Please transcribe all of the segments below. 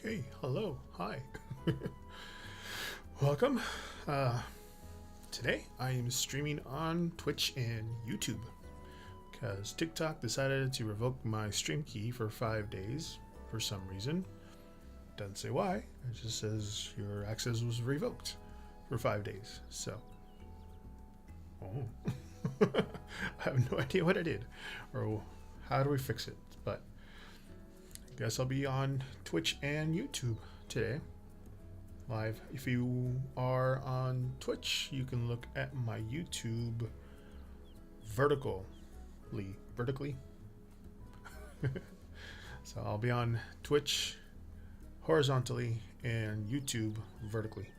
Okay, hello, hi. Welcome. Uh, Today I am streaming on Twitch and YouTube because TikTok decided to revoke my stream key for 5 days for some reason. Doesn't say why, it just says your access was revoked for 5 days. So, oh, I have no idea what I did or how do we fix it, but I guess I'll be on Twitch and YouTube today live. If you are on Twitch, you can look at my YouTube vertically. So I'll be on Twitch horizontally and YouTube vertically.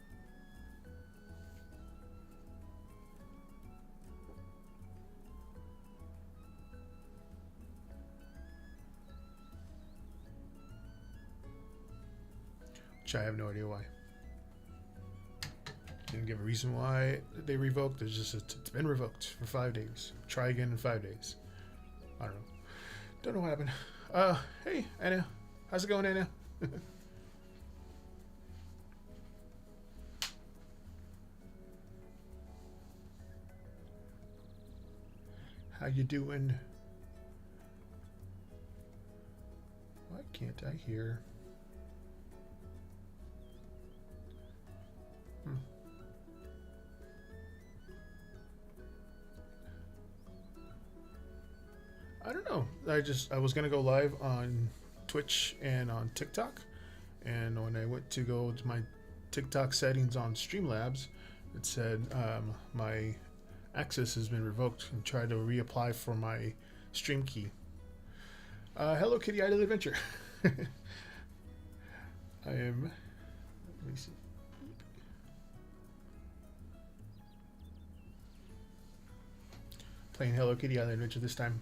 Which I have no idea why. Didn't give a reason why they revoked. It's been revoked for 5 days. Try again in 5 days. I don't know. Don't know what happened. Hey Anna, how's it going, Anna? How you doing? Why can't I hear? I don't know. I was gonna go live on Twitch and on TikTok, and when I went to go to my TikTok settings on Streamlabs, it said my access has been revoked and tried to reapply for my stream key. Hello, Kitty Idle Adventure. I am. Let me see. Playing Hello Kitty Island Adventure this time.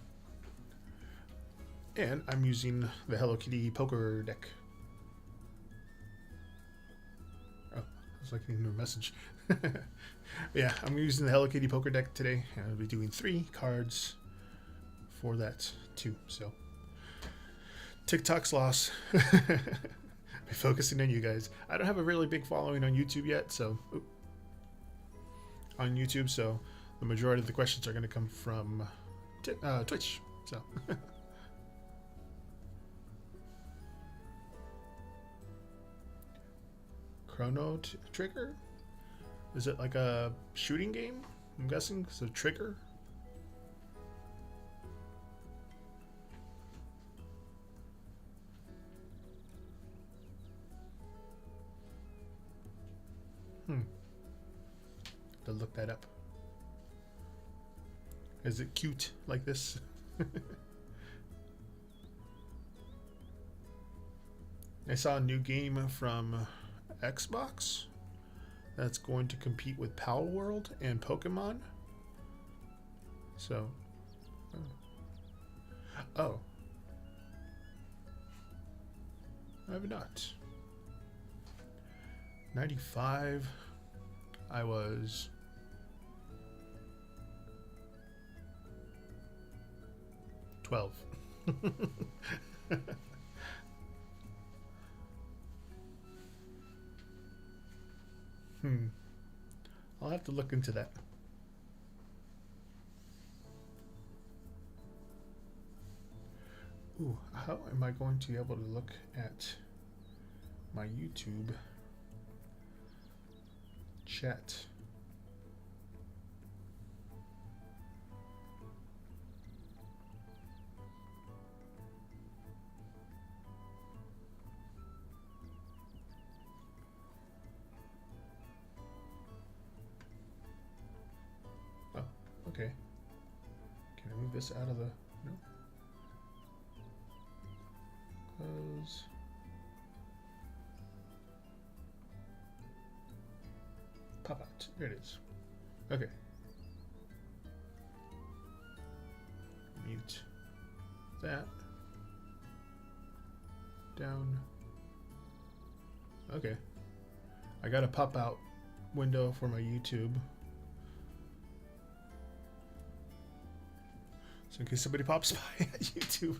And I'm using the Hello Kitty poker deck. Oh, I was looking at a message. Yeah, I'm using the Hello Kitty poker deck today, and I'll be doing 3 cards for that too. So, TikTok's loss. Be focusing on you guys. I don't have a really big following on YouTube yet, so the majority of the questions are going to come from Twitch. So. Chrono Trigger? Is it like a shooting game? I'm guessing. So Trigger? To look that up. Is it cute like this? I saw a new game from Xbox that's going to compete with Power World and Pokemon. So, oh, I have not. 95. I was 12. I'll have to look into that. Ooh, how am I going to be able to look at my YouTube chat? Okay. Can I move this out of the... No. Close. Pop out. There it is. Okay. Mute that. Down. Okay. I got a pop out window for my YouTube. So in case somebody pops by at YouTube.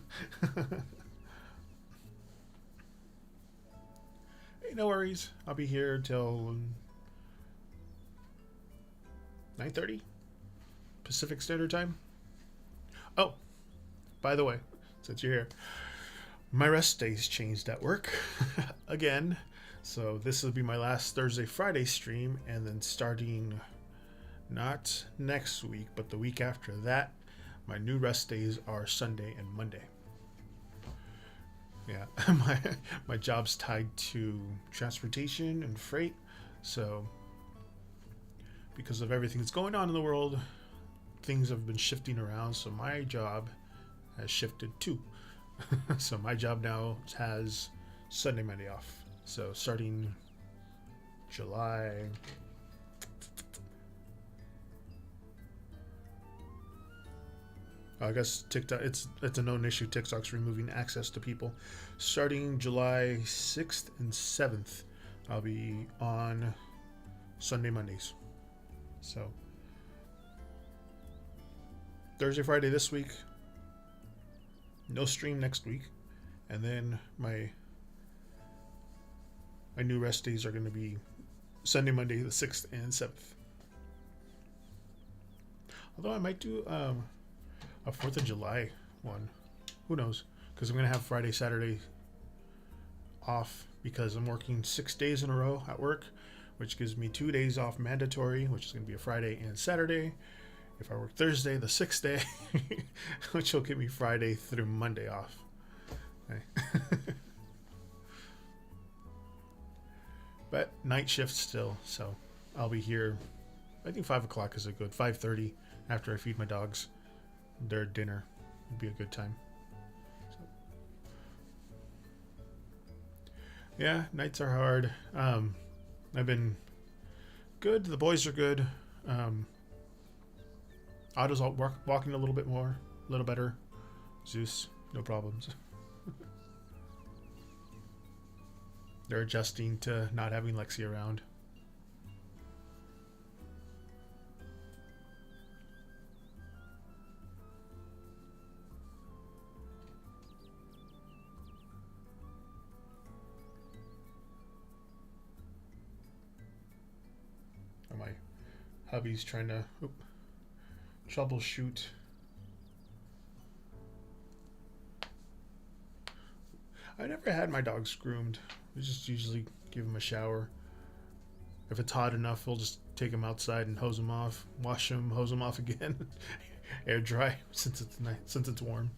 no worries. I'll be here till 9:30 Pacific Standard Time. Oh, by the way, since you're here, my rest days changed at work again. So this will be my last Thursday, Friday stream, and then starting not next week, but the week after that, my new rest days are Sunday and Monday. Yeah, my job's tied to transportation and freight, so because of everything that's going on in the world, things have been shifting around. So my job has shifted too. So my job now has Sunday, Monday off. So starting July. I guess TikTok, it's a known issue. TikTok's removing access to people. Starting July 6th and 7th, I'll be on Sunday, Mondays. So Thursday, Friday this week. No stream next week. And then my new rest days are going to be Sunday, Monday, the 6th and 7th. Although I might do a 4th of July one. Who knows? Because I'm going to have Friday, Saturday off because I'm working 6 days in a row at work, which gives me 2 days off mandatory, which is going to be a Friday and Saturday. If I work Thursday, the 6th day, which will give me Friday through Monday off. Okay. But night shift still, so I'll be here. I think 5 o'clock is a good 5:30 after I feed my dogs their dinner. Would be a good time. So. Yeah, nights are hard. I've been good. The boys are good. Otto's walking a little bit more, a little better. Zeus, no problems. They're adjusting to not having Lexi around. And my hubby's trying to troubleshoot. I never had my dogs groomed. We just usually give them a shower. If it's hot enough, we'll just take them outside and hose them off, wash them, hose them off again, air dry since it's night, since it's warm.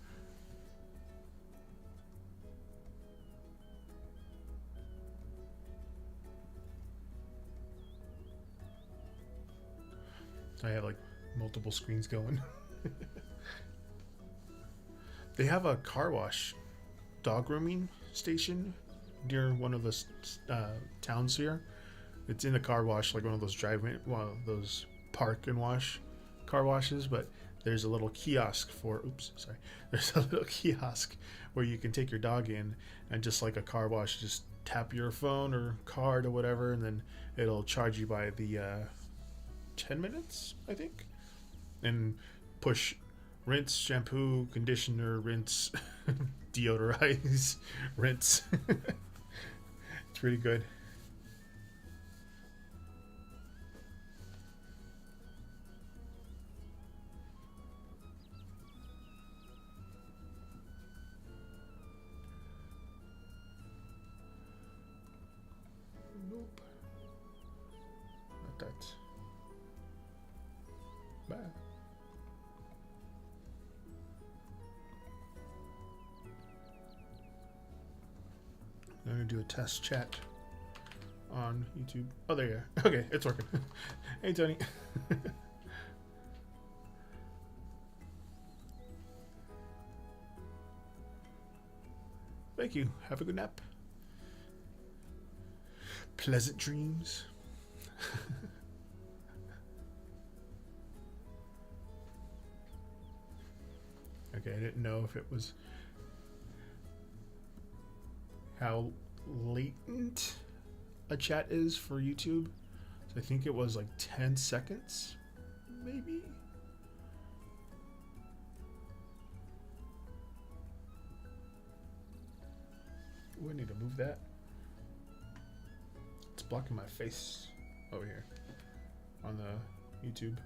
I have like multiple screens going. They have a car wash, dog grooming station near one of the towns here. It's in a car wash, like one of those those park and wash car washes, but there's a little kiosk there's a little kiosk where you can take your dog in and just like a car wash, just tap your phone or card or whatever, and then it'll charge you by the 10 minutes, I think, and push rinse, shampoo, conditioner, rinse, deodorize, rinse. It's pretty good. Nope. Not that. Bye. I'm gonna do a test chat on YouTube. Oh, there you are. Okay, it's working. Hey, Tony. Thank you. Have a good nap. Pleasant dreams. Okay, I didn't know if it was how latent a chat is for YouTube. So I think it was like 10 seconds, maybe. Ooh, I need to move that. blocking my face over here on the YouTube.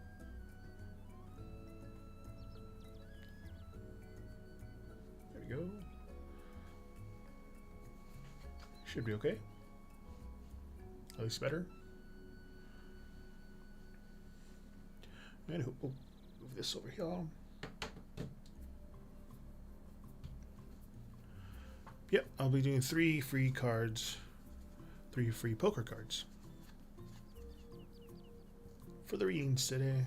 There we go. Should be okay. At least better. And we'll move this over here. Yep, I'll be doing 3 free cards, 3 free poker cards for the readings today.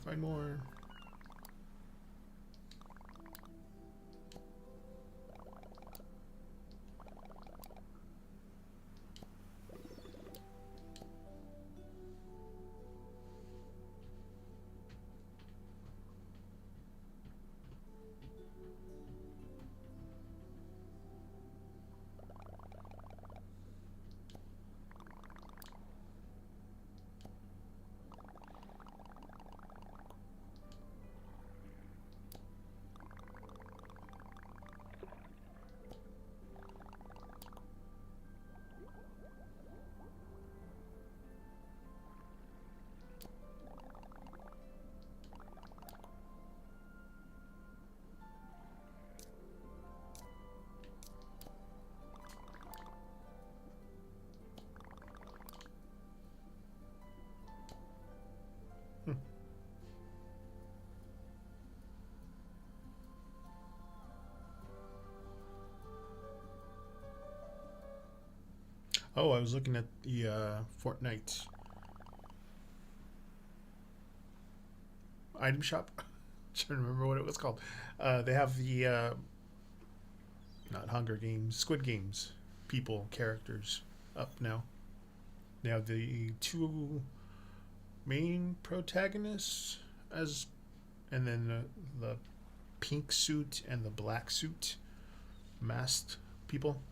Find more. Oh, I was looking at the Fortnite item shop. Trying to remember what it was called. They have the not Hunger Games, Squid Games people characters up now. They have the 2 main protagonists as, and then the pink suit and the black suit masked people.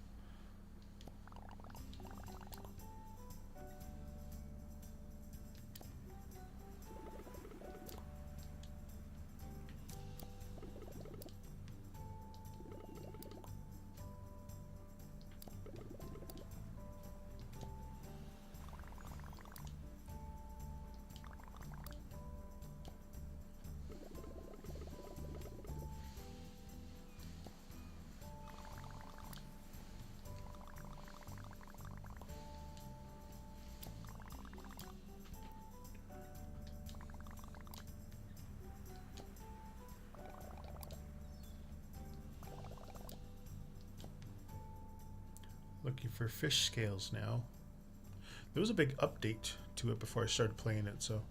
Looking for fish scales now. There was a big update to it before I started playing it, so.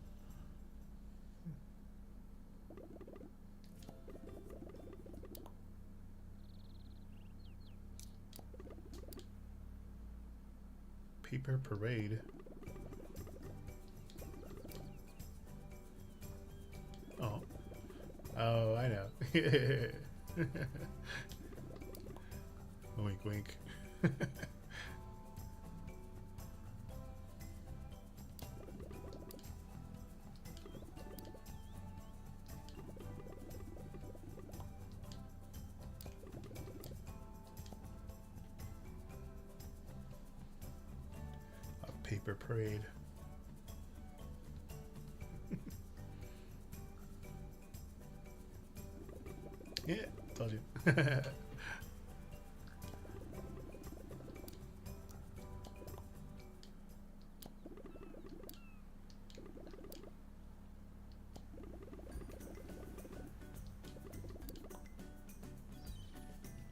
Paper Parade. Oh. Oh, I know. Wink, wink. A paper parade. Yeah, told you.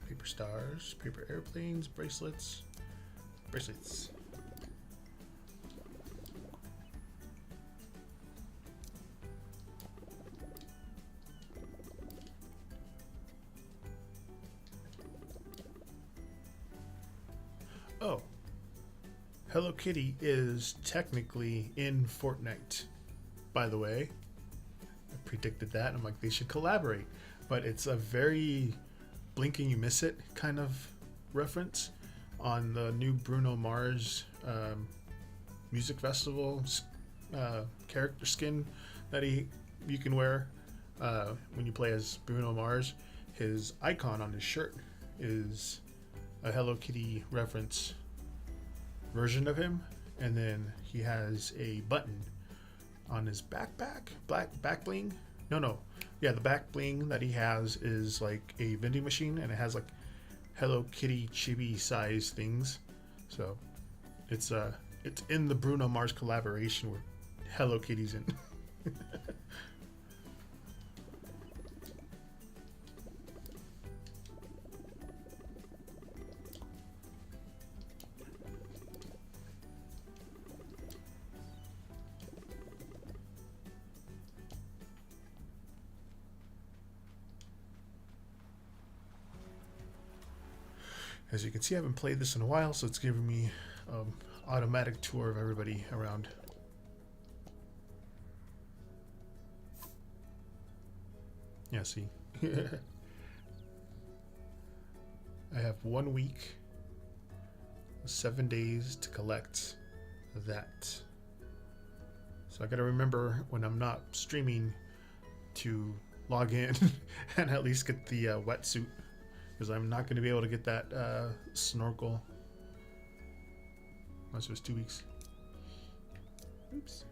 Paper stars, paper airplanes, bracelets. Bracelets. Oh, Hello Kitty is technically in Fortnite. by the way. I predicted that. I'm like, they should collaborate. But it's a very blink and you miss it kind of reference on the new Bruno Mars music festival character skin that you can wear when you play as Bruno Mars. His icon on his shirt is a Hello Kitty reference version of him, and then he has a button on his back bling. The back bling that he has is like a vending machine, and it has like Hello Kitty chibi size things. So it's in the Bruno Mars collaboration with Hello Kitty's in. As you can see, I haven't played this in a while, so it's giving me automatic tour of everybody around. Yeah, see. I have 1 week, 7 days to collect that. So I gotta remember when I'm not streaming to log in and at least get the wetsuit, because I'm not going to be able to get that snorkel unless it was 2 weeks. Oops.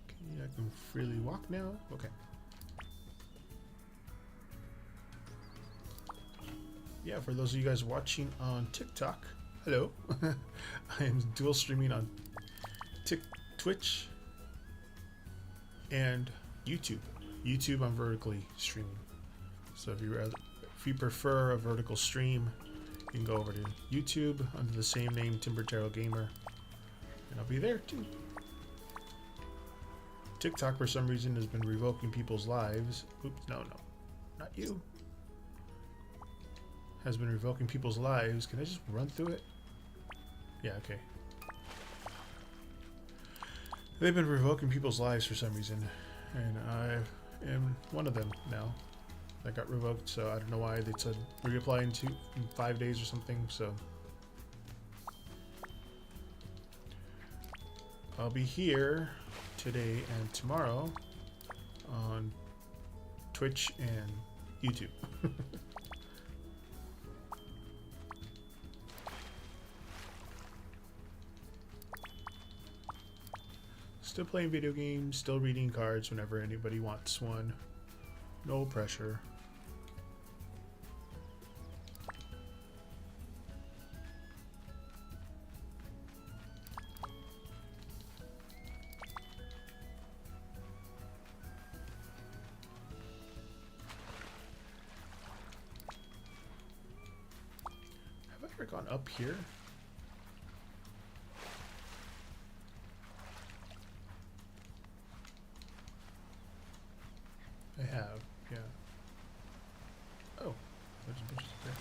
Okay, I can freely walk now. Okay. Yeah, for those of you guys watching on TikTok, hello. I am dual streaming on Twitch and YouTube. YouTube, I'm vertically streaming. So if you prefer a vertical stream, you can go over to YouTube under the same name, Timbertaro Gamer, and I'll be there too. TikTok, for some reason, has been revoking people's lives. Oops, no, not you. Has been revoking people's lives. Can I just run through it? Yeah, okay. They've been revoking people's lives for some reason, and I am one of them now. That got revoked, so I don't know why. They said reapply in 5 days or something, so I'll be here today and tomorrow on Twitch and YouTube. Still playing video games, still reading cards whenever anybody wants one. No pressure. Have I ever gone up here? I have, yeah. Oh, there's a bunch of there.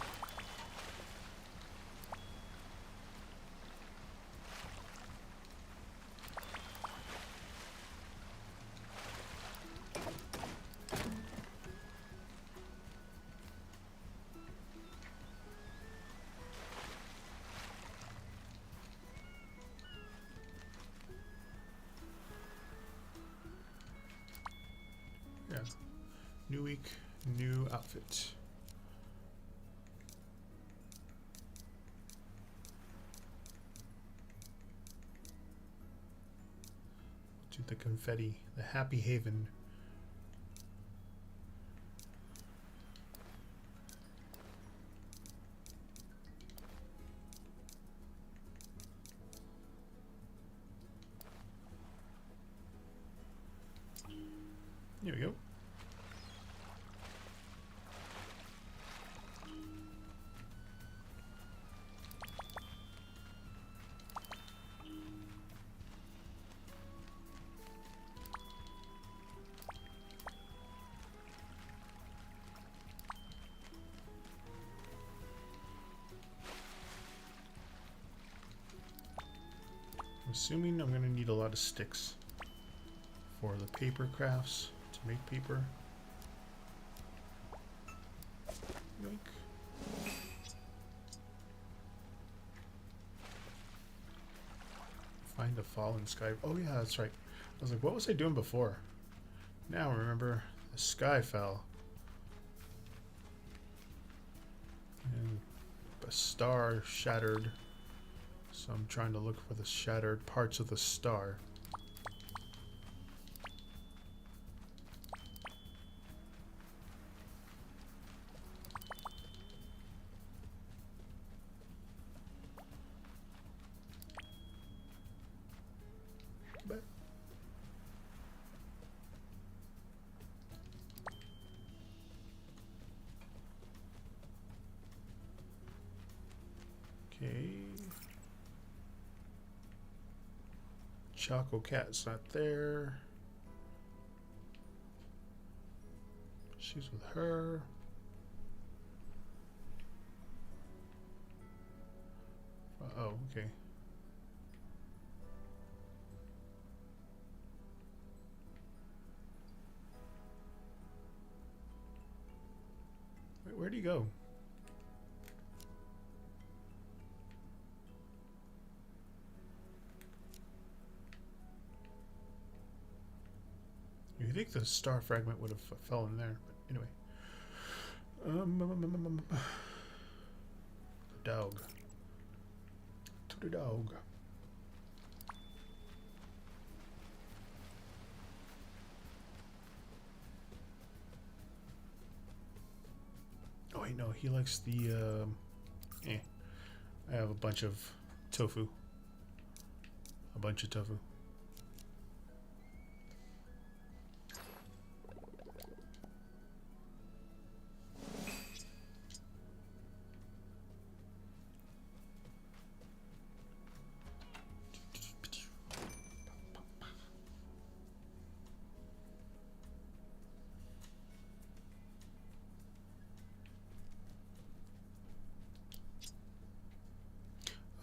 Yeah. New week, new outfit. To the confetti, the happy haven. Here we go. assuming I'm gonna need a lot of sticks for the paper crafts to make paper. Yoink. Find a fallen sky. Oh yeah, that's right. I was like, what was I doing before? Now I remember the sky fell. And a star shattered. So I'm trying to look for the shattered parts of the star. But okay. Choco Cat's not there. She's with her. Oh, okay. Wait, where'd he go? You think the star fragment would have fallen there, but anyway. Dog. To the dog. Oh wait, no, he likes the I have a bunch of tofu. A bunch of tofu.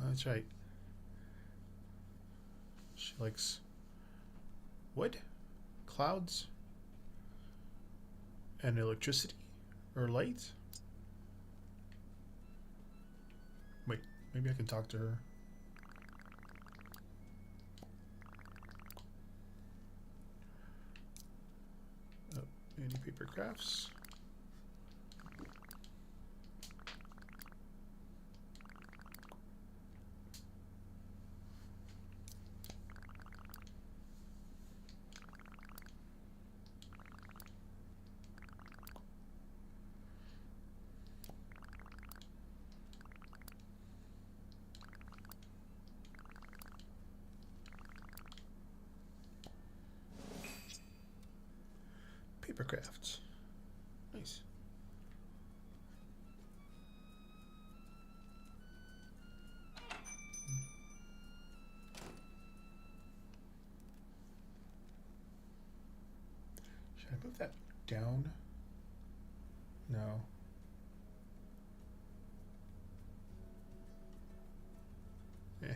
That's right. She likes wood, clouds, and electricity or light. Wait, maybe I can talk to her. Oh, any paper crafts? Paper crafts. Nice. Should I move that down? No. Eh.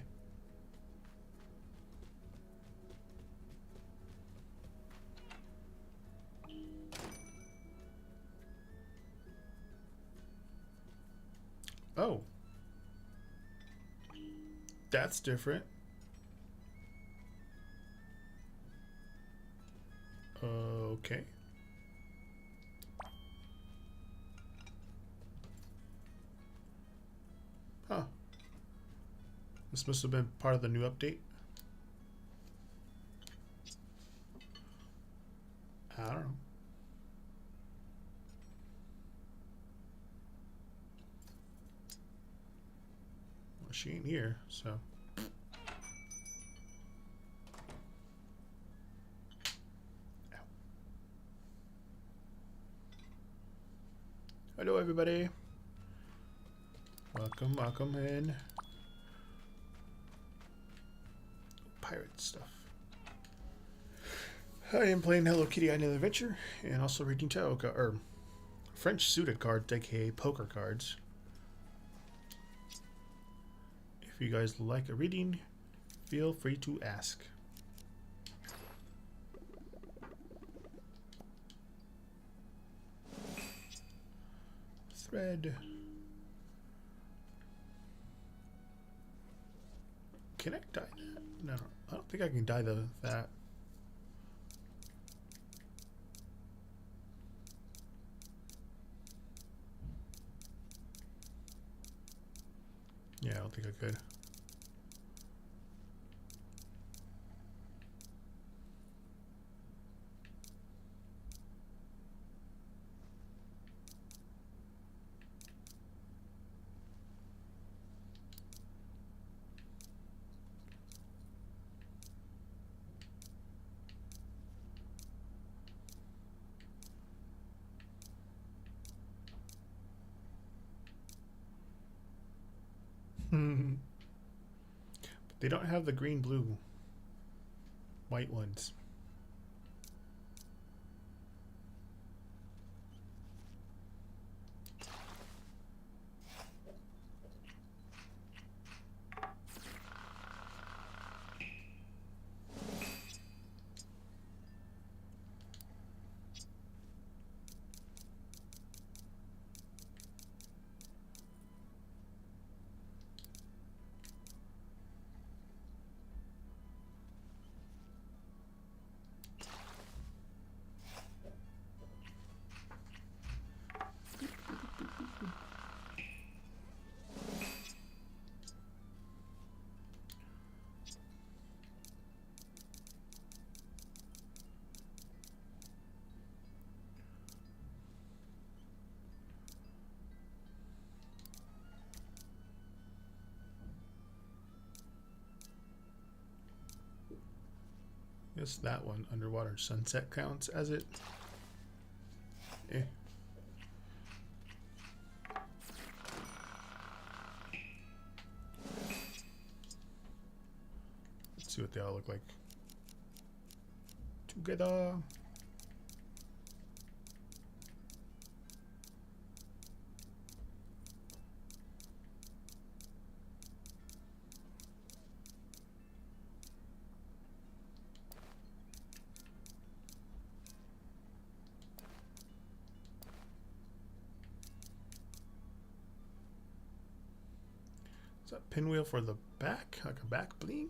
Oh. That's different. Okay. Huh. This must have been part of the new update. I don't know. Well, she ain't here, so. Ow. Hello, everybody. Welcome, welcome in. Pirate stuff. I am playing Hello Kitty Island Adventure and also reading tarot or French suited cards, aka poker cards. If you guys like a reading, Feel free to ask. Thread. Can I dye that? No, I don't think I can dye that. Yeah, I don't think I could. But they don't have the green, blue, white ones. I guess that one, Underwater Sunset, counts as it. Eh. Let's see what they all look like together. Is that pinwheel for the back? Like a back bling?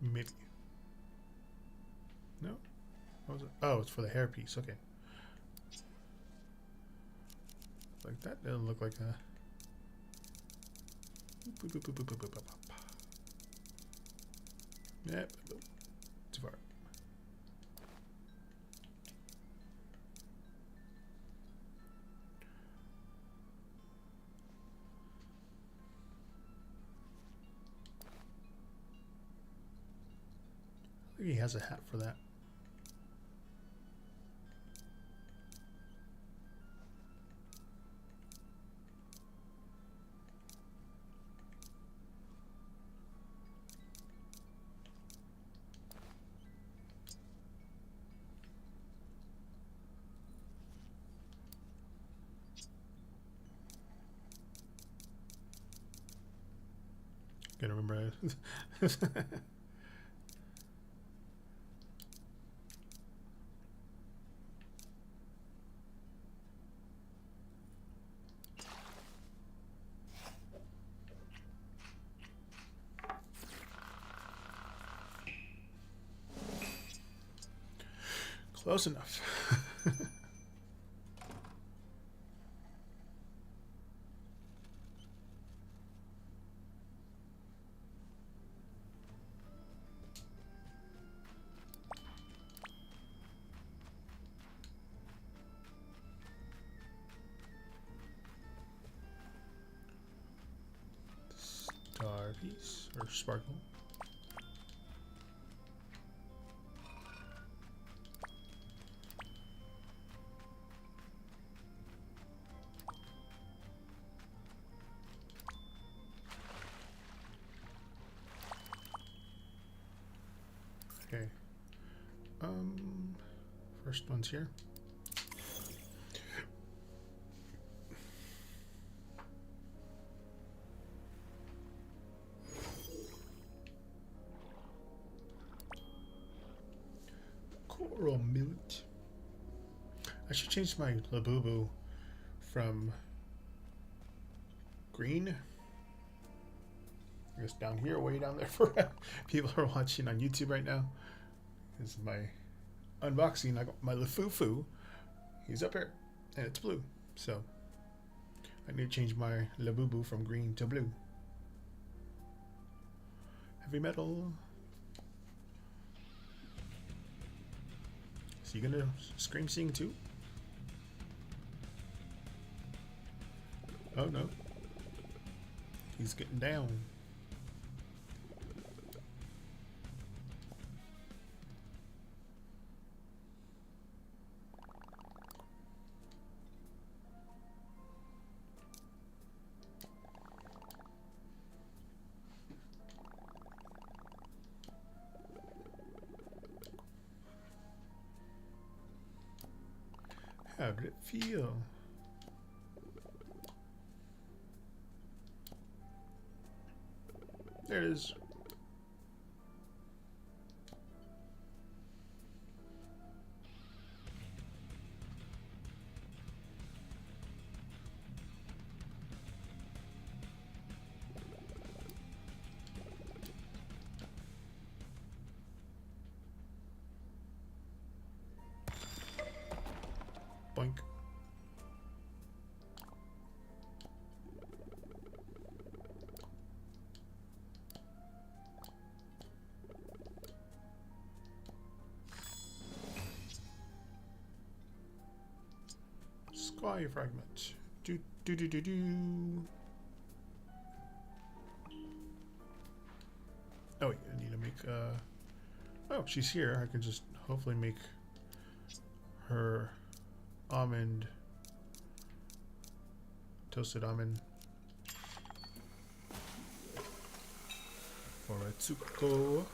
Maybe. No? What was it? Oh, it's for the hairpiece. Okay. Like that doesn't look like a. Yep. Too far. I think he has a hat for that. Gotta remember. Close enough. Star piece or sparkle. Okay. First one's here. Coral millet. I should change my Labubu from green. I guess down here, way down there for people who are watching on YouTube right now. This is my unboxing. I got my Lafufu. He's up here, and it's blue. So I need to change my Labubu from green to blue. Heavy metal. Is he gonna scream sing too? Oh no. He's getting down. How did it feel? There it is. Boink. Sky fragment. Do do do do do. Oh wait, I need to make oh, she's here. I can just hopefully make her almond, toasted almond for Atsuko.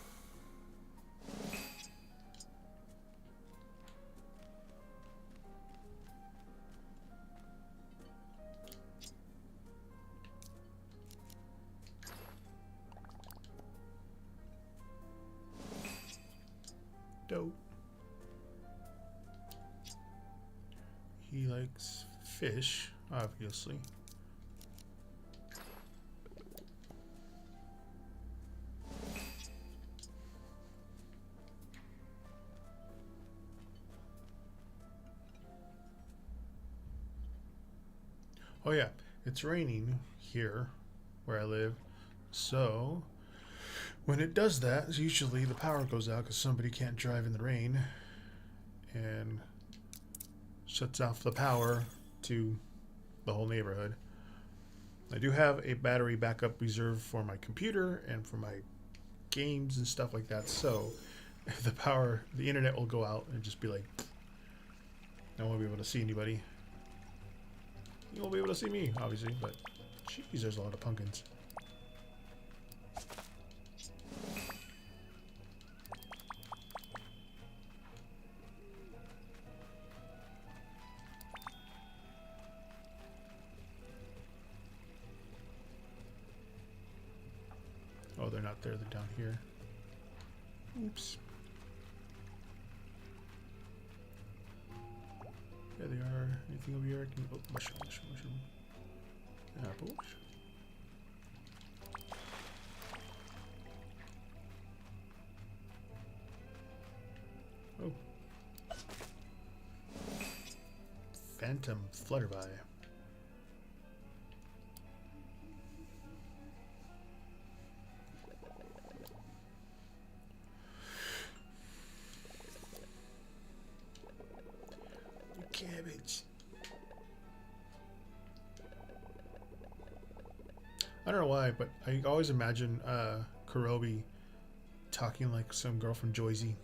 Dope. He likes fish, obviously. Oh yeah, it's raining here where I live, so when it does that, usually the power goes out because somebody can't drive in the rain and shuts off the power to the whole neighborhood. I do have a battery backup reserved for my computer and for my games and stuff like that, so if the internet will go out and just be like, I won't be able to see anybody. You won't be able to see me, obviously, but jeez, there's a lot of pumpkins. Oh, they're not there, they're down here. Oops. Yeah, they are. Anything over here? Oh, mushroom. Apples. Oh. Phantom Flutterby. Cabbage. I don't know why, but I always imagine Kurobi talking like some girl from Joyzy.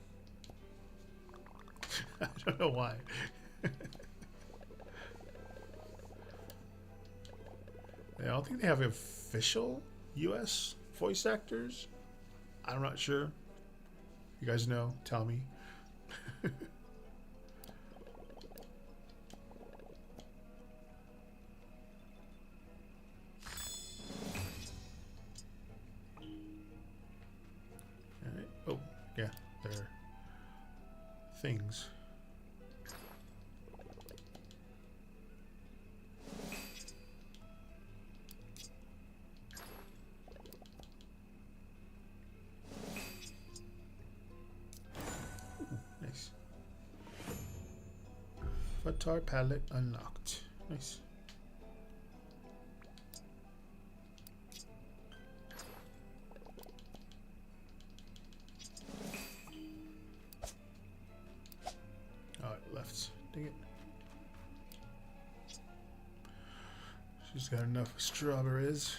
I don't know why. I don't think they have official US voice actors. I'm not sure. You guys know? Tell me. Oh, yeah, they're things. Nice. Fatar palette unlocked. Nice. Oh, it left. Dang it. She's got enough strawberries.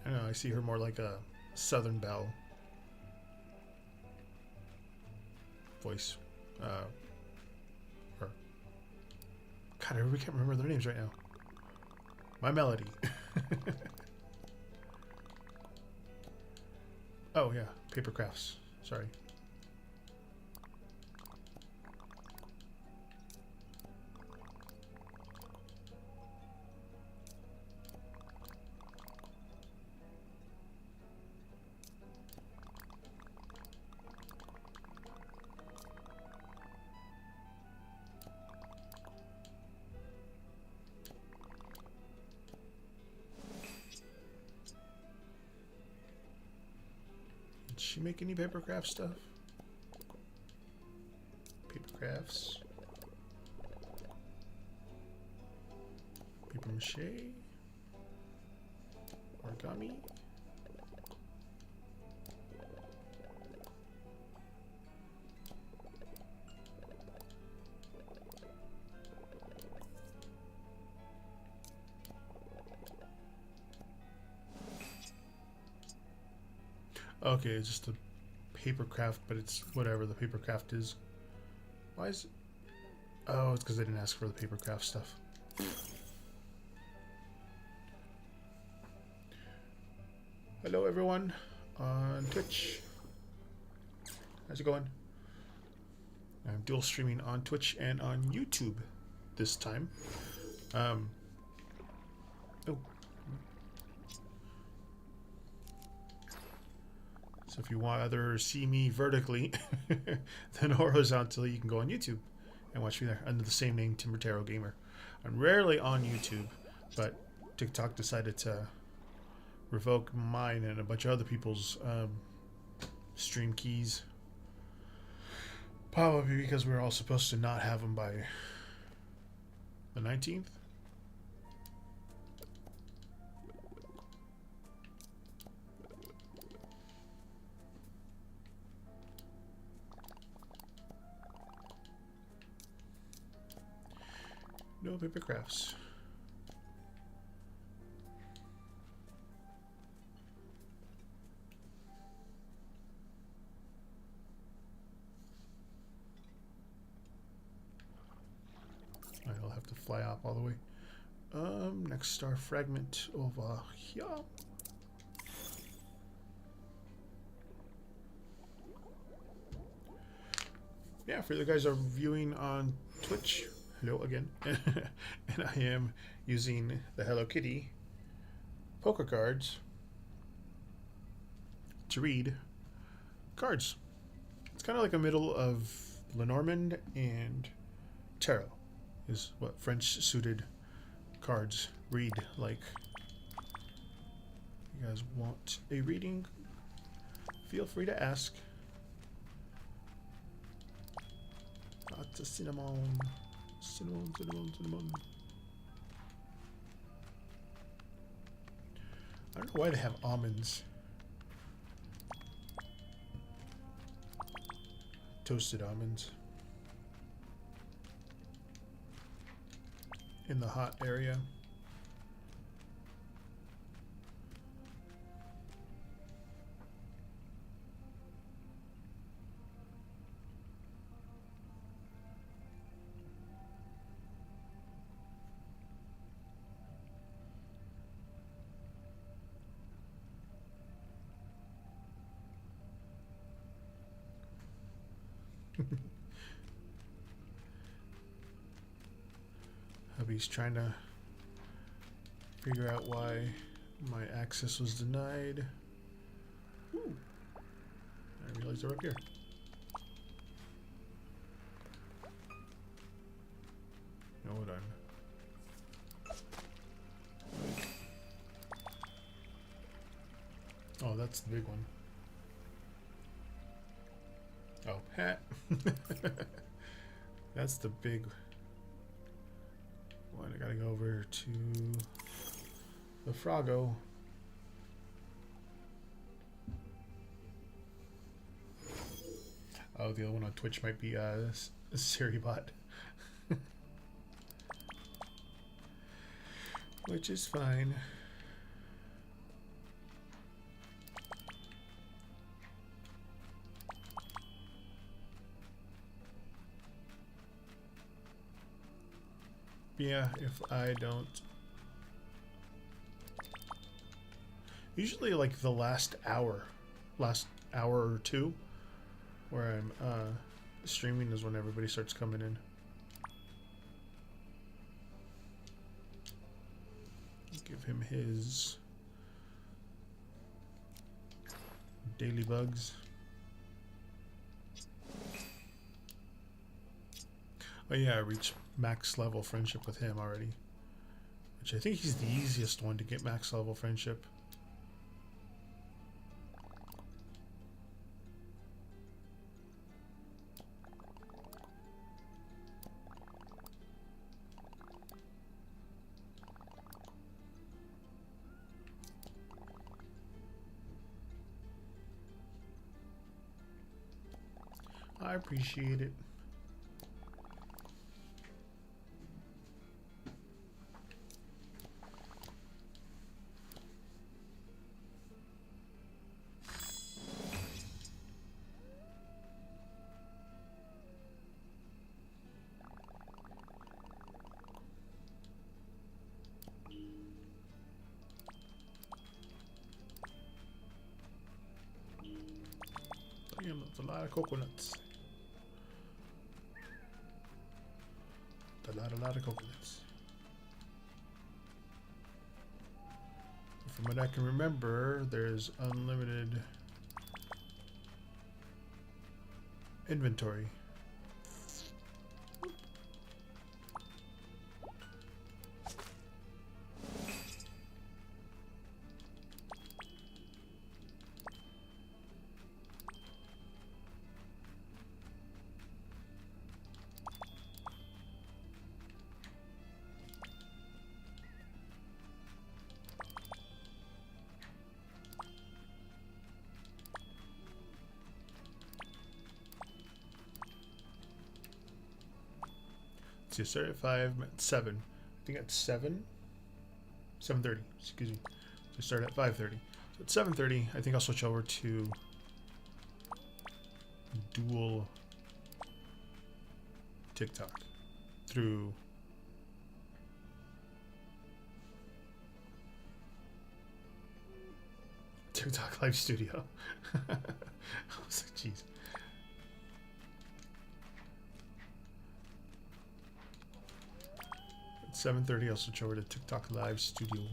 I don't know, I see her more like a Southern Belle voice. Or God, I really can't remember their names right now. My Melody. Oh yeah, paper crafts. Sorry. Did she make any paper craft stuff? Paper crafts. Paper mache. Origami. Okay, it's just a paper craft, but it's whatever the paper craft is. Why is it? Oh, it's because they didn't ask for the paper craft stuff. Hello, everyone on Twitch. How's it going? I'm dual streaming on Twitch and on YouTube this time. Oh. So if you want to either see me vertically then horizontally, you can go on YouTube and watch me there under the same name, Timbertaro Gamer. I'm rarely on YouTube, but TikTok decided to revoke mine and a bunch of other people's stream keys. Probably because we were all supposed to not have them by the 19th. No paper crafts. I'll have to fly up all the way. Next star fragment over here. Yeah, for the guys who are viewing on Twitch, hello again. And I am using the Hello Kitty poker cards to read cards. It's kind of like a middle of Lenormand and Tarot is what French suited cards read like. You guys want a reading? Feel free to ask. Lots of cinnamon. Cinnamon, cinnamon, cinnamon. I don't know why they have almonds. Toasted almonds. In the hot area. Hubby's trying to figure out why my access was denied. Ooh. I realized they're up here. No, hold on. Oh, that's the big one. Oh, hat. That's the big one. I gotta go over to the Froggo. Oh, the other one on Twitch might be Siribot. Which is fine. Yeah, if I don't... Usually like the last hour or two where I'm streaming is when everybody starts coming in. Give him his daily bugs. Oh yeah, I reached max level friendship with him already. Which I think he's the easiest one to get max level friendship. I appreciate it. Damn, that's a lot of coconuts. A lot of coconuts. From what I can remember, there's unlimited inventory. So you start at 5, I'm at 7. I think at 7? 7:30, excuse me. So start at 5:30. So at 7:30, I think I'll switch over to dual TikTok through TikTok Live Studio. I was like, jeez. At 7:30, I'll switch over to TikTok Live Studio.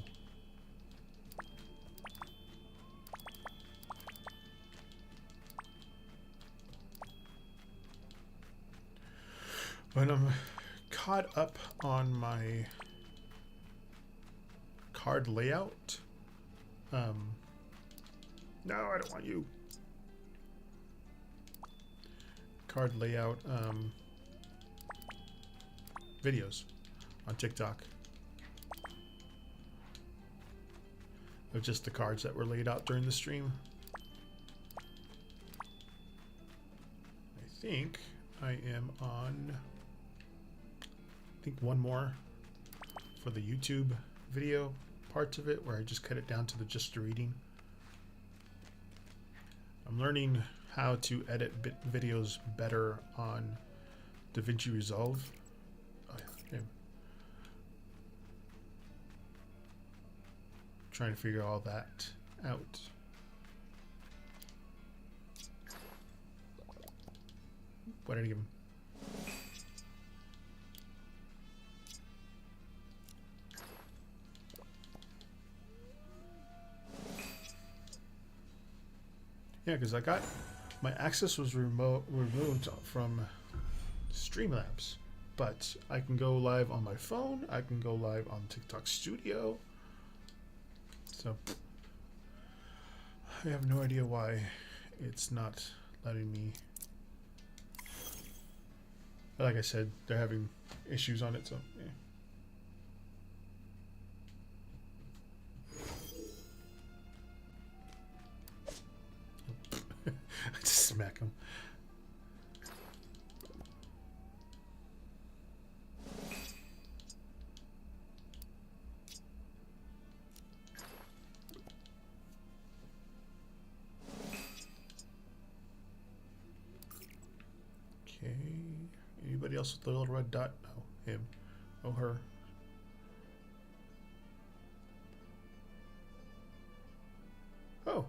When I'm caught up on my card layout, no, I don't want you. Card layout videos on TikTok. Of just the cards that were laid out during the stream. I think I am on, I think one more for the YouTube video parts of it where I just cut it down to the just the reading. I'm learning how to edit videos better on DaVinci Resolve. Oh, yeah. Trying to figure all that out. What did I give him? Yeah, because I got my access was removed from Streamlabs, but I can go live on my phone. I can go live on TikTok Studio. So I have no idea why it's not letting me. But like I said, they're having issues on it, so yeah. I just smack him. Okay. Anybody else with the little red dot? Oh, him. Oh, her. Oh,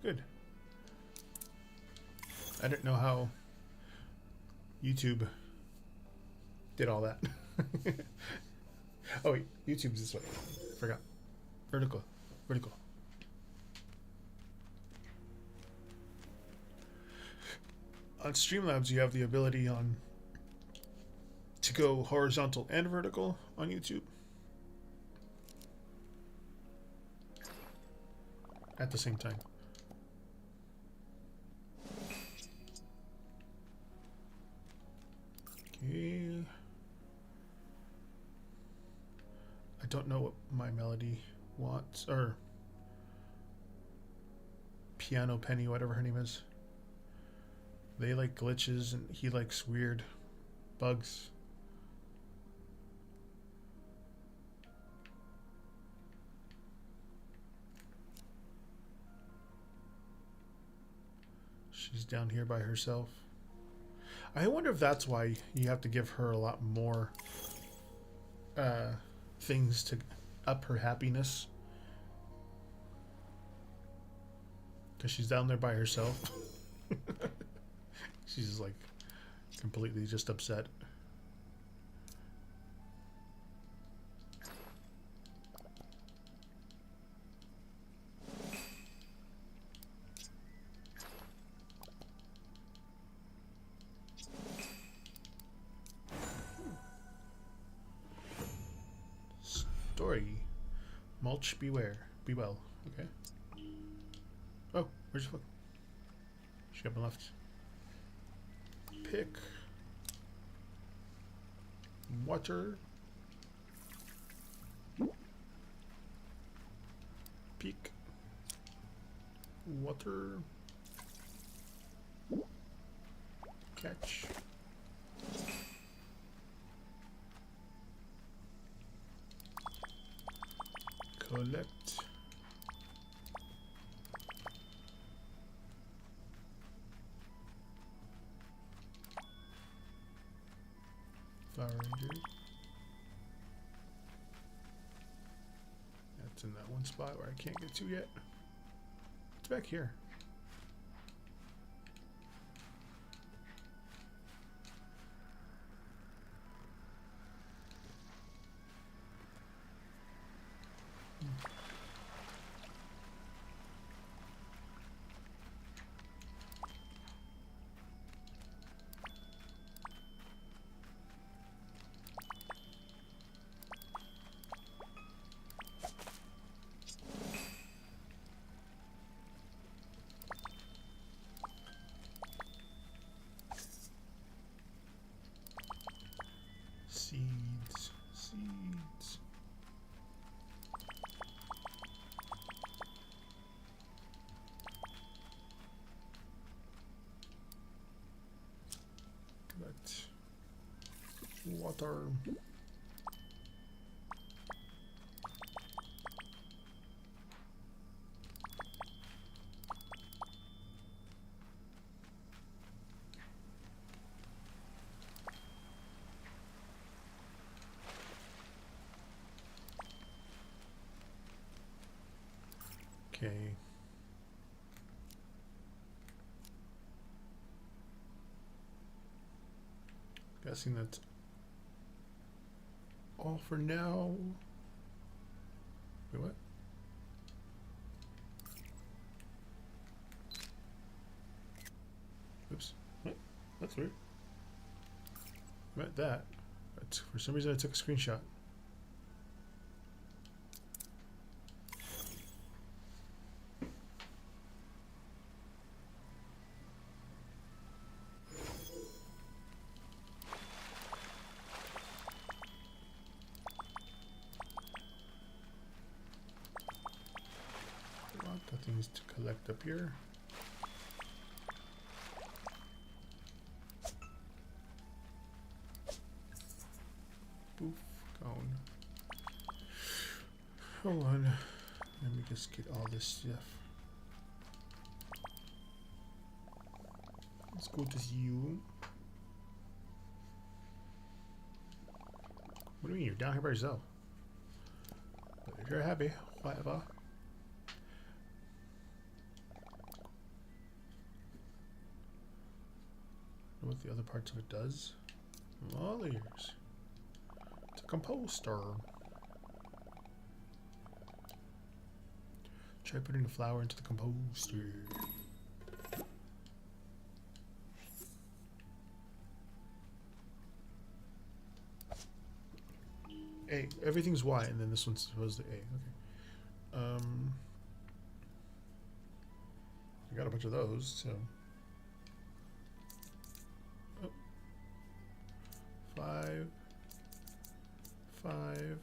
good. I didn't know how YouTube did all that. Oh, wait, YouTube's this way. Forgot. Vertical. Vertical. On Streamlabs, you have the ability to go horizontal and vertical on YouTube at the same time. Okay. I don't know what my melody wants, or Piano Penny, whatever her name is. They like glitches and he likes weird bugs. She's down here by herself. I wonder if that's why you have to give her a lot more things to up her happiness. Because she's down there by herself. She's like completely just upset. Story. Mulch beware. Be well. Okay. Oh, where's your foot? She got my left. Pick. Water. Peek. Water. Catch. Collect. Flower Ranger. That's in that one spot where I can't get to yet. It's back here. Seeds. Seeds. Collect water. Okay. Guessing that's all for now. Wait, what? That's weird. I meant that. But for some reason I took a screenshot. A lot of things to collect up here. Boof, gone. Hold on. Let me just get all this stuff. Let's go to you. What do you mean? You're down here by yourself? But if you're happy, whatever. What the other parts of it does? All ears. It's a composter. Try putting the flour into the composter. A. Everything's Y, and then this one's supposed to A. Okay. I got a bunch of those, so. Oh. 5. 5.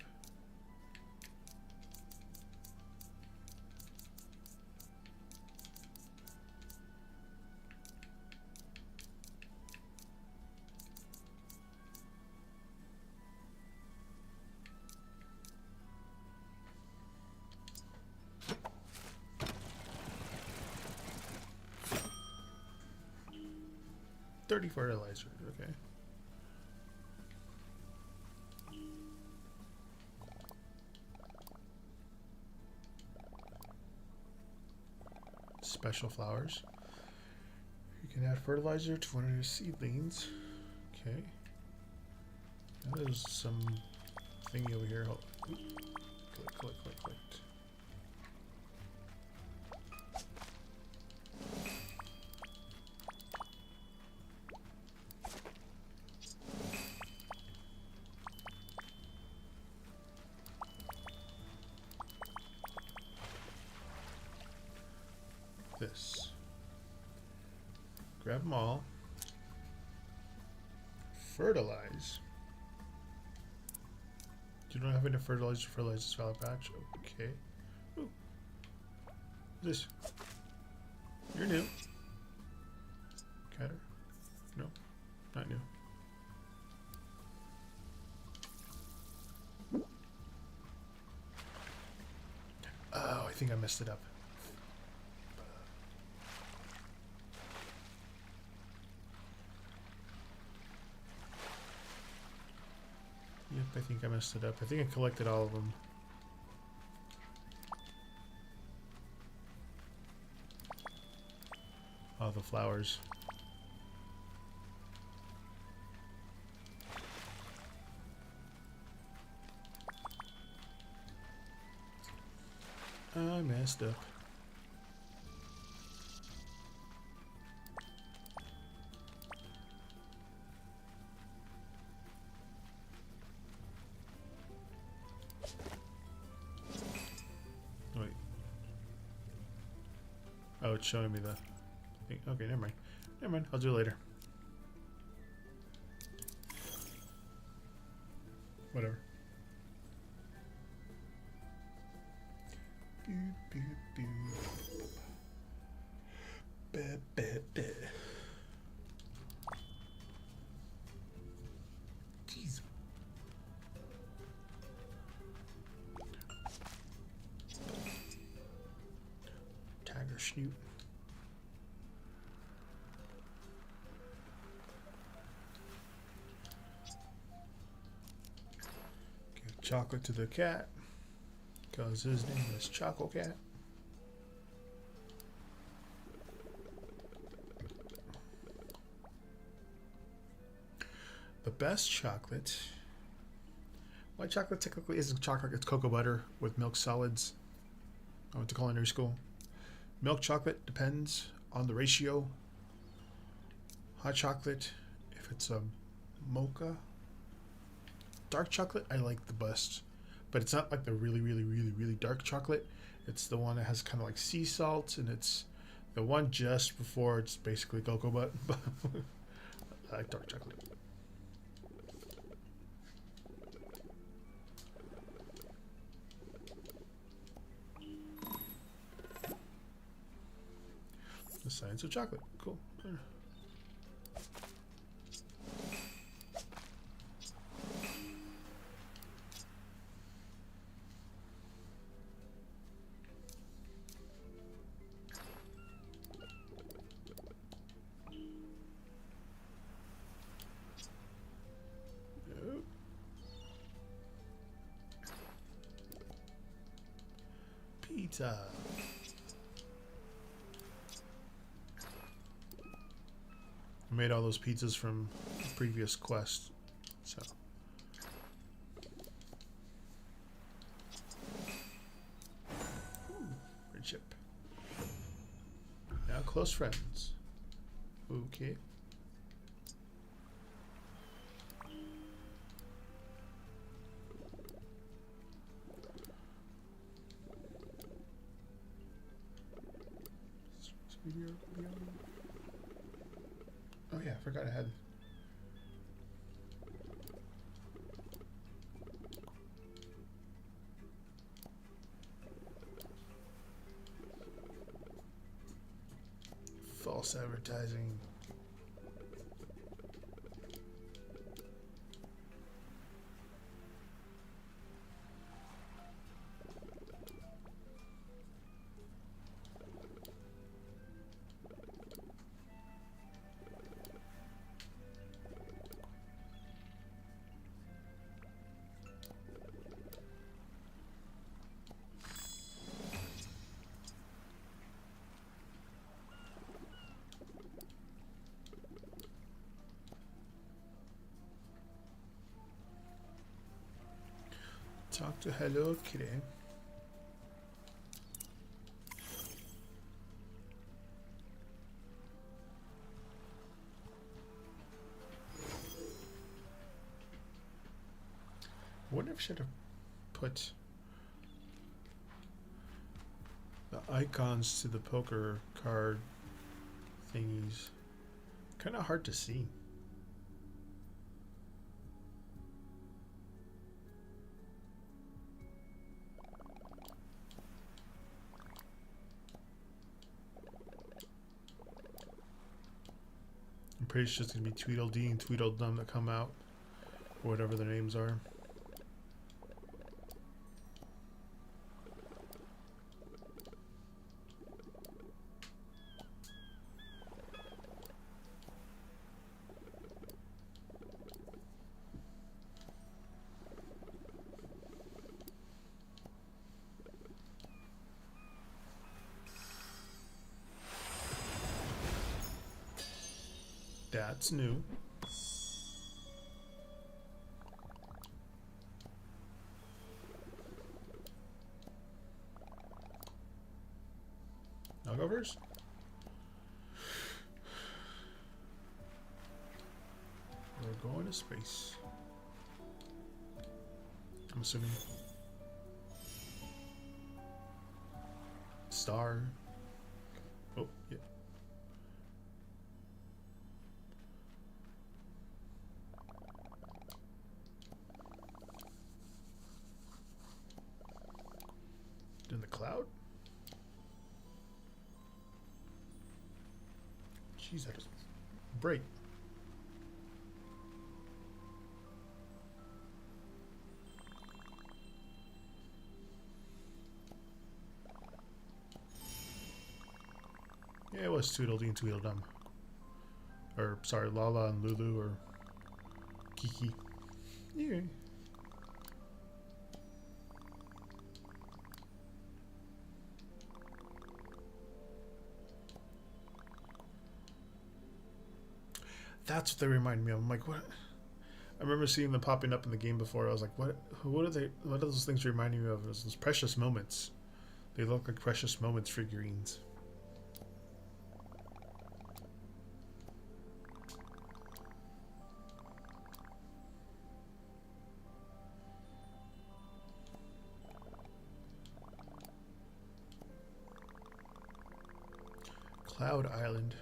Fertilizer, okay. Special flowers. You can add fertilizer to one of your seedlings. Okay. Now there's some thingy over here. Click, click, click, click. This. Grab them all. Fertilize. You don't have enough fertilizer to fertilize this flower patch. Okay. Ooh. This. You're new. Catter. No. Not new. Oh, I think I messed it up. Yep, I think I messed it up. I think I collected all of them. All the flowers. I messed up. Wait. Oh, it's showing me the thing. Okay, never mind. Never mind. I'll do it later. Whatever. Jeez. Tiger snoot. Give chocolate to the cat, because his name is Choco Cat. The best chocolate. White chocolate technically isn't chocolate, it's cocoa butter with milk solids. I went to culinary school. Milk chocolate depends on the ratio. hot chocolate. If it's a mocha, dark chocolate, I like the best. But it's not like the really, really, really, really dark chocolate. It's the one that has kind of like sea salt, and it's the one just before it's basically cocoa butter. I like dark chocolate. The science of chocolate. Cool. Pizza. I made all those pizzas from the previous quest, so. Red chip. Now close friends. Okay. Oh yeah, I forgot I had. False advertising. Talk to Hello Kitty. I wonder if I should have put the icons to the poker card thingies. Kind of hard to see. I'm pretty sure it's going to be Tweedledee and Tweedledum that come out, or whatever their names are. That's new. Knogovers? We're going to space. I'm assuming. Star. Oh, yeah. In the cloud? Jeez, that is break. Yeah, it was Tweedledee and Tweedledum. Or, sorry, Lala and Lulu, or Kiki. Yeah. That's what they remind me of. I'm like, what? I remember seeing them popping up in the game before. I was like, what? What are they? What are those things reminding me of? It was those precious moments. They look like precious moments figurines. Cloud Island.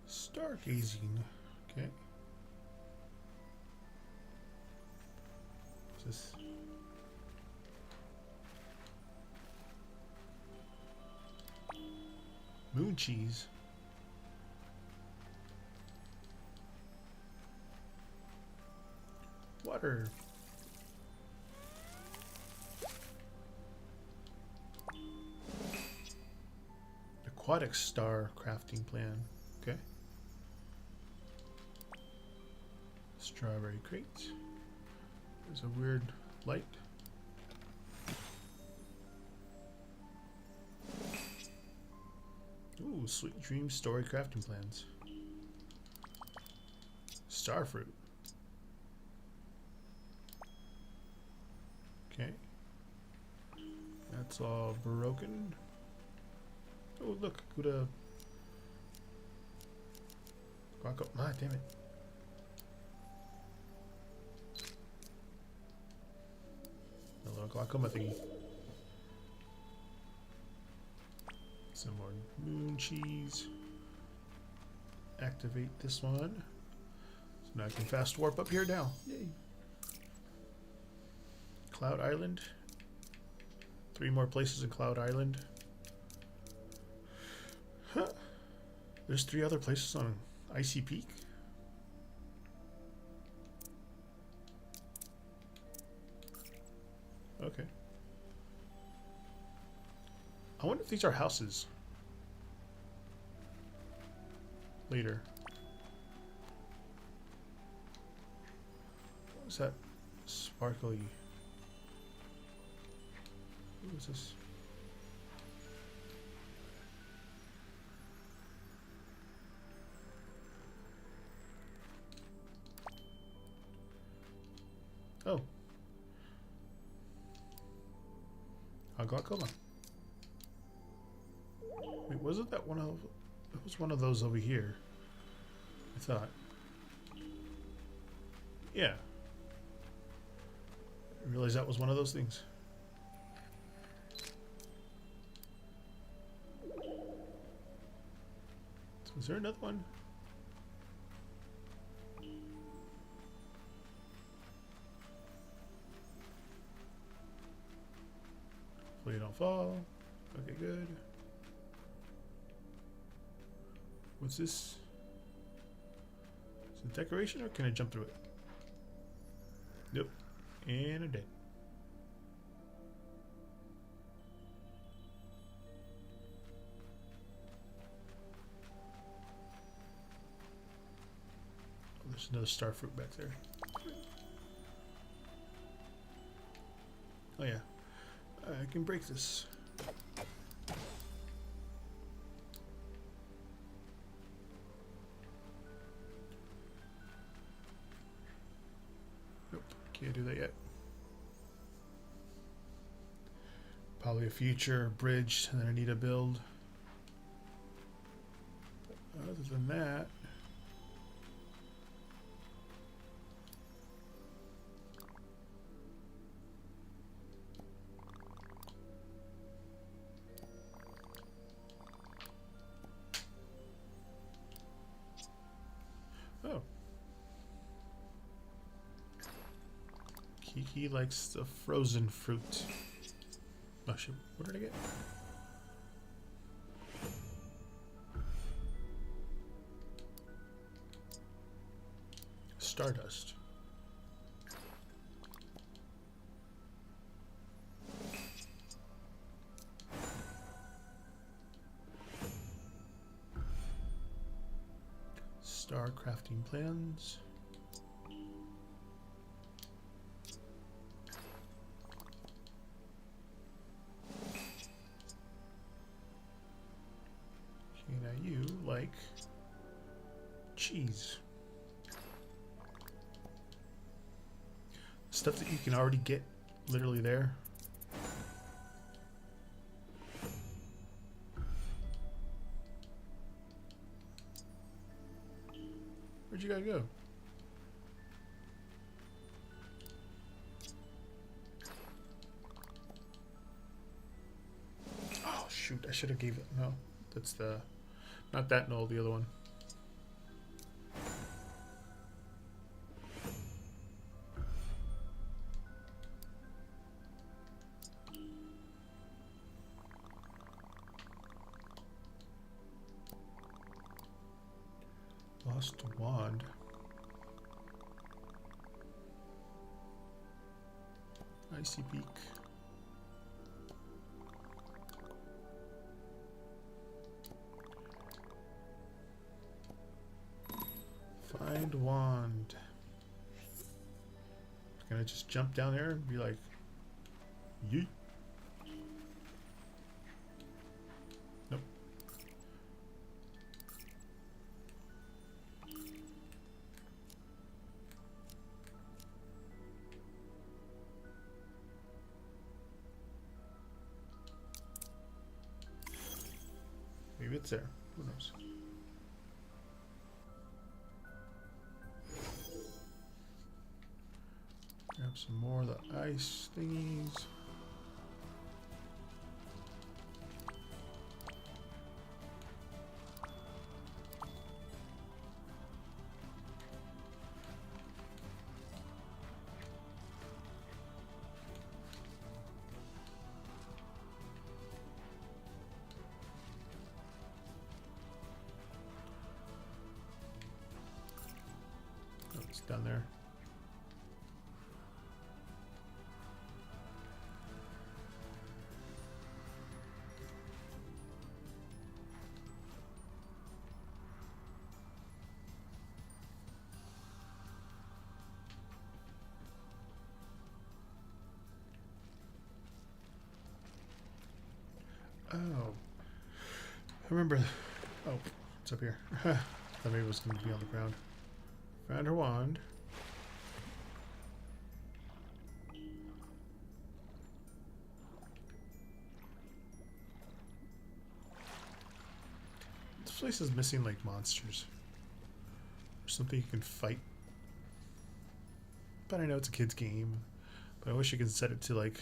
Stargazing. Okay. What's this? Moon cheese. Water. Aquatic star crafting plan. Okay. Strawberry crate. There's a weird light. Ooh, sweet dream story crafting plans. Starfruit. Okay. That's all broken. Oh, look, Kuda. Guaco. Ah, damn it. A little glaucoma thingy. Some more moon cheese. Activate this one. So now I can fast warp up here now. Yay. Cloud Island. 3 more places in Cloud Island. Huh. There's 3 other places on Icy Peak. Okay. I wonder if these are houses. Later. What was that sparkly? What is this? Oh. A glaucoma. Wait, wasn't that one of... It was one of those over here. I thought. Yeah. I realized that was one of those things. So is there another one? Hopefully you don't fall. Okay, good. What's this? Is it a decoration or can I jump through it? Nope. And I'm dead. Oh, there's another star fruit back there. Oh yeah. I can break this. Nope, can't do that yet. Probably a future bridge that I need to build. But other than that, oh, Kiki likes the frozen fruit. Oh shit, what did I get? Stardust. Star crafting plans. cheese. Stuff that you can already get literally there. Where'd you guys go? Oh shoot, I should have gave it. No, that's the, not that Noel, the other one. Lost wand. Icy beak. Find wand. Can I just jump down there and be like, yeet? Nope. Maybe it's there. Who knows? Grab some more of the ice thingies. Oh, it's down there. Oh, I remember. Oh, it's up here. I thought maybe it was going to be on the ground. Found her wand. This place is missing like monsters or something you can fight. But I know it's a kid's game. But I wish you could set it to like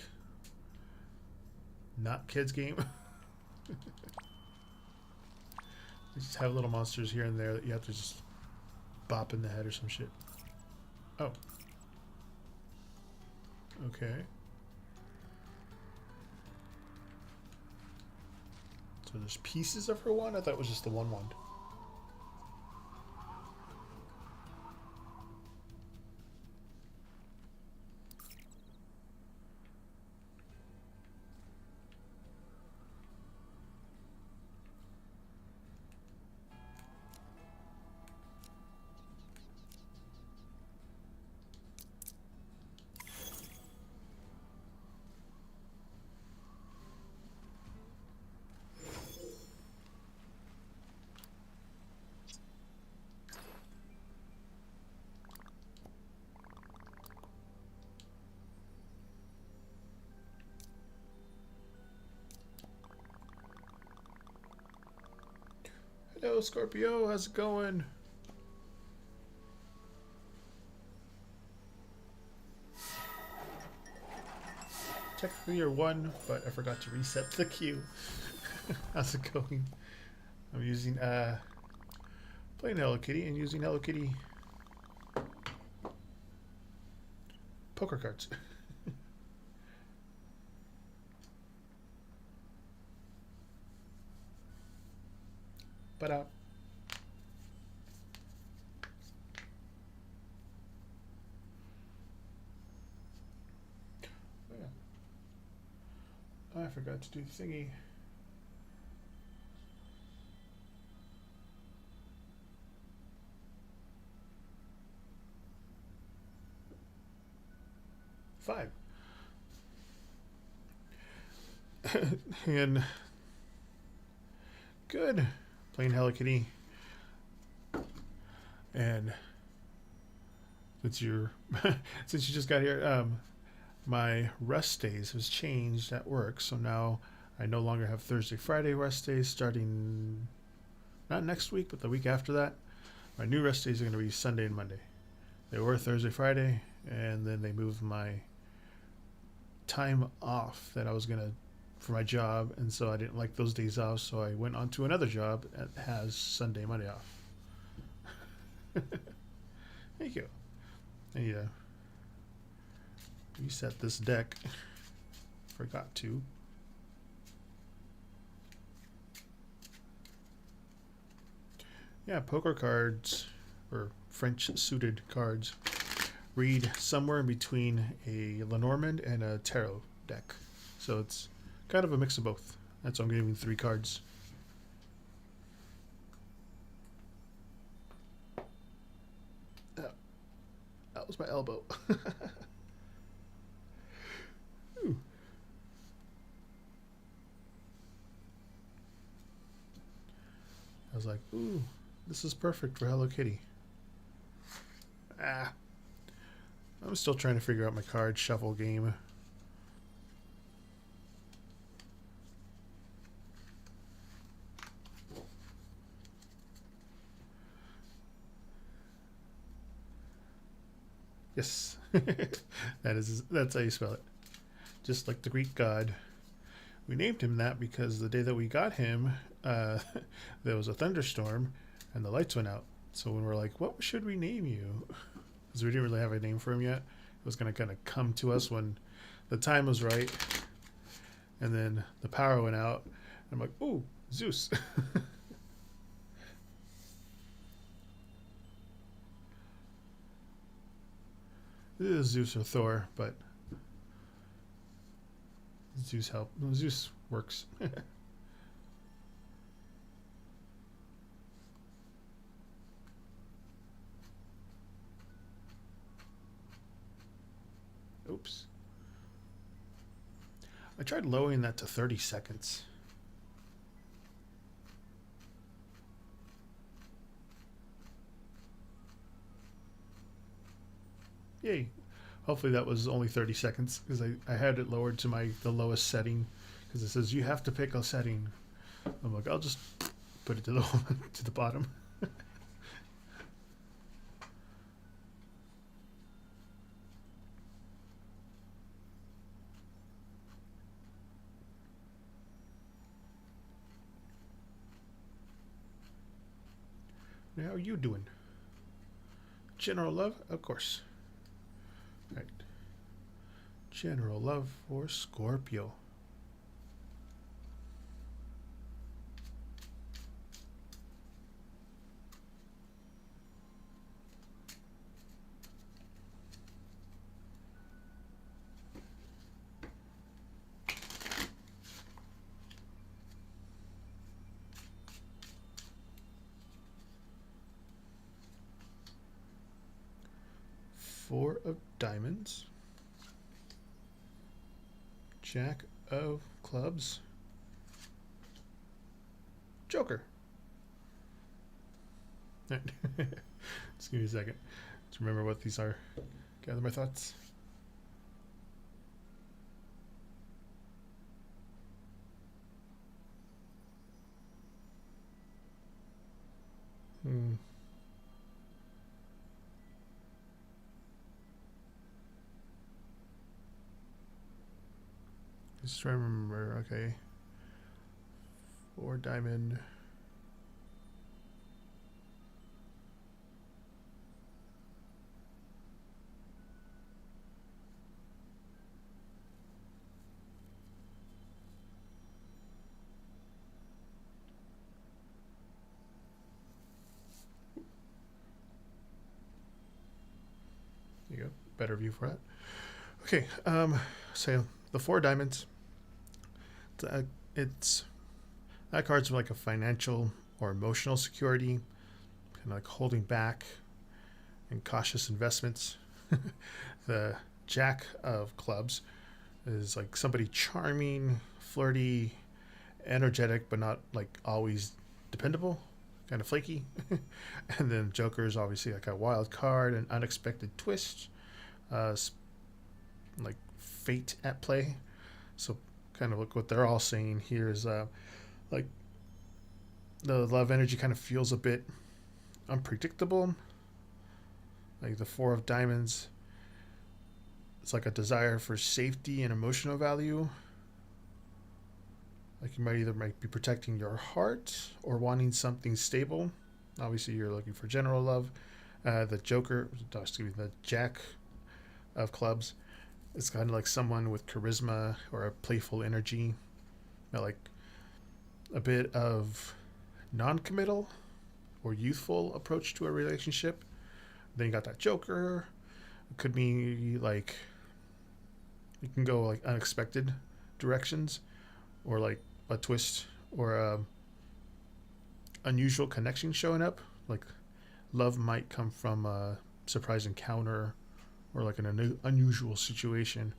not kids game. You just have little monsters here and there that you have to just bop in the head or some shit. Oh. Okay. So there's pieces of her wand? I thought it was just the one wand. Hello, Scorpio. How's it going? Technically you're one, but I forgot to reset the queue. How's it going? I'm using playing Hello Kitty and using Hello Kitty poker cards. But yeah. I forgot to do the thingy. Five. And good. Playing Hello Kitty. And since you're since you just got here, my rest days has changed at work, so now I no longer have Thursday, Friday rest days starting not next week, but the week after that. My new rest days are going to be Sunday and Monday. They were Thursday, Friday, and then they moved my time off that I was going to for my job, and so I didn't like those days off, so I went on to another job that has Sunday, Monday off. Thank you. And yeah, reset this deck. Forgot to. Yeah, poker cards, or French suited cards, read somewhere in between a Lenormand and a tarot deck. So it's kind of a mix of both. That's why I'm giving 3 cards. That was my elbow. Ooh. I was like, ooh, this is perfect for Hello Kitty. I'm still trying to figure out my card shuffle game. Yes, that's how you spell it. Just like the Greek god. We named him that because the day that we got him, there was a thunderstorm and the lights went out. So when we're like, what should we name you? Because we didn't really have a name for him yet. It was going to kind of come to us when the time was right. And then the power went out. I'm like, ooh, Zeus. This is Zeus or Thor, but Zeus Zeus works. Oops. I tried lowering that to 30 seconds. Yay. Hopefully that was only 30 seconds because I had it lowered to the lowest setting because it says you have to pick a setting. I'm like, I'll just put it to the to the bottom. How are you doing? General love, of course. Right. General love for Scorpio. Four of diamonds. Jack of clubs. Joker. Just give me a second to remember what these are. Gather my thoughts. Just try to remember. Okay. 4 diamond. There you go. Better view for that. Okay. So the 4 diamonds. It's that card's like a financial or emotional security, kind of like holding back and cautious investments. The Jack of clubs is like somebody charming, flirty, energetic, but not like always dependable. kind of flaky. And then Joker is obviously like a wild card, an unexpected twist, uh, like fate at play. So kind of look what they're all saying here is like the love energy kind of feels a bit unpredictable. Like the Four of Diamonds, it's like a desire for safety and emotional value. Like you might be protecting your heart or wanting something stable. Obviously, you're looking for general love. The Joker, excuse me, the Jack of Clubs, it's kind of like someone with charisma or a playful energy, like a bit of non-committal or youthful approach to a relationship. Then you got that Joker. It could be like you can go like unexpected directions, or like a twist or a unusual connection showing up. Like love might come from a surprise encounter or like an unusual situation.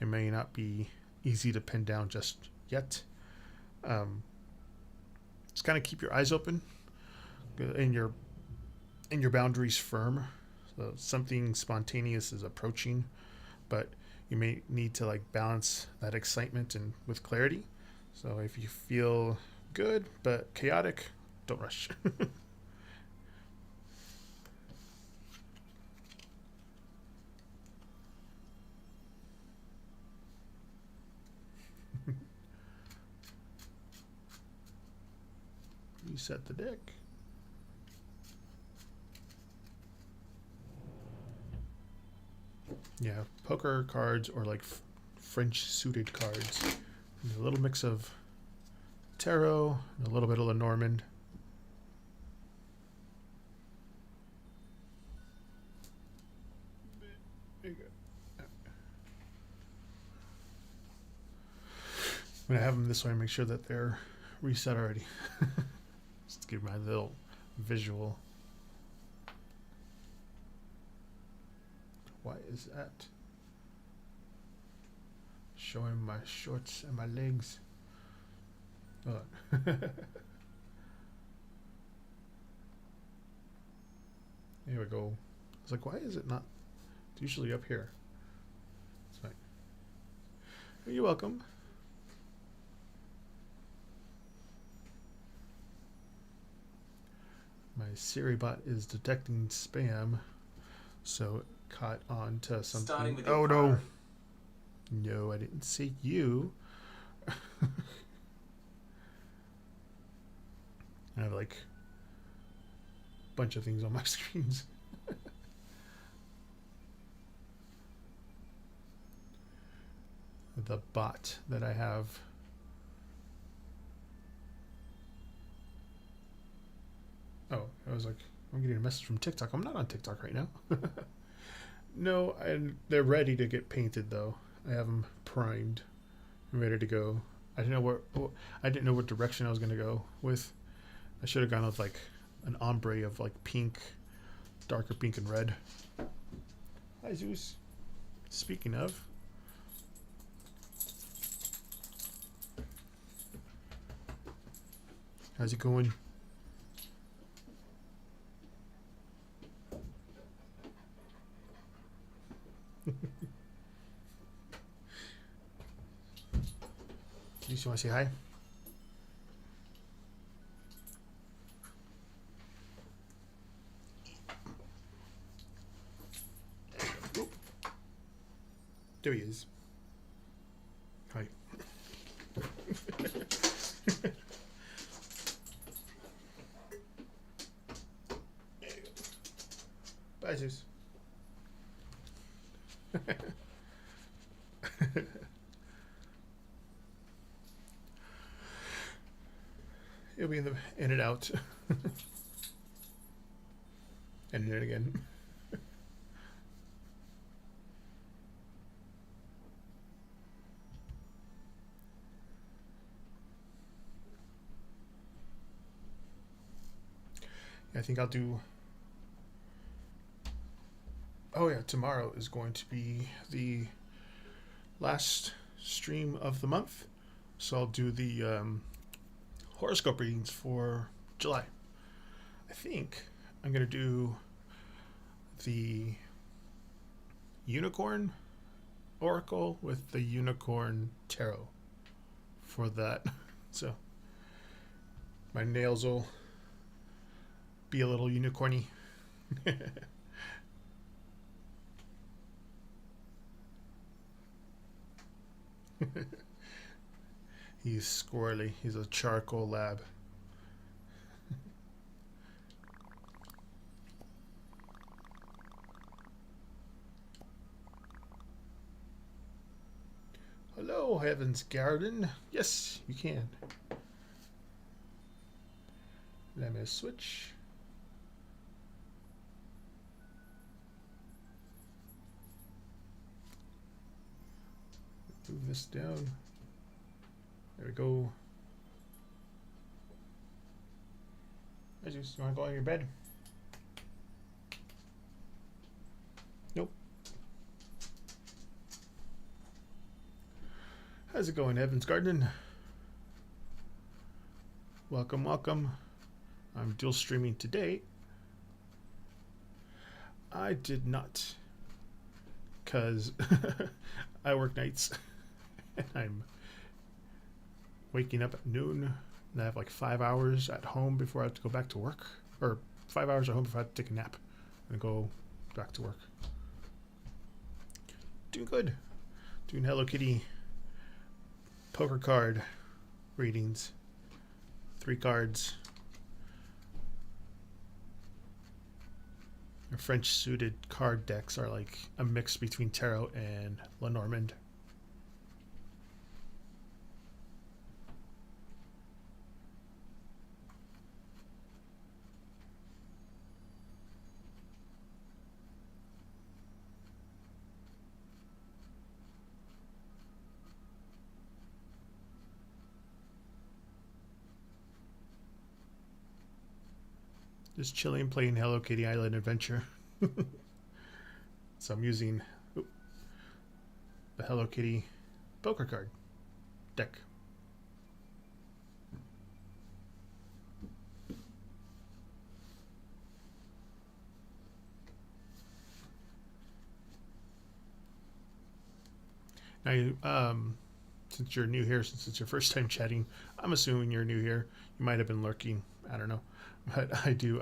It may not be easy to pin down just yet. Just kind of keep your eyes open and your boundaries firm. So something spontaneous is approaching, but you may need to like balance that excitement and with clarity. So if you feel good but chaotic, don't rush. Reset the deck. Yeah, poker cards or like French suited cards. And a little mix of tarot and a little bit of Lenormand. There you go. I'm gonna have them this way and make sure that they're reset already. Just to give my little visual. Why is that showing my shorts and my legs? Here we go. It's like, why is it not? It's usually up here. It's like, you're welcome. My Siri bot is detecting spam, so it caught on to something. Oh no! No, I didn't see you. I have like a bunch of things on my screens. The bot that I have. Oh, I was like, I'm getting a message from TikTok. I'm not on TikTok right now. No, and they're ready to get painted though. I have them primed, and ready to go. I didn't know what direction I was gonna go with. I should have gone with like an ombre of like pink, darker pink and red. Hi Zeus. Speaking of, how's it going? You just want to say hi? Oop. There he is. Hi. Bye, Zeus. He'll be in and out. And in it again. I think I'll do. Oh yeah, tomorrow is going to be the last stream of the month, so I'll do the horoscope readings for July. I think I'm going to do the Unicorn Oracle with the Unicorn Tarot for that. So my nails will be a little unicorny. He's squirrely. He's a charcoal lab. Hello, Heaven's Garden. Yes, you can. Let me switch. Move this down. There we go. Jesus, you want to go on your bed? Nope. How's it going, Heaven's Garden? Welcome, welcome. I'm dual streaming today. I did not, because I work nights and I'm waking up at noon and I have like 5 hours at home before I have to go back to work, or 5 hours at home before I have to take a nap and go back to work. Doing good. Doing Hello Kitty poker card readings. 3 cards. The French suited card decks are like a mix between tarot and Lenormand. Just chilling, playing Hello Kitty Island Adventure. So I'm using the Hello Kitty poker card deck. Now, since you're new here, since it's your first time chatting, I'm assuming you're new here. You might have been lurking. I don't know. But I do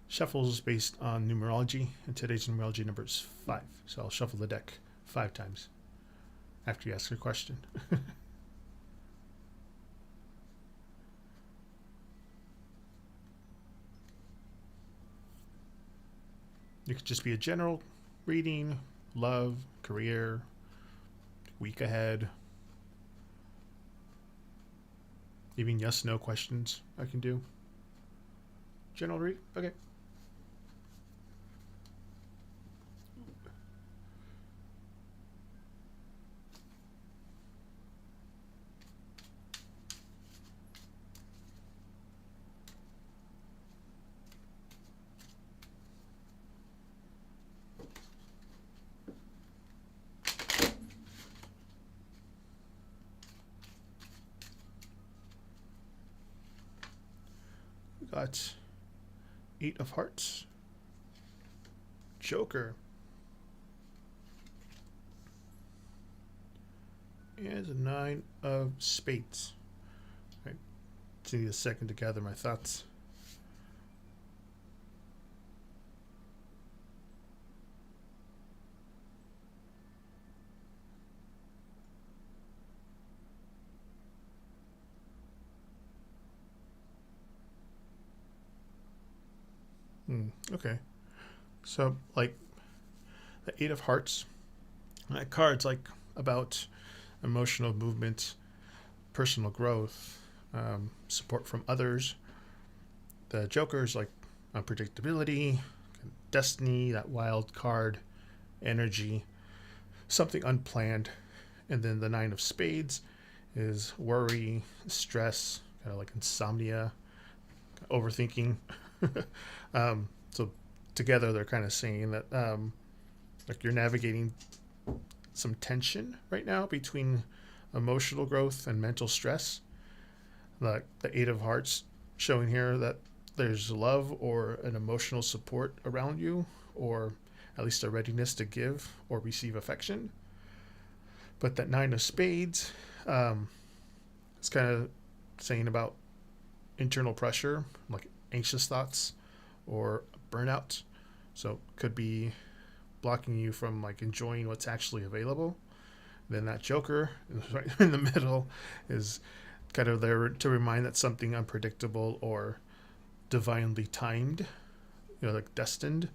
shuffles based on numerology, and today's numerology number is 5. So I'll shuffle the deck 5 times after you ask a question. It could just be a general reading, love, career, week ahead, even yes/no questions I can do. General read? Okay. We got 8 of Hearts, Joker, and a 9 of Spades. Right. Just need a second to gather my thoughts. Okay. So, like, the 8 of Hearts, that card's like about emotional movement, personal growth, support from others. The Joker's like unpredictability, destiny, that wild card, energy, something unplanned. And then the 9 of Spades is worry, stress, kind of like insomnia, overthinking. So together they're kind of saying that like you're navigating some tension right now between emotional growth and mental stress. The 8 of Hearts showing here that there's love or an emotional support around you, or at least a readiness to give or receive affection. But that Nine of Spades is kind of saying about internal pressure, like anxious thoughts or burnout. So could be blocking you from like enjoying what's actually available. Then that Joker right in the middle is kind of there to remind that something unpredictable or divinely timed, like destined,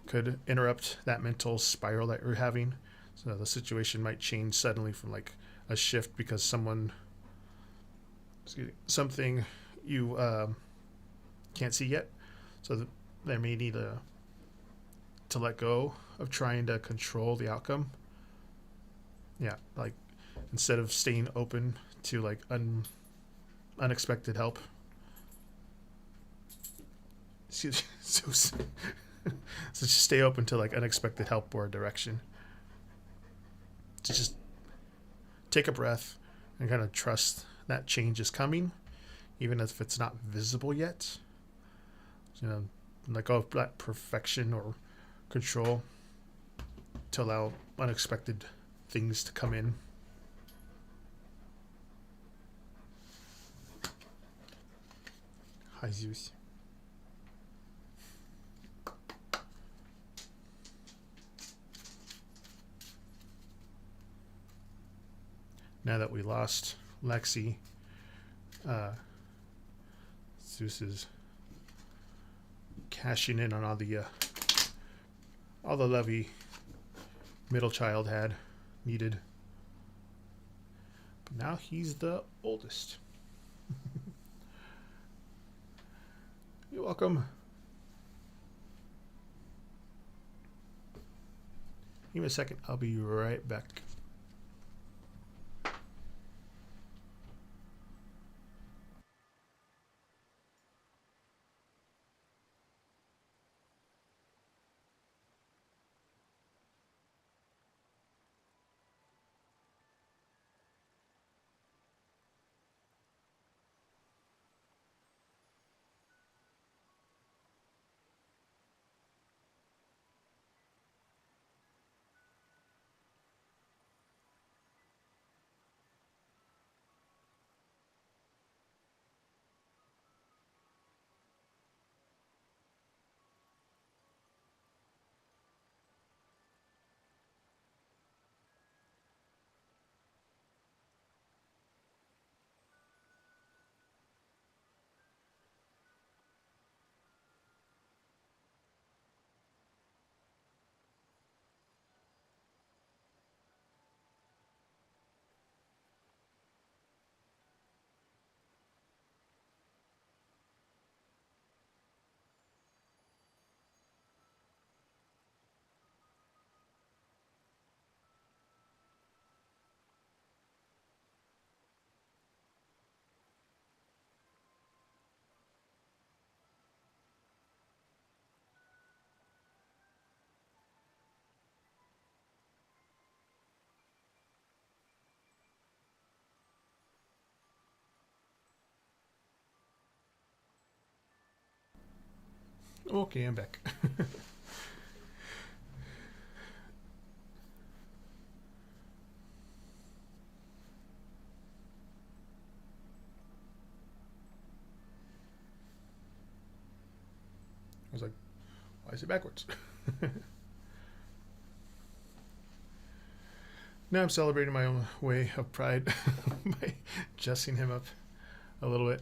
could interrupt that mental spiral that you're having. So the situation might change suddenly from like a shift because something you can't see yet. So they may need to let go of trying to control the outcome. Yeah, like instead of staying open to like unexpected help. So just stay open to like unexpected help or direction. To just take a breath and kind of trust that change is coming, even if it's not visible yet. Let go of that perfection or control to allow unexpected things to come in. Hi, Zeus. Now that we lost Lexi, Zeus is cashing in on all the love he middle child had needed. But now he's the oldest. You're welcome. Give me a second. I'll be right back. Okay, I'm back. I was like, why is it backwards? Now I'm celebrating my own way of pride by dressing him up a little bit.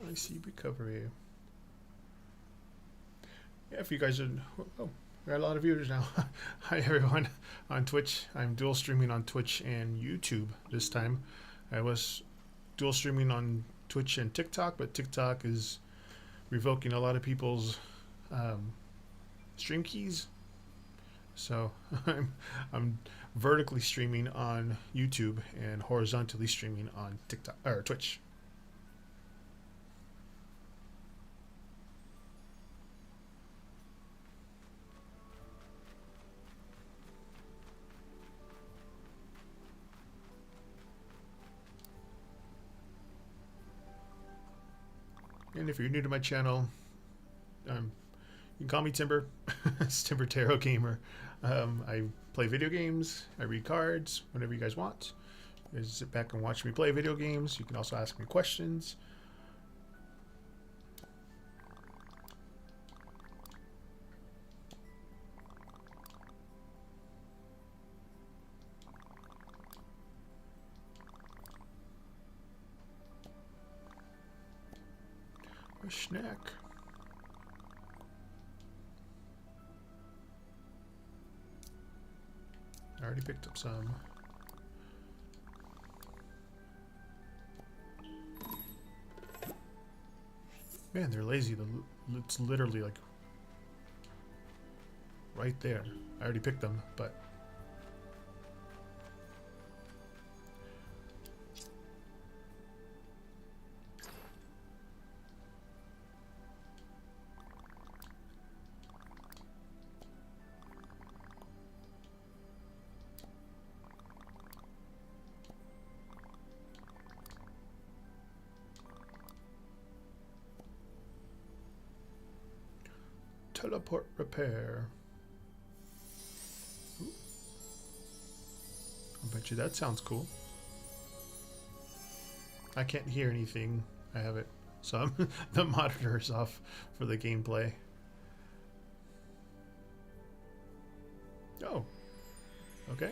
I see recovery. Yeah, if you guys are... Oh, we got a lot of viewers now. Hi, everyone on Twitch. I'm dual streaming on Twitch and YouTube this time. I was dual streaming on Twitch and TikTok, but TikTok is revoking a lot of people's stream keys. So I'm vertically streaming on YouTube and horizontally streaming on TikTok or Twitch. And if you're new to my channel, you can call me Timber. It's Timber Tarot Gamer. I play video games. I read cards whenever you guys want. You guys sit back and watch me play video games. You can also ask me questions. A snack. I already picked up some. Man, they're lazy. It's literally like right there. I already picked them, but teleport repair. Ooh. I bet you that sounds cool. I can't hear anything. I have it, so the monitor is off for the gameplay. Oh, okay.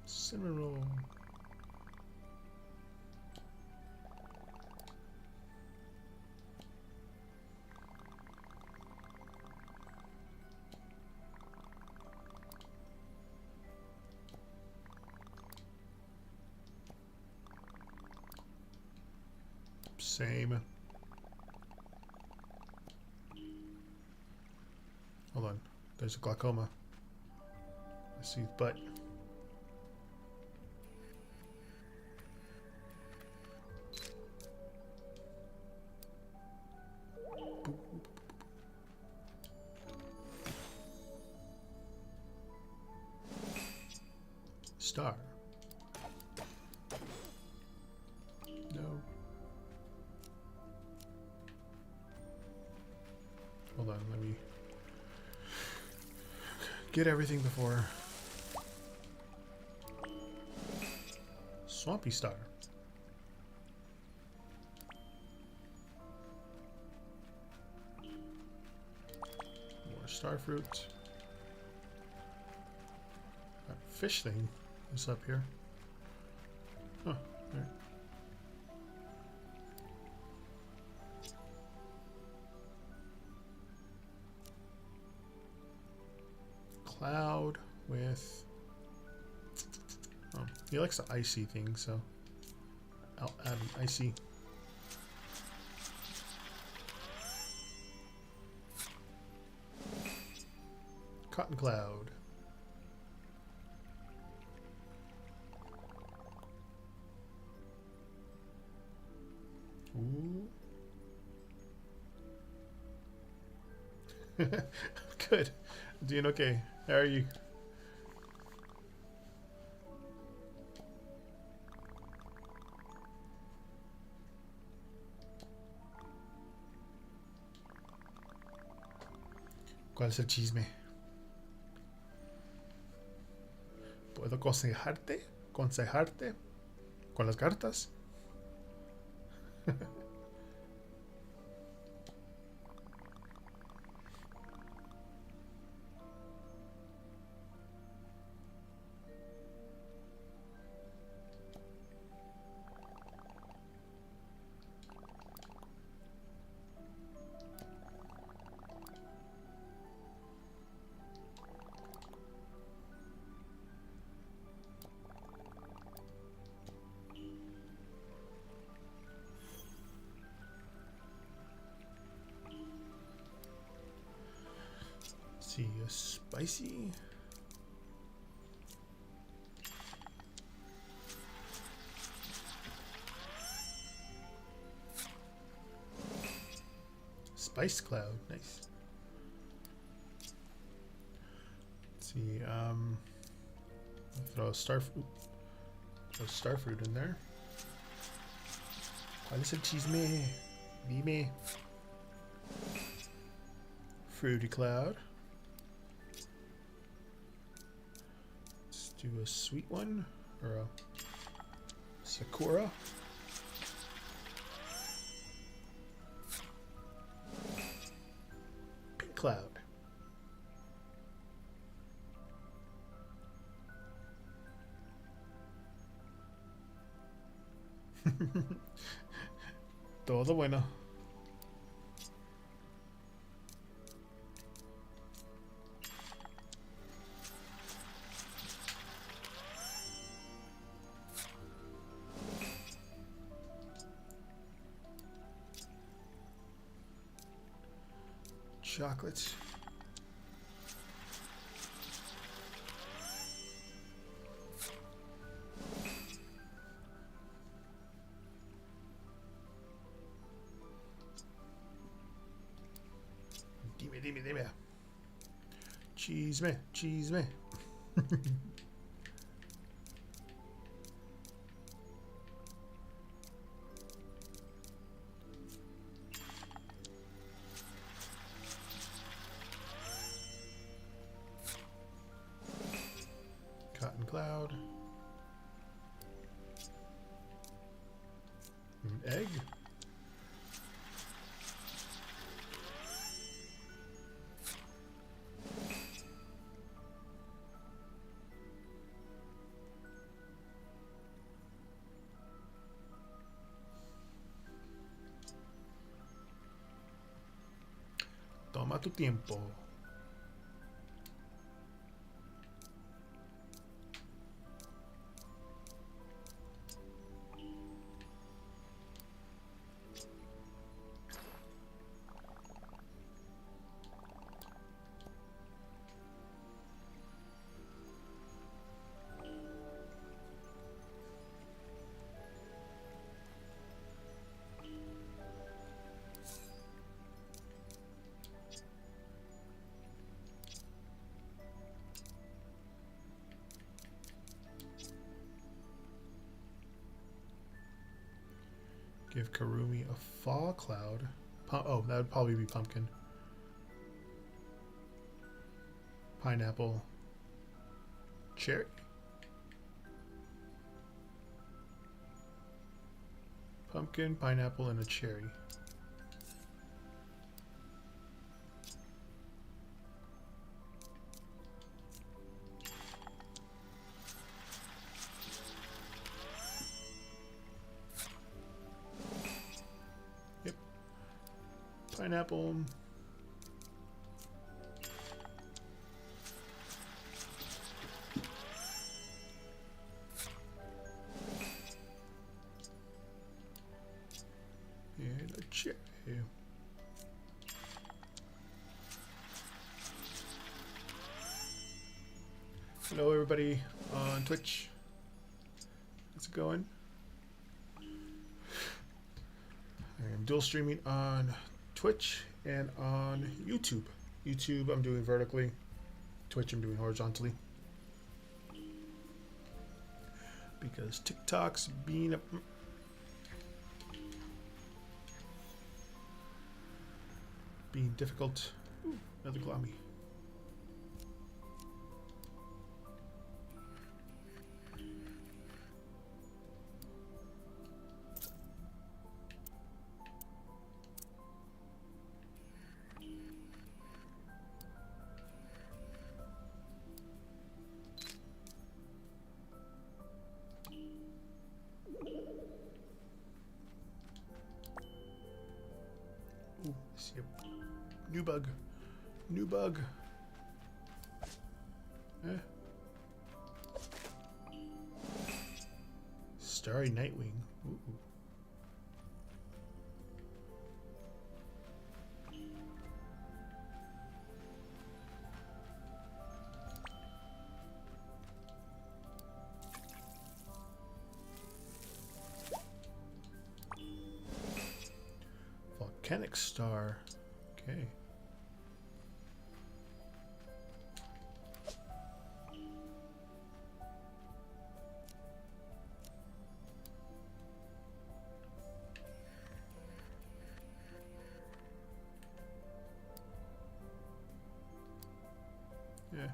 Cinnamon roll. Same. Hold on. There's a glaucoma. I see his butt. Star. No. Hold on, let me get everything before. Swampy Star. More starfruit. That fish thing is up here. Huh. There. Cloud with. Oh, he likes the icy thing, so I'll add an icy. Cotton Cloud. Ooh. Good. Doing okay. How are you? ¿Cuál es el chisme? ¿Puedo aconsejarte? ¿Aconsejarte? ¿Con las cartas? See, a spicy. Spice Cloud. Nice. Let's see. Throw a starfruit in there. ¿Cuál el chisme? Dime. Fruity Cloud. Let's do a sweet one or a Sakura. Pink Cloud. Todo bueno. Chocolate. Dime. Cheese me. Cotton Cloud. An egg. Toma tu tiempo. Give Karumi a fall cloud. Oh, that would probably be pumpkin. Pineapple. Cherry. Pumpkin, pineapple, and a cherry. Yep. Pineapple. And a cherry. Hello everybody on Twitch. How's it going? I'm dual streaming on Twitch and on YouTube. YouTube I'm doing vertically. Twitch I'm doing horizontally. Because TikTok's being a being difficult. Ooh, another Glommy. Ooh, see a new bug. New bug. Starry Nightwing. Ooh. Volcanic Star. Okay. Yeah.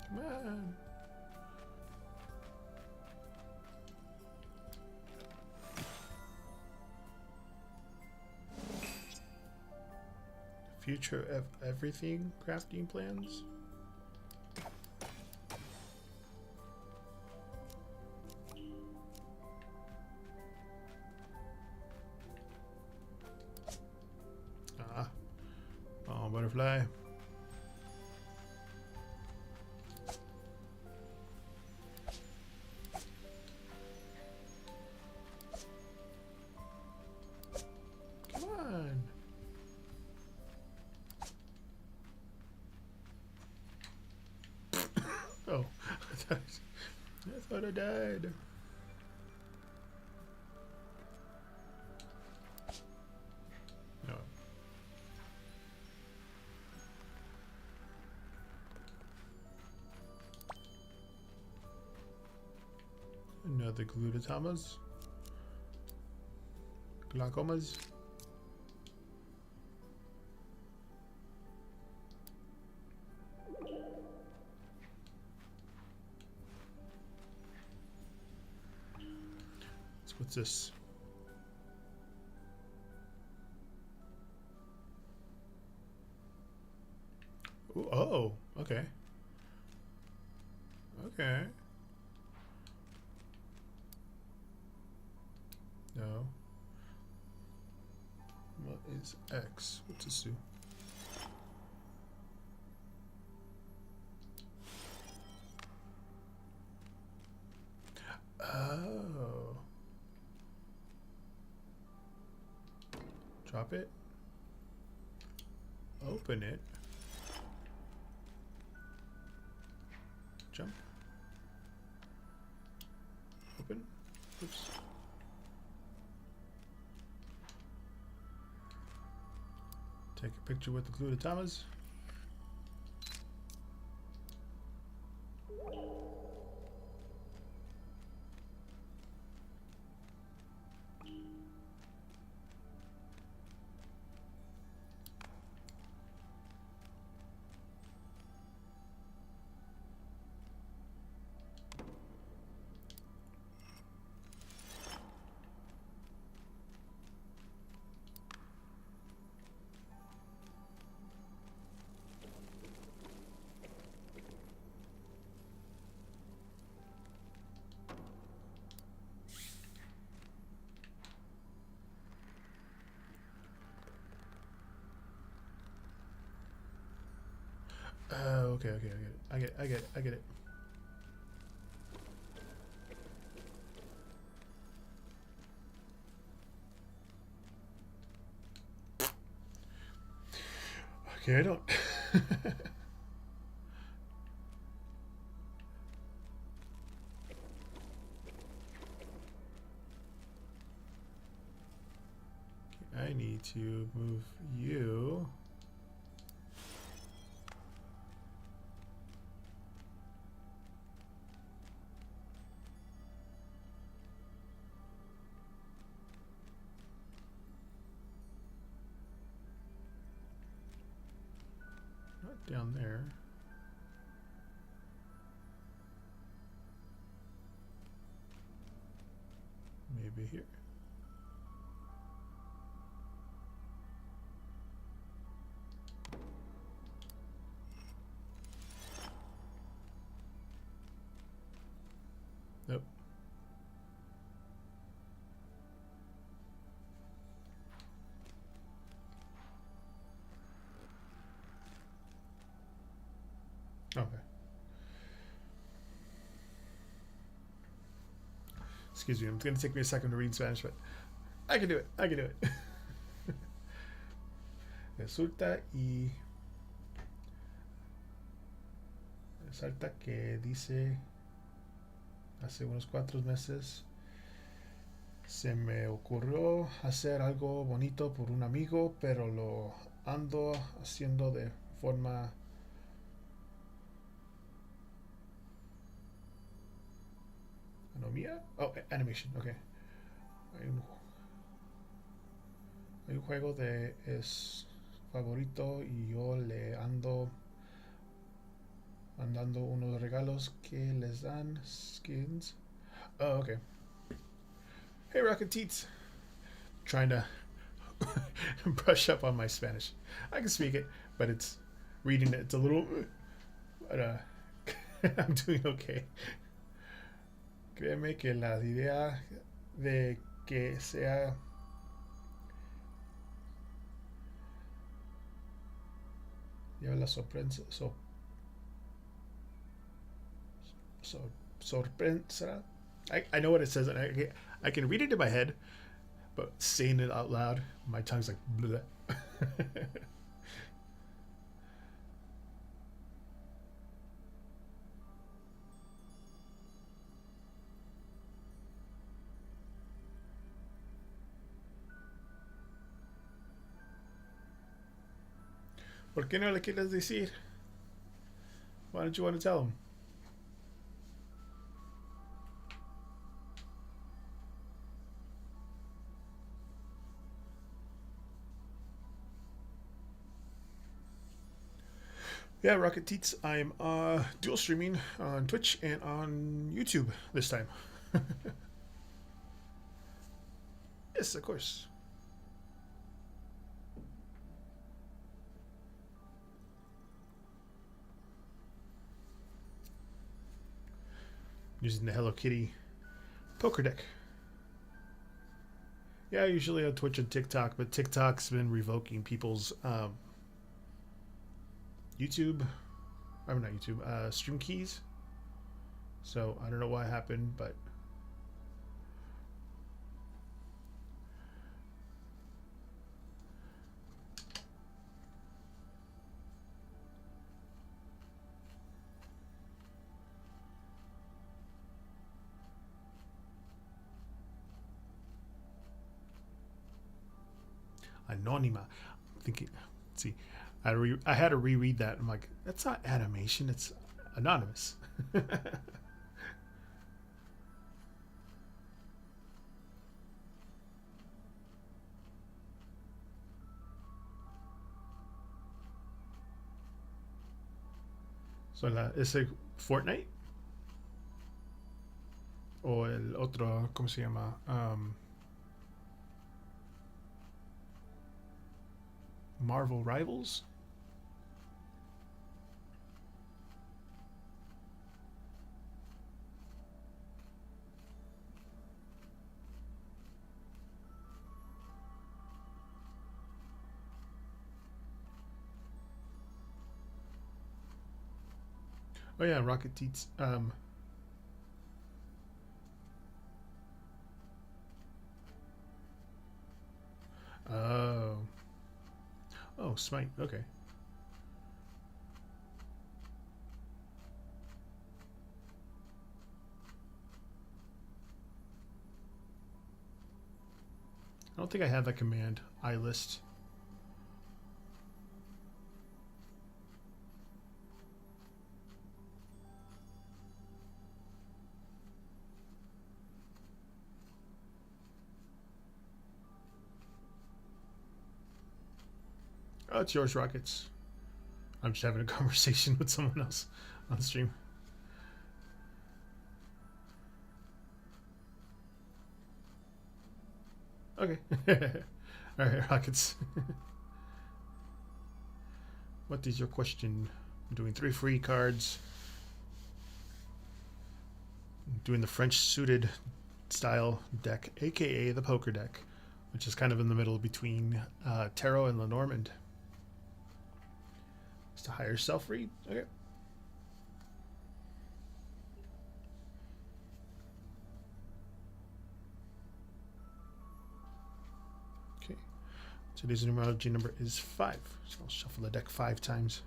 Come on. Future of everything crafting plans. Ah. Oh, butterfly. Come on. Oh, I thought I died. No. Another glutatomas. Glaucomas. So what's this? Ooh, oh, okay. Okay. No. What is X? What's this do? Oh. Drop it. Open it. Jump. Open. Oops. Take a picture with the glutatomas. Oh, okay, okay, I get it. I get it. Okay, I don't. I need to move you. Not down there. Maybe here. Nope. Okay. Excuse me, it's gonna take me a second to read Spanish, but I can do it. I can do it. Resulta y resalta que dice hace unos 4 meses se me ocurrió hacer algo bonito por un amigo, pero lo ando haciendo de forma anomía. Oh, animation, ok. Hay un, hay un juego de es favorito y yo le ando mandando unos regalos que les dan skins. Oh, okay. Hey, Rocket Teats. Trying to brush up on my Spanish. I can speak it, but it's reading it. It's a little. But, I'm doing okay. Créeme que la idea de que sea lleva la sorpresa. Sorpresa. I know what it says, and I can read it in my head, but saying it out loud, my tongue's like bleh. ¿Por qué no le quieres decir? Why don't you want to tell him? Yeah, Rocket Teats. I'm dual streaming on Twitch and on YouTube this time. Yes, of course. Using the Hello Kitty poker deck. Yeah, usually on Twitch and TikTok, but TikTok's been revoking people's YouTube, I'm not YouTube, stream keys. So I don't know what happened, but Anonima. I'm thinking, let's see, I had to reread that. I'm like, that's not animation, it's anonymous. So ese Fortnite o el otro, ¿cómo se llama? Marvel Rivals. Oh yeah, Rocket Teats. Oh. Oh, Smite. Okay. I don't think I have that command. iList. Oh, it's yours, Rockets. I'm just having a conversation with someone else on stream. Okay. All right, Rockets. What is your question? I'm doing 3 free cards. I'm doing the French suited style deck, aka the poker deck, which is kind of in the middle between Tarot and Lenormand. Just a higher self read. Okay. Today's numerology number is 5. So I'll shuffle the deck 5 times.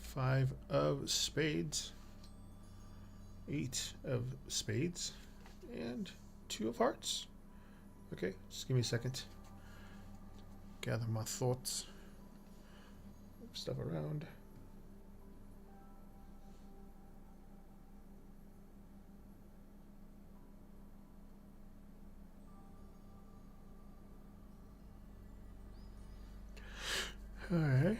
Five of spades, 8 of spades, and 2 of hearts. Okay, just give me a second. Gather my thoughts. Move stuff around. All right.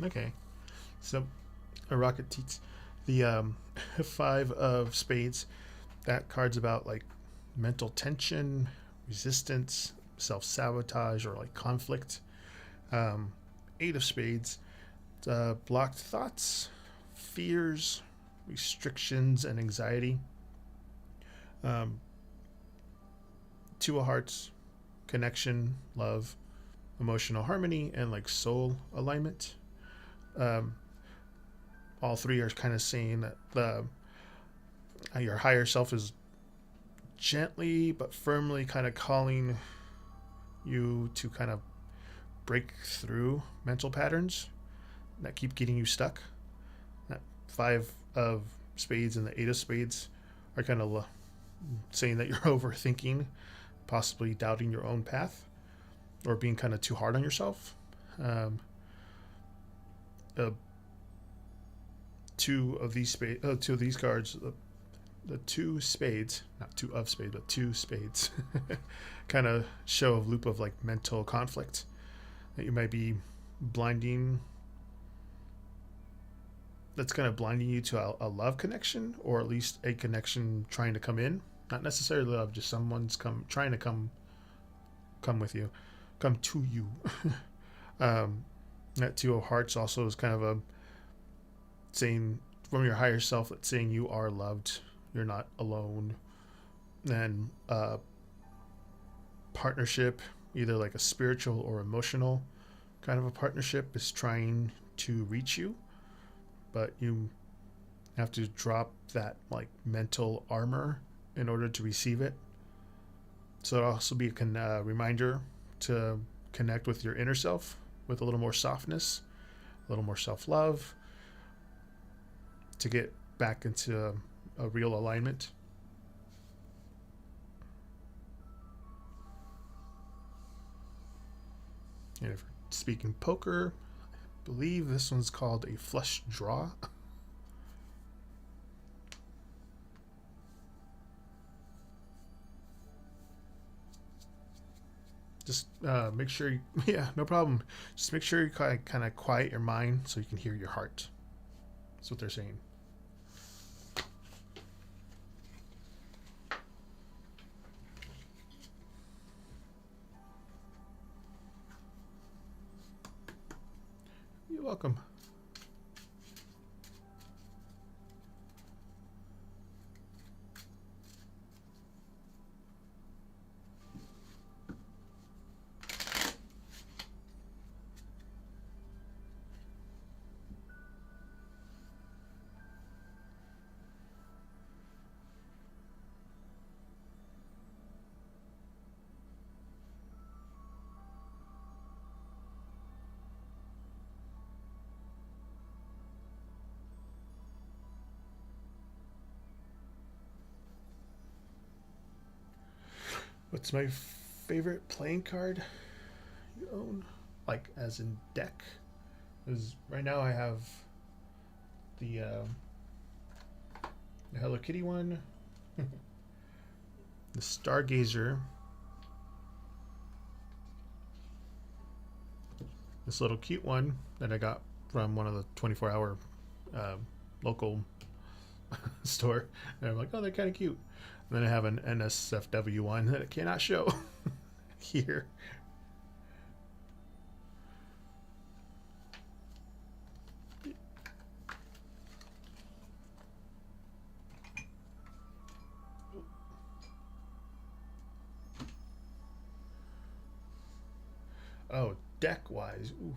Okay, so a rocket teats the 5 of spades. That card's about like mental tension, resistance, self-sabotage, or like conflict. 8 of spades, blocked thoughts, fears, restrictions, and anxiety. 2 of hearts, connection, love, emotional harmony, and like soul alignment. All 3 are kind of saying that your higher self is gently but firmly kind of calling you to kind of break through mental patterns that keep getting you stuck. That 5 of spades and the 8 of spades are kind of saying that you're overthinking, possibly doubting your own path, or being kind of too hard on yourself. 2 of these cards, the 2 spades, not 2 of spades, but 2 spades, kind of show a loop of like mental conflict that you might be blinding. That's kind of blinding you to a love connection, or at least a connection trying to come in. Not necessarily love, just someone's trying to come with you, come to you. That 2 of hearts also is kind of a saying from your higher self, that's saying you are loved, you're not alone. And partnership, either like a spiritual or emotional kind of a partnership, is trying to reach you, but you have to drop that like mental armor in order to receive it. So it'll also be a reminder to connect with your inner self with a little more softness, a little more self-love, to get back into a real alignment. And if we're speaking poker, I believe this one's called a flush draw. Just make sure you, yeah, no problem. Just make sure you kind of quiet your mind so you can hear your heart. That's what they're saying. You're welcome. What's my favorite playing card you own? Like, as in deck? Because right now I have the Hello Kitty one, the Stargazer, this little cute one that I got from one of the 24-hour local store. And I'm like, oh, they're kind of cute. And then I have an NSFW one that I cannot show here. deck wise, ooh,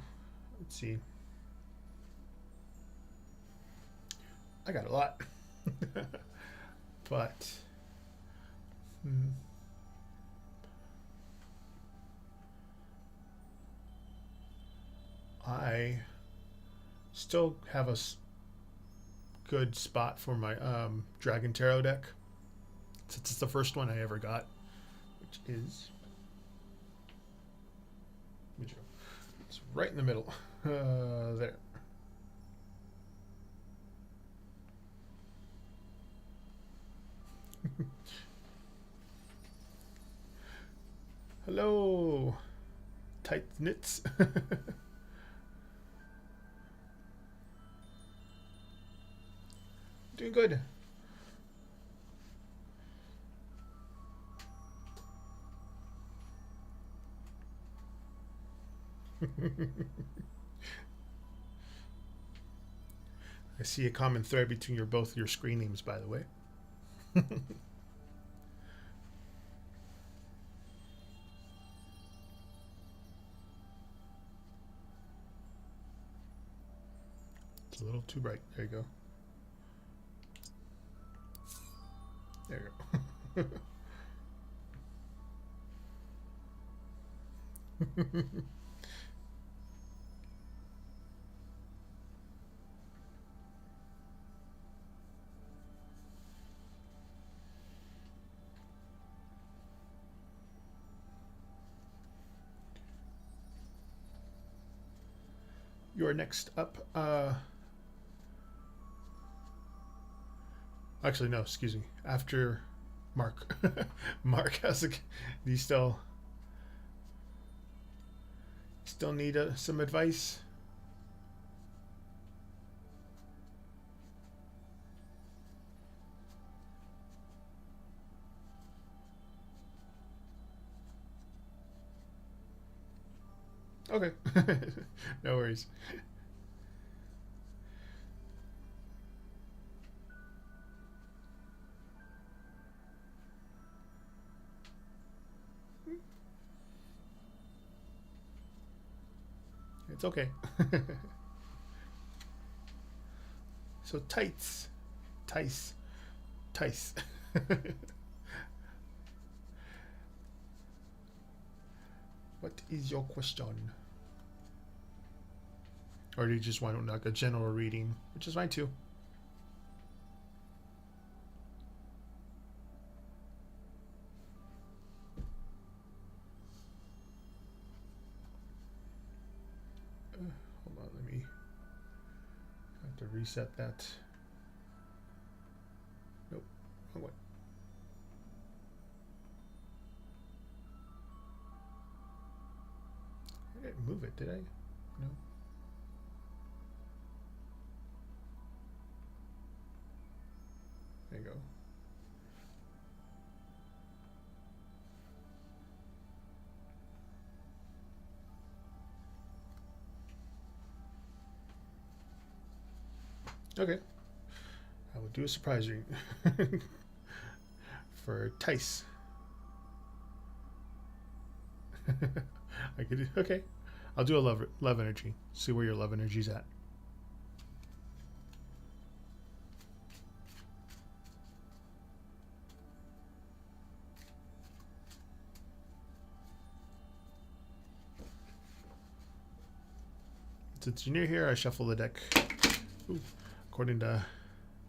let's see. I got a lot, but I still have a good spot for my Dragon Tarot deck, since it's the first one I ever got, which is it's right in the middle. There. Hello, tight knits. Doing good. I see a common thread between both your screen names, by the way. It's a little too bright. There you go. There you go. You're next up. Actually, no, excuse me. After Mark. Mark has a. Do you still need some advice? Okay. No worries. It's okay. So tights. Tice. What is your question? Or do you just want like a general reading, which is fine too. Hold on, let me have to reset that. Nope. Oh, what? I didn't move it, did I? No. There you go. Okay. I will do a surprise reading for Tice. I could do, okay. I'll do a love energy. See where your love energy's at. Since you're near here, I shuffle the deck. Ooh. According to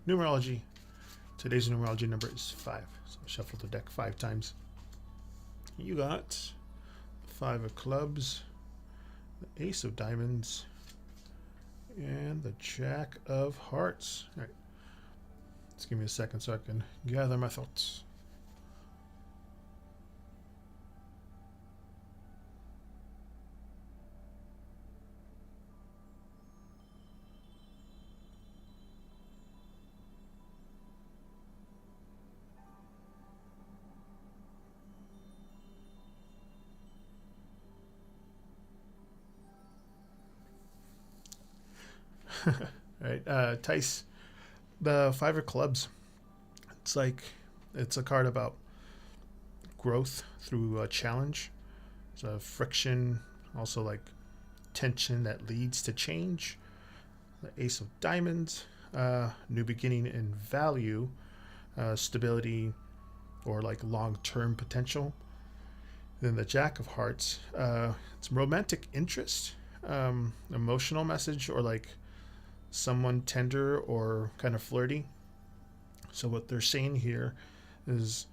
numerology, today's numerology number is 5. So I shuffle the deck 5 times. You got the 5 of clubs, the ace of diamonds, and the jack of hearts. All right. Just give me a second so I can gather my thoughts. All right, Tice, the 5 of clubs. It's a card about growth through a challenge. It's a friction, also like tension that leads to change. The Ace of Diamonds, new beginning in value, stability, or like long-term potential. Then the Jack of Hearts, it's romantic interest, emotional message, or like someone tender or kind of flirty. So what they're saying here is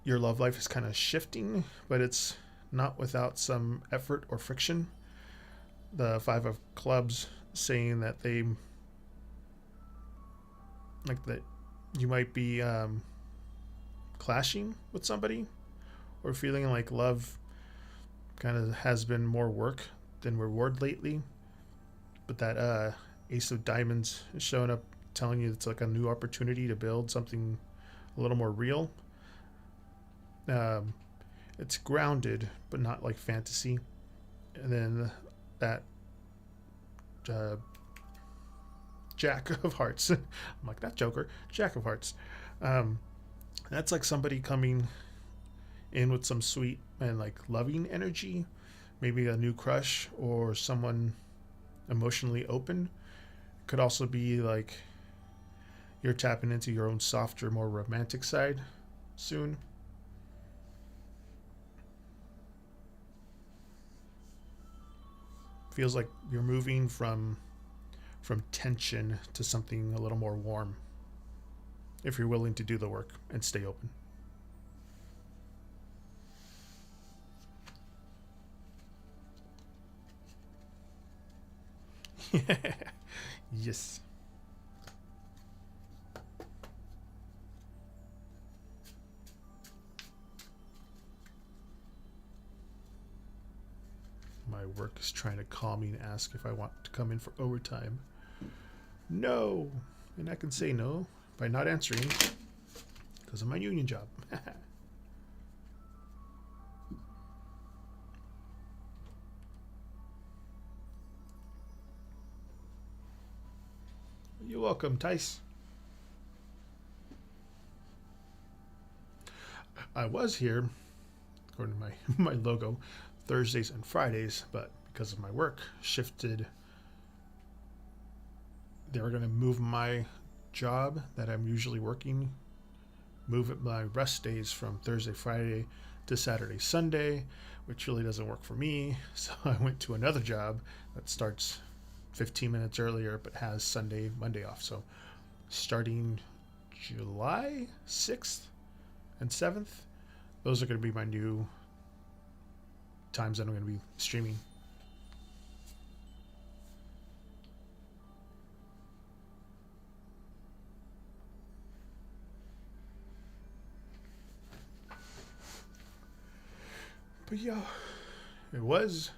your love life is kind of shifting, but it's not without some effort or friction. The Five of Clubs saying that they like that you might be clashing with somebody or feeling like love kind of has been more work than reward lately. But that Ace of Diamonds is showing up telling you it's like a new opportunity to build something a little more real. It's grounded, but not like fantasy. And then that Jack of Hearts. I'm like, that Joker. Jack of Hearts. That's like somebody coming in with some sweet and like loving energy. Maybe a new crush or someone emotionally open. Could also be like you're tapping into your own softer, more romantic side soon. Feels like you're moving from tension to something a little more warm if you're willing to do the work and stay open. Yes. My work is trying to call me and ask if I want to come in for overtime. No. And I can say no by not answering because of my union job. You're welcome, Tice. I was here, according to my logo, Thursdays and Fridays, but because of my work shifted, they were going to move my job that I'm usually working, move it my rest days from Thursday, Friday to Saturday, Sunday, which really doesn't work for me. So I went to another job that starts 15 minutes earlier but has Sunday, Monday off. So starting July 6th and 7th, those are going to be my new times that I'm going to be streaming. But yeah, it was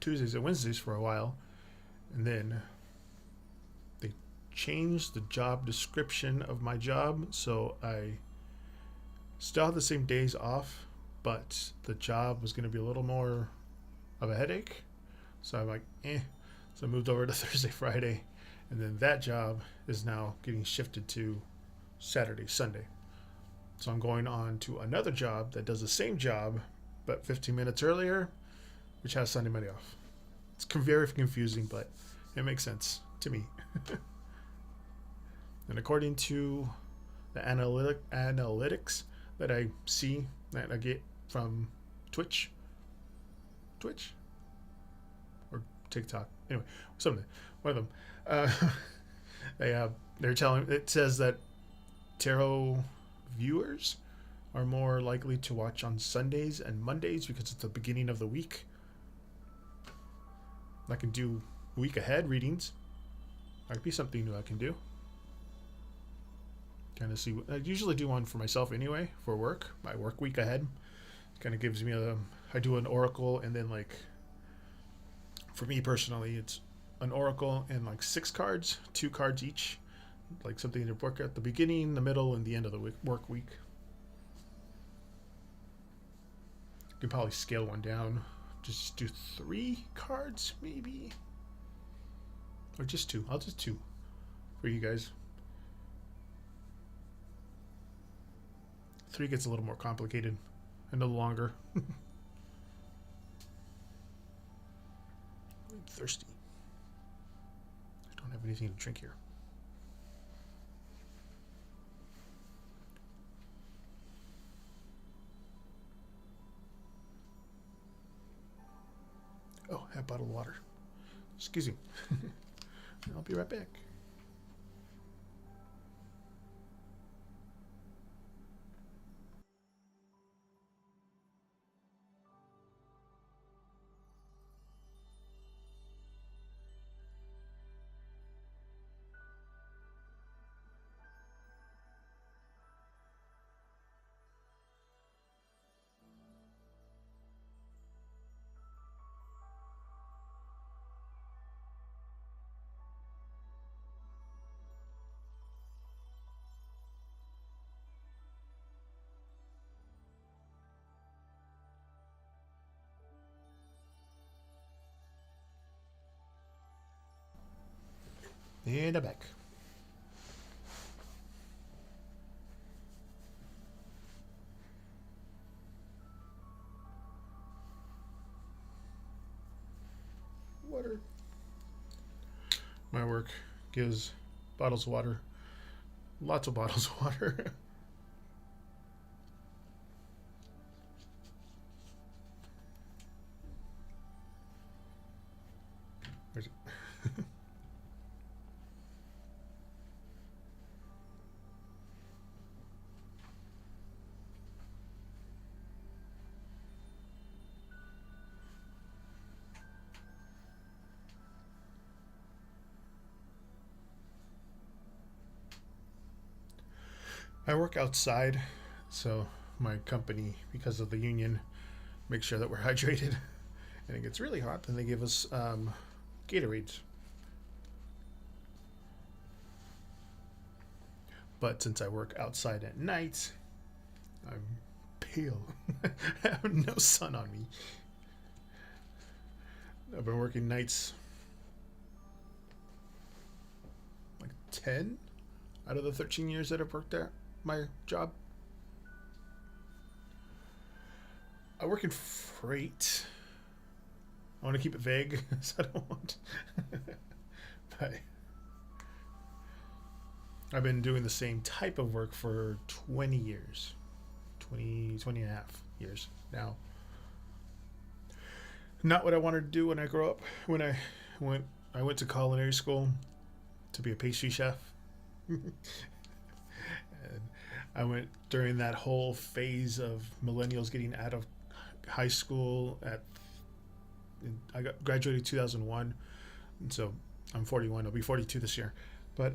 Tuesdays and Wednesdays for a while, and then they changed the job description of my job, so I still have the same days off, but the job was going to be a little more of a headache. So I'm like, So I moved over to Thursday, Friday, and then that job is now getting shifted to Saturday, Sunday. So I'm going on to another job that does the same job, but 15 minutes earlier, which has Sunday, Monday off. It's very confusing, but it makes sense to me. And according to the analytics that I see, that I get from Twitch or TikTok, anyway, something, one of them. They're telling, it says that tarot viewers are more likely to watch on Sundays and Mondays because it's the beginning of the week. I can do week ahead readings. Might be something new I can do. Kind of see. I usually do one for myself anyway for work. My work week ahead kind of gives me I do an oracle, and then like for me personally, it's an oracle and like 6 cards, 2 cards each, like something to work at the beginning, the middle, and the end of the work week. You can probably scale one down. Just do 3 cards, maybe, or just 2. I'll just 2 for you guys. 3 gets a little more complicated and a little longer. thirsty. I don't have anything to drink here. Oh, I have bottled water. Excuse me. I'll be right back. And I'm back. Water. My work gives bottles of water. Lots of bottles of water. Where's it? I work outside, so my company, because of the union, makes sure that we're hydrated. And it gets really hot, then they give us Gatorades. But since I work outside at night, I'm pale. I have no sun on me. I've been working nights like 10 out of the 13 years that I've worked there. My job. I work in freight. I want to keep it vague, so I don't want. But I've been doing the same type of work for 20 years. 20 and a half years now. Not what I wanted to do when I grew up. When I went to culinary school to be a pastry chef. And I went during that whole phase of millennials getting out of high school. I graduated in 2001, and so I'm 41. I'll be 42 this year. But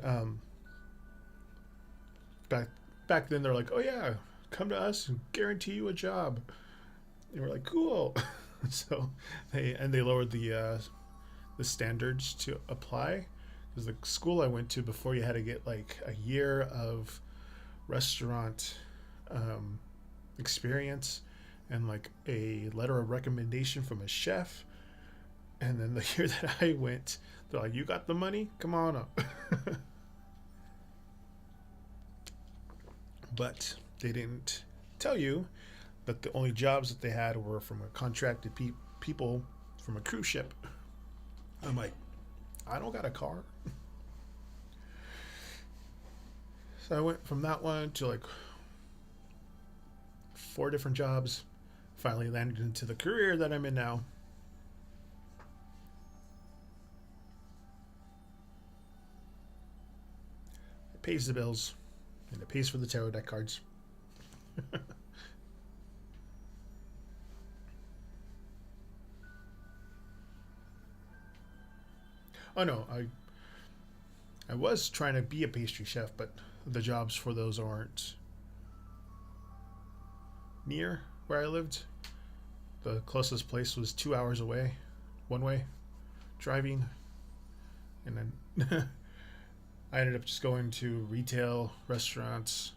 back then they're like, oh yeah, come to us and guarantee you a job. And we're like, cool. So they lowered the standards to apply, because the school I went to before, you had to get like a year of restaurant experience and like a letter of recommendation from a chef. And then the year that I went, they're like, you got the money? Come on up. But they didn't tell you that the only jobs that they had were from a contracted people from a cruise ship. I'm like, I don't got a car. So I went from that one to like 4 different jobs. Finally landed into the career that I'm in now. It pays the bills, and it pays for the tarot deck cards. Oh no, I was trying to be a pastry chef, but the jobs for those aren't near where I lived. The closest place was 2 hours away, one way, driving. And then I ended up just going to retail, restaurants,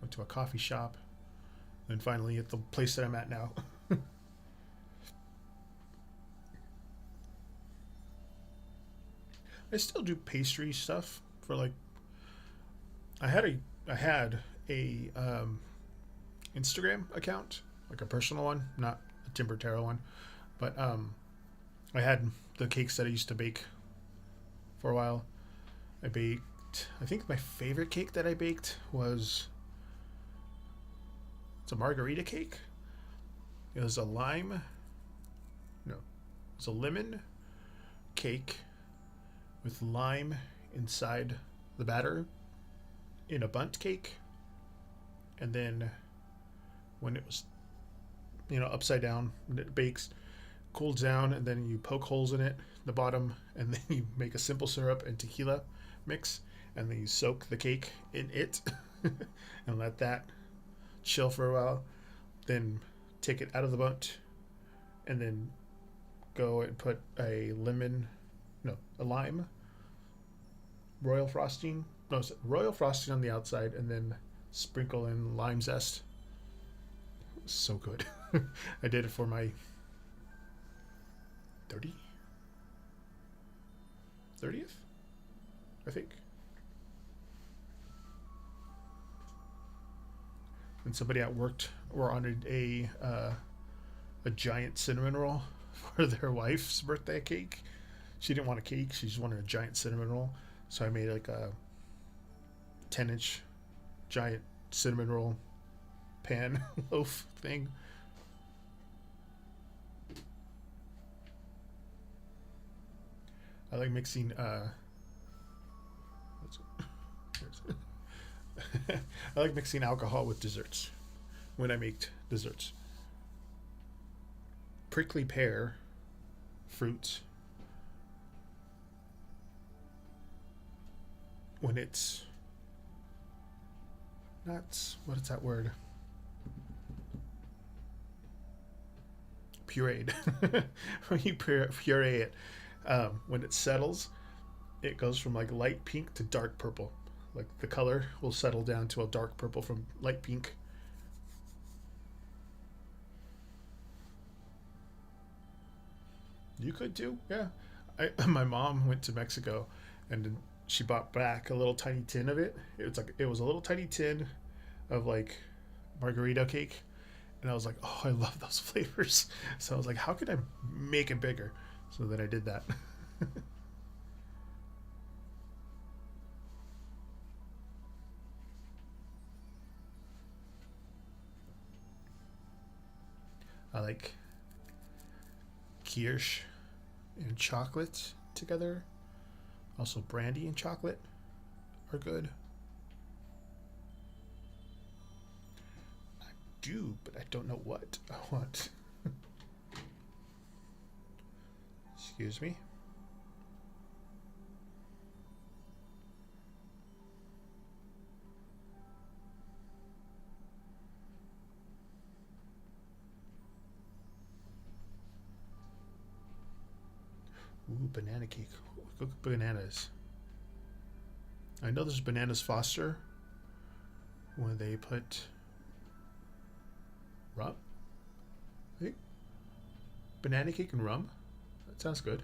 went to a coffee shop, and finally at the place that I'm at now. I still do pastry stuff for like. I had a Instagram account, like a personal one, not a Timber Tarot one, but I had the cakes that I used to bake for a while. I baked. I think my favorite cake that I baked was it's a margarita cake. It was a lime. No, it's a lemon cake with lime inside the batter in a bundt cake, and then when it was upside down when it bakes, cools down, and then you poke holes in it the bottom, and then you make a simple syrup and tequila mix, and then you soak the cake in it and let that chill for a while, then take it out of the bundt, and then go and put a lemon, no, a lime royal frosting, no, it's royal frosting on the outside, and then sprinkle in lime zest. So good. I did it for my 30th, I think. And somebody at work wanted a giant cinnamon roll for their wife's birthday cake. She didn't want a cake; she just wanted a giant cinnamon roll. So I made like a 10-inch giant cinnamon roll pan loaf thing. I like mixing. I like mixing alcohol with desserts when I make desserts. Prickly pear fruits, when it's not, what is that word? Pureed. When you puree it, when it settles, it goes from like light pink to dark purple. Like the color will settle down to a dark purple from light pink. You could too, yeah. My mom went to Mexico, and she bought back a little tiny tin of it. It was a little tiny tin of like margarita cake, and I was like, oh, I love those flavors. So I was like, how can I make it bigger? So then I did that. I like kirsch and chocolate together. Also, brandy and chocolate are good. I do, but I don't know what I want. Excuse me. Ooh, banana cake. Cook bananas. I know there's Bananas Foster when they put rum. I think banana cake and rum. That sounds good.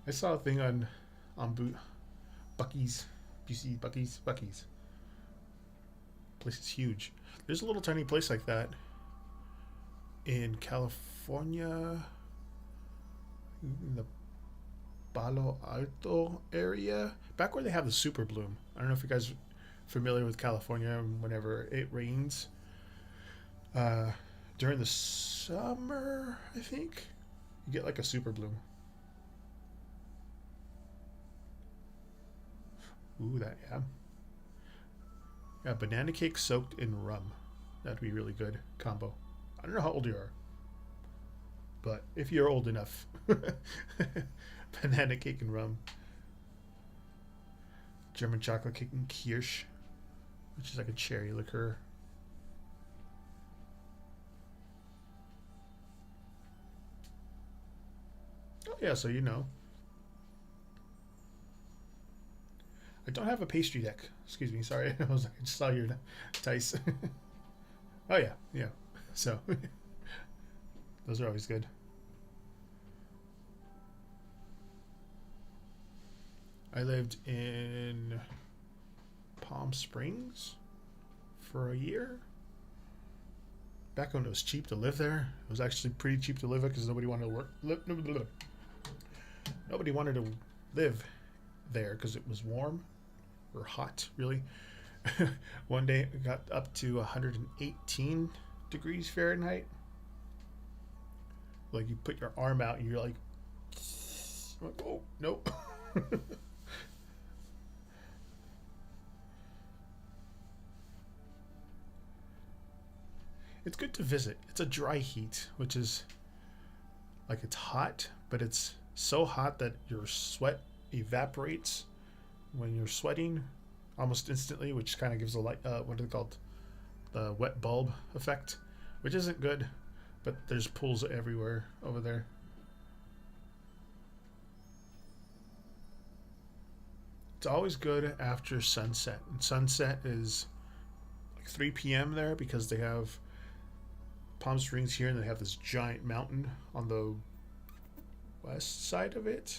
I saw a thing on Bucky's. You see Bucky's. Place is huge. There's a little tiny place like that in California, in the Palo Alto area, back where they have the super bloom. I don't know if you guys are familiar with California. Whenever it rains, uh, during the summer, I think you get like a super bloom. Ooh, that, yeah. Yeah, banana cake soaked in rum. That'd be really good combo. I don't know how old you are, but if you're old enough, banana cake and rum. German chocolate cake and kirsch, which is like a cherry liqueur. Oh yeah, so you know. I don't have a pastry deck. Excuse me, sorry. I just saw your dice. Oh yeah, yeah. So Those are always good. I lived in Palm Springs for a year. Back when it was cheap to live there, it was actually pretty cheap to live there because nobody wanted to work. Nobody wanted to live there because it was warm or hot, really. One day it got up to 118 degrees Fahrenheit. Like you put your arm out and you're like oh, nope. It's good to visit. It's a dry heat, which is like it's hot, but it's so hot that your sweat evaporates when you're sweating almost instantly, which kind of gives a light, what are they called? The wet bulb effect, which isn't good, but there's pools everywhere over there. It's always good after sunset. And sunset is like 3 p.m. there because they have Palm Springs here and they have this giant mountain on the west side of it.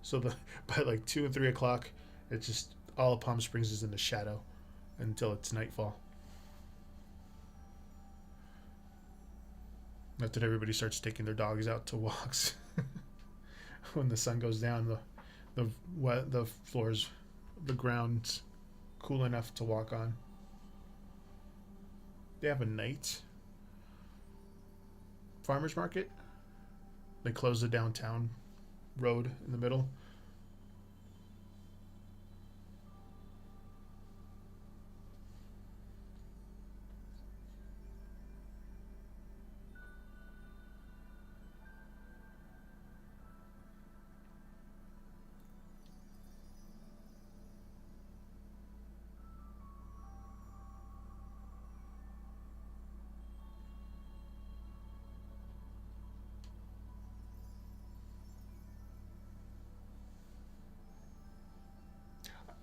So by like 2 and 3 o'clock, it's just all of Palm Springs is in the shadow until it's nightfall. After everybody starts taking their dogs out to walks. When the sun goes down, the floors, the ground's cool enough to walk on. They have a night farmers market. They close the downtown road in the middle.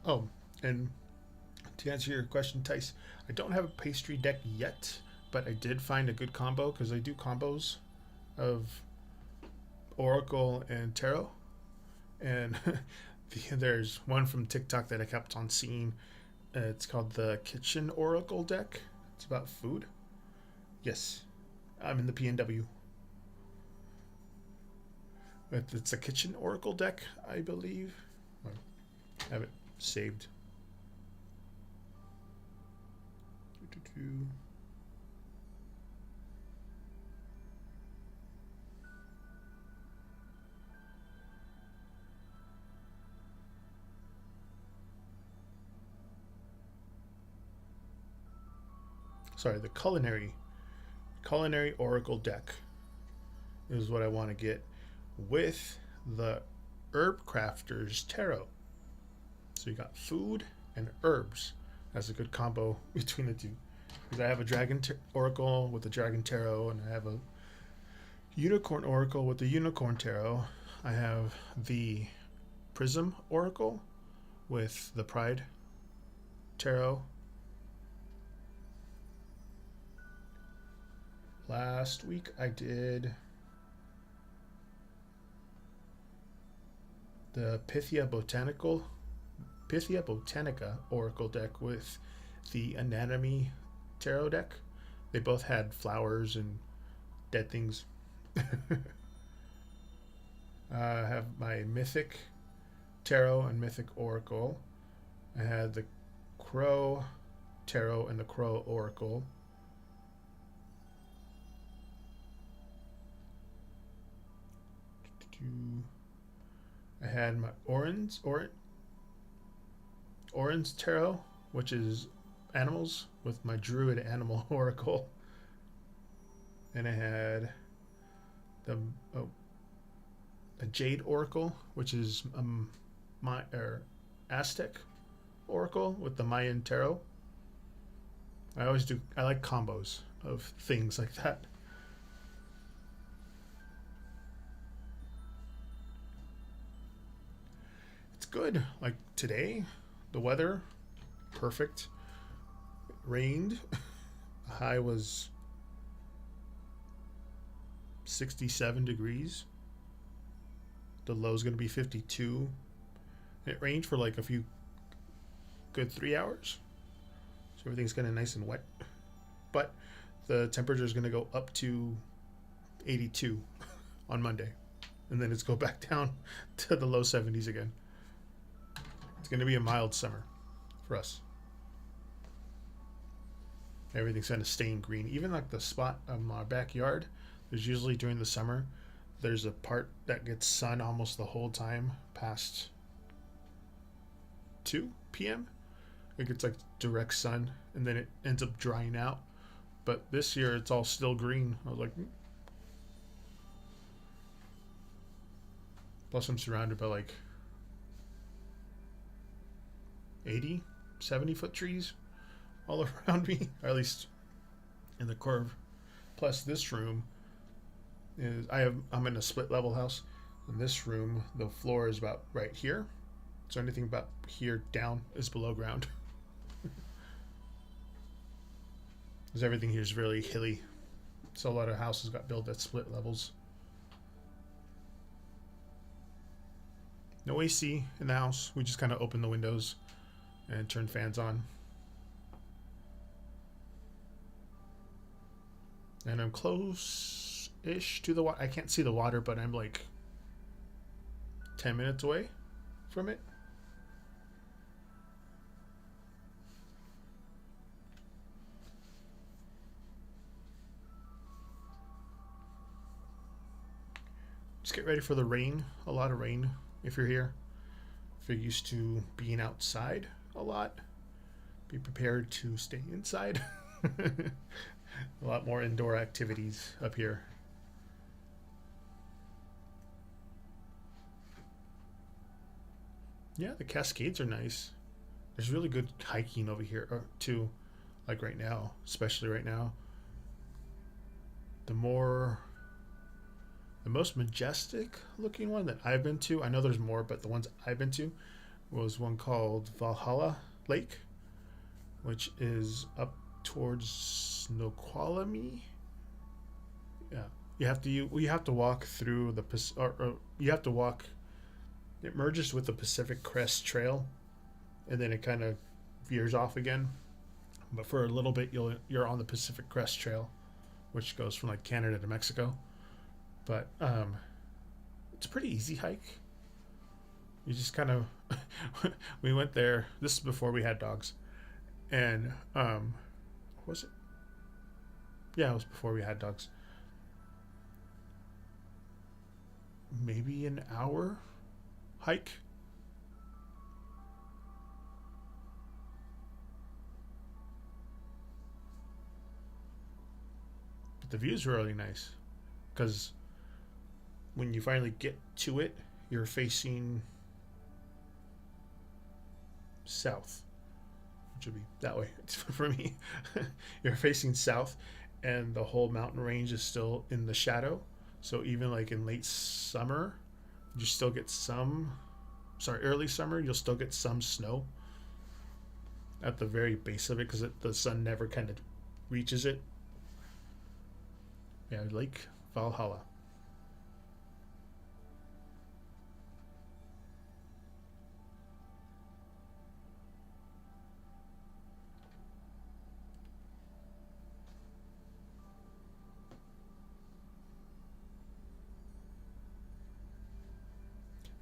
Oh, and to answer your question, Tice, I don't have a pastry deck yet, but I did find a good combo because I do combos of Oracle and Tarot. And there's one from TikTok that I kept on seeing. It's called the Kitchen Oracle deck. It's about food. Yes, I'm in the PNW. But it's a Kitchen Oracle deck, I believe. I have it saved. Sorry, the culinary oracle deck is what I want to get with the Herb Crafters Tarot. So you got food and herbs. That's a good combo between the two. Because I have a Oracle with the Dragon Tarot, and I have a Unicorn Oracle with the Unicorn Tarot. I have the Prism Oracle with the Pride Tarot. Last week I did the Pythia Botanica Oracle deck with the Anatomy Tarot deck. They both had flowers and dead things. I have my Mythic Tarot and Mythic Oracle. I had the Crow Tarot and the Crow Oracle. I had my Orange Tarot, which is animals, with my Druid Animal Oracle. And I had the Jade Oracle, which is Aztec Oracle with the Mayan Tarot. I like combos of things like that. It's good. Like today, the weather, perfect. It rained. The high was 67 degrees. The low is going to be 52. It rained for like a few good 3 hours. So everything's kind of nice and wet. But the temperature is going to go up to 82 on Monday. And then it's go back down to the low 70s again. It's going to be a mild summer for us. Everything's kind of staying green. Even like the spot of my backyard, there's usually during the summer, there's a part that gets sun almost the whole time past 2 p.m. It gets like direct sun, and then it ends up drying out. But this year, it's all still green. I was like, Plus, I'm surrounded by like 80, 70-foot trees all around me, or at least in the curve. Plus, this room is I'm in a split level house. In this room, the floor is about right here. So anything about here down is below ground. Because everything here is really hilly. So a lot of houses got built at split levels. No AC in the house. We just kind of open the windows and turn fans on. And I'm close-ish to the water. I can't see the water, but I'm like 10 minutes away from it. Just get ready for the rain. A lot of rain if you're here. If you're used to being outside a lot, be prepared to stay inside. A lot more indoor activities up here. Yeah, the Cascades are nice. There's really good hiking over here too, like right now, especially right now. The most majestic looking one that I've been to, I know there's more, but the ones I've been to was one called Valhalla Lake, which is up towards Snoqualmie. Yeah, you have to walk through the you have to walk. It merges with the Pacific Crest Trail, and then it kind of veers off again. But for a little bit, you're on the Pacific Crest Trail, which goes from like Canada to Mexico. But it's a pretty easy hike. You just kind of we went there. This is before we had dogs, and was it? Yeah, it was before we had dogs. Maybe an hour hike. But the views were really nice because when you finally get to it, you're facing south, which would be that way for me. You're facing south, and the whole mountain range is still in the shadow. So even like in late summer, you still get early summer, you'll still get some snow at the very base of it because the sun never kind of reaches it. Yeah, Lake Valhalla.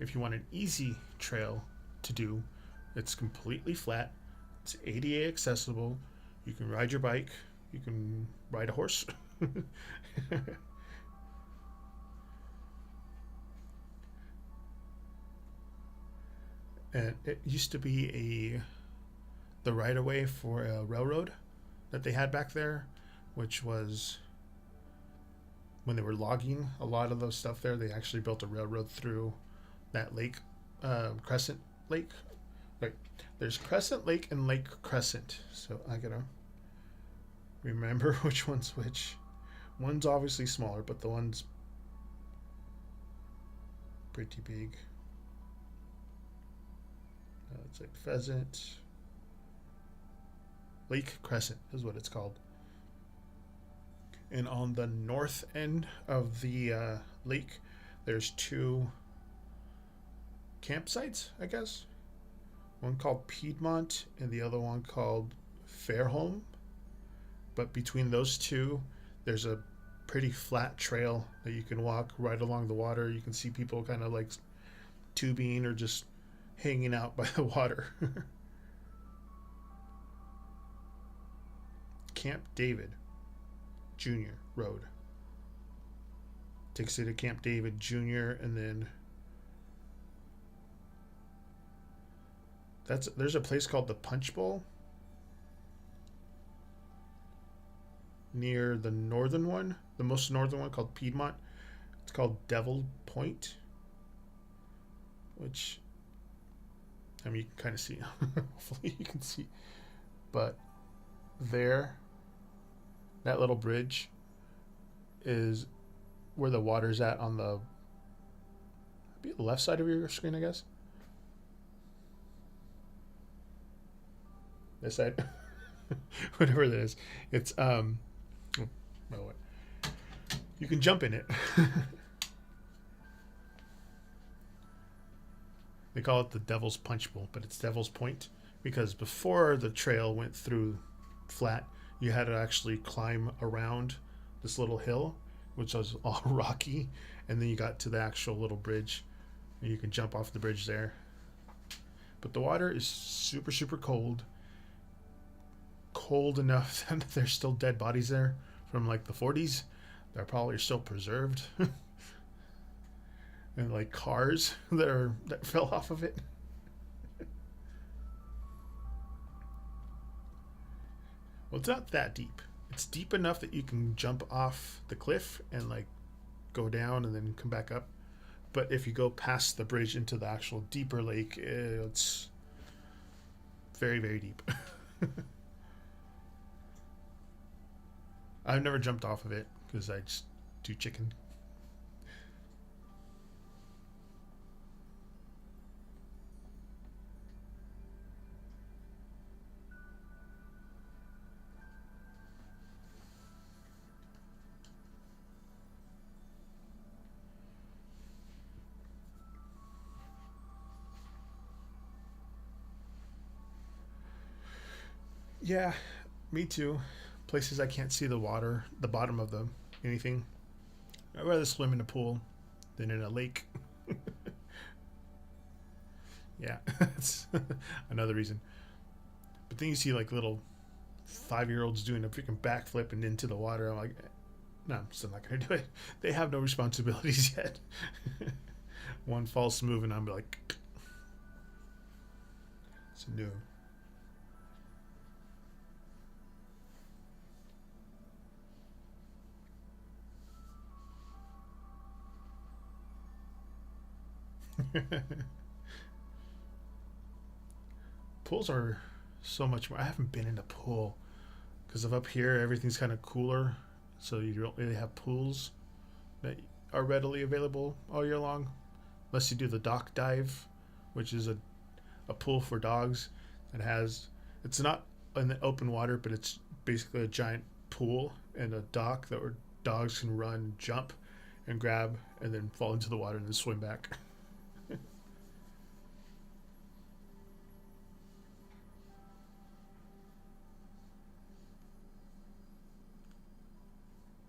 If you want an easy trail to do, it's completely flat. It's ADA accessible. You can ride your bike. You can ride a horse. And it used to be the right of way for a railroad that they had back there, which was when they were logging a lot of those stuff there. They actually built a railroad through that lake, Crescent Lake. Right, there's Crescent Lake and Lake Crescent. So I gotta remember which one's which. One's obviously smaller, but the one's pretty big. It's like Pheasant. Lake Crescent is what it's called. And on the north end of the lake, there's two campsites, I guess. One called Piedmont and the other one called Fairholme. But between those two, there's a pretty flat trail that you can walk right along the water. You can see people kind of like tubing or just hanging out by the water. Camp David Jr. Road takes you to Camp David Jr. and then there's a place called the Punch Bowl near the northern one, the most northern one called Piedmont. It's called Devil Point, which I mean you can kind of see. Hopefully you can see, but there, that little bridge is where the water's at on the left side of your screen, I guess. This side, whatever it is. It's oh, what? You can jump in it. They call it the Devil's Punch Bowl, but it's Devil's Point because before the trail went through flat, you had to actually climb around this little hill, which was all rocky, and then you got to the actual little bridge, and you can jump off the bridge there. But the water is super, super cold. Cold enough that there's still dead bodies there from like the 40s. They're probably still preserved. And like cars that fell off of it. Well, it's not that deep. It's deep enough that you can jump off the cliff and like go down and then come back up. But if you go past the bridge into the actual deeper lake, it's very, very deep. I've never jumped off of it because I just do chicken. Yeah, me too. Places I can't see the water, the bottom of the anything. I'd rather swim in a pool than in a lake. Yeah, that's another reason. But then you see like little 5-year-olds doing a freaking backflip and into the water. I'm like, no, I'm still not gonna do it. They have no responsibilities yet. One false move and I'm like, it's new. Pools are so much more. I haven't been in a pool because of up here, everything's kind of cooler, so you don't really have pools that are readily available all year long, unless you do the dock dive, which is a pool for dogs that has. It's not in the open water, but it's basically a giant pool and a dock that where dogs can run, jump, and grab, and then fall into the water and then swim back.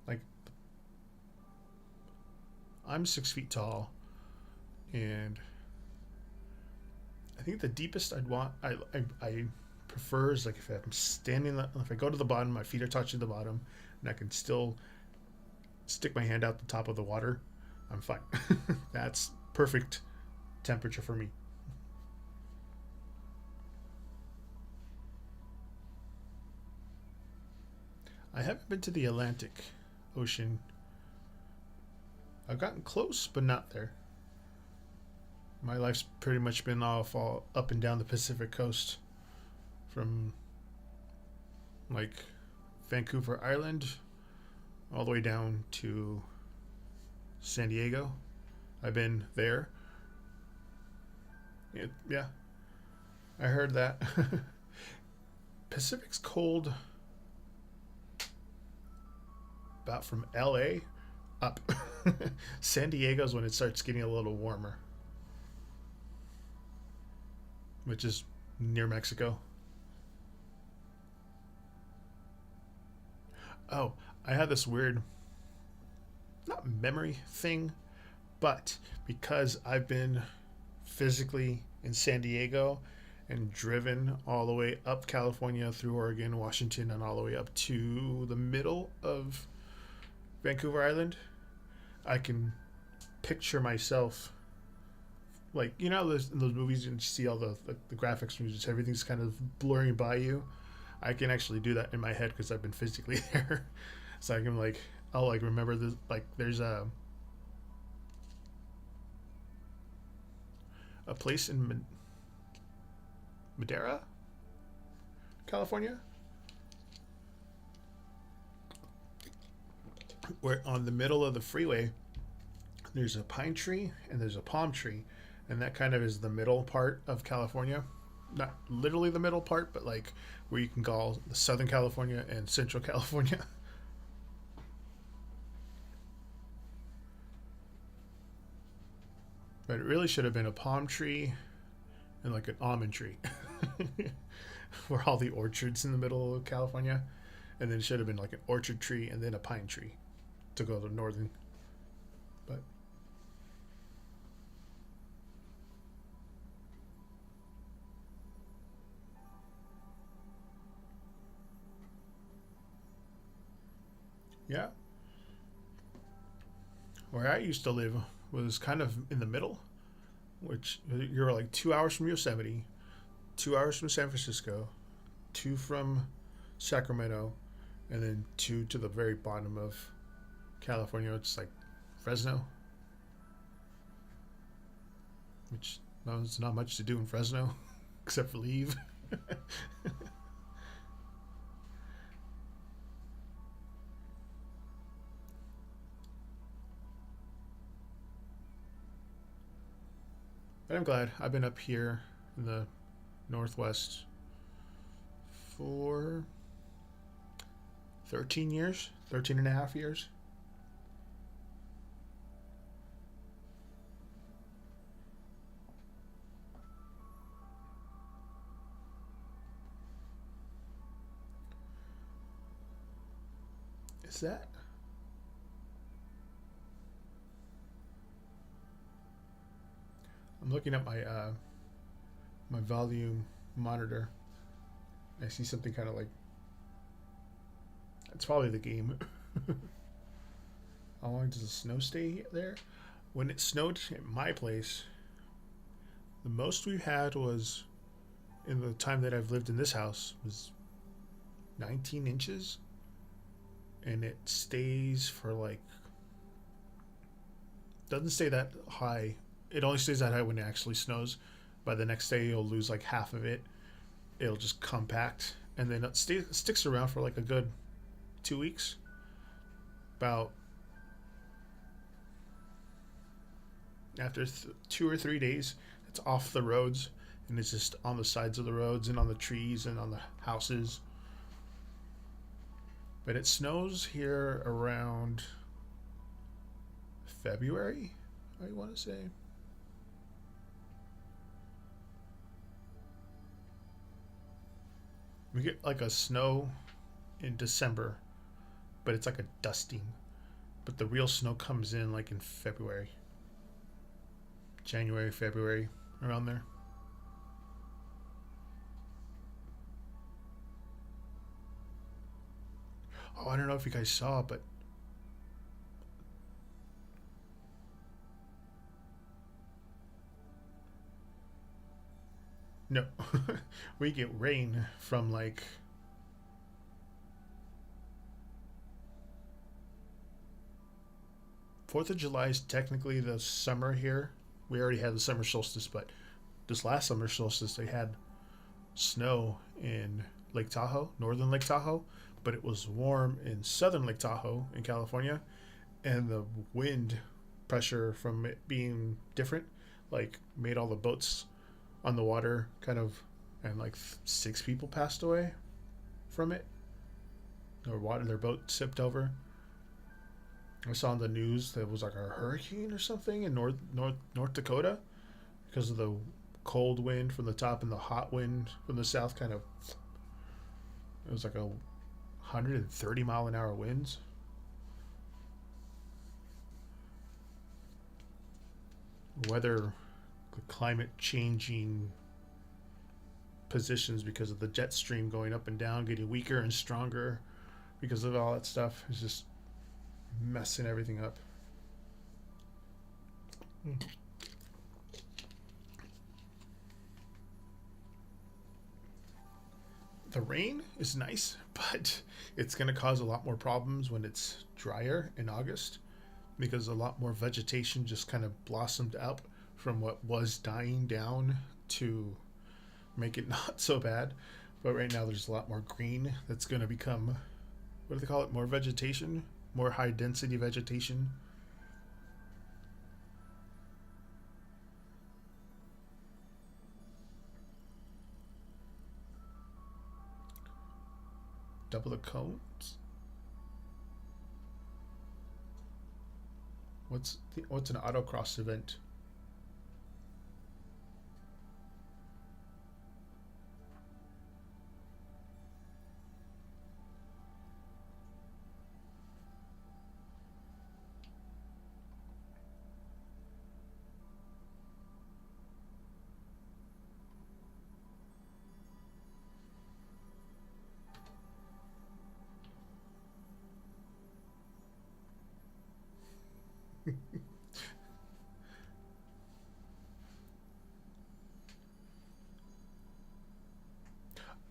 Like I'm 6 feet tall, and I think the deepest I'd want I prefer is like if I'm standing if I go to the bottom, my feet are touching the bottom, and I can still stick my hand out the top of the water. I'm fine. That's perfect temperature for me. I haven't been to the Atlantic Ocean. I've gotten close, but not there. My life's pretty much been all up and down the Pacific coast, from like Vancouver Island all the way down to San Diego. I've been there. Yeah, I heard that. Pacific's cold about from LA up. San Diego's when it starts getting a little warmer, which is near Mexico. Oh, I had this weird, not memory thing, but because I've been physically in San Diego and driven all the way up California through Oregon, Washington, and all the way up to the middle of Vancouver Island, I can picture myself like in those movies you see all the graphics and just everything's kind of blurring by you. I can actually do that in my head because I've been physically there. So I can like I'll like remember the like there's a place in Madera, California, where on the middle of the freeway there's a pine tree and there's a palm tree, and that kind of is the middle part of California. Not literally the middle part, but like where you can call the Southern California and Central California. But it really should have been a palm tree and like an almond tree, where all the orchards in the middle of California, and then it should have been like an orchard tree and then a pine tree to go to northern. But yeah, where I used to live was kind of in the middle, which you're like 2 hours from Yosemite, 2 hours from San Francisco, two from Sacramento, and then two to the very bottom of California. It's like Fresno, which no, there's not much to do in Fresno except for leave. But I'm glad I've been up here in the Northwest for 13 years, 13 and a half years. Is that? I'm looking at my volume monitor. I see something kind of like it's probably the game. How long does the snow stay there? When it snowed at my place, the most we've had was in the time that I've lived in this house was 19 inches, and it stays for like doesn't stay that high. It only stays that high when it actually snows. By the next day, you'll lose like half of it. It'll just compact, and then it sticks around for like a good 2 weeks. About after 2 or 3 days, it's off the roads, and it's just on the sides of the roads and on the trees and on the houses. But it snows here around February, I want to say. We get like a snow in December, but it's like a dusting. But the real snow comes in like in February, January, February, around there. Oh, I don't know if you guys saw, but no, we get rain from like 4th of July is technically the summer here. We already had the summer solstice, but this last summer solstice they had snow in Lake Tahoe, northern Lake Tahoe, but it was warm in southern Lake Tahoe in California, and the wind pressure from it being different like made all the boats on the water kind of, and like 6 people passed away from it. Their boat tipped over. I saw on the news that it was like a hurricane or something in North Dakota because of the cold wind from the top and the hot wind from the south. Kind of, it was like a 130-mile-an-hour winds. Weather, climate changing positions because of the jet stream going up and down, getting weaker and stronger because of all that stuff. It's just messing everything up. The rain is nice, but it's going to cause a lot more problems when it's drier in August because a lot more vegetation just kind of blossomed up from what was dying down to make it not so bad. But right now there's a lot more green that's going to become, what do they call it? More vegetation, more high density vegetation. Double the cones. What's an autocross event?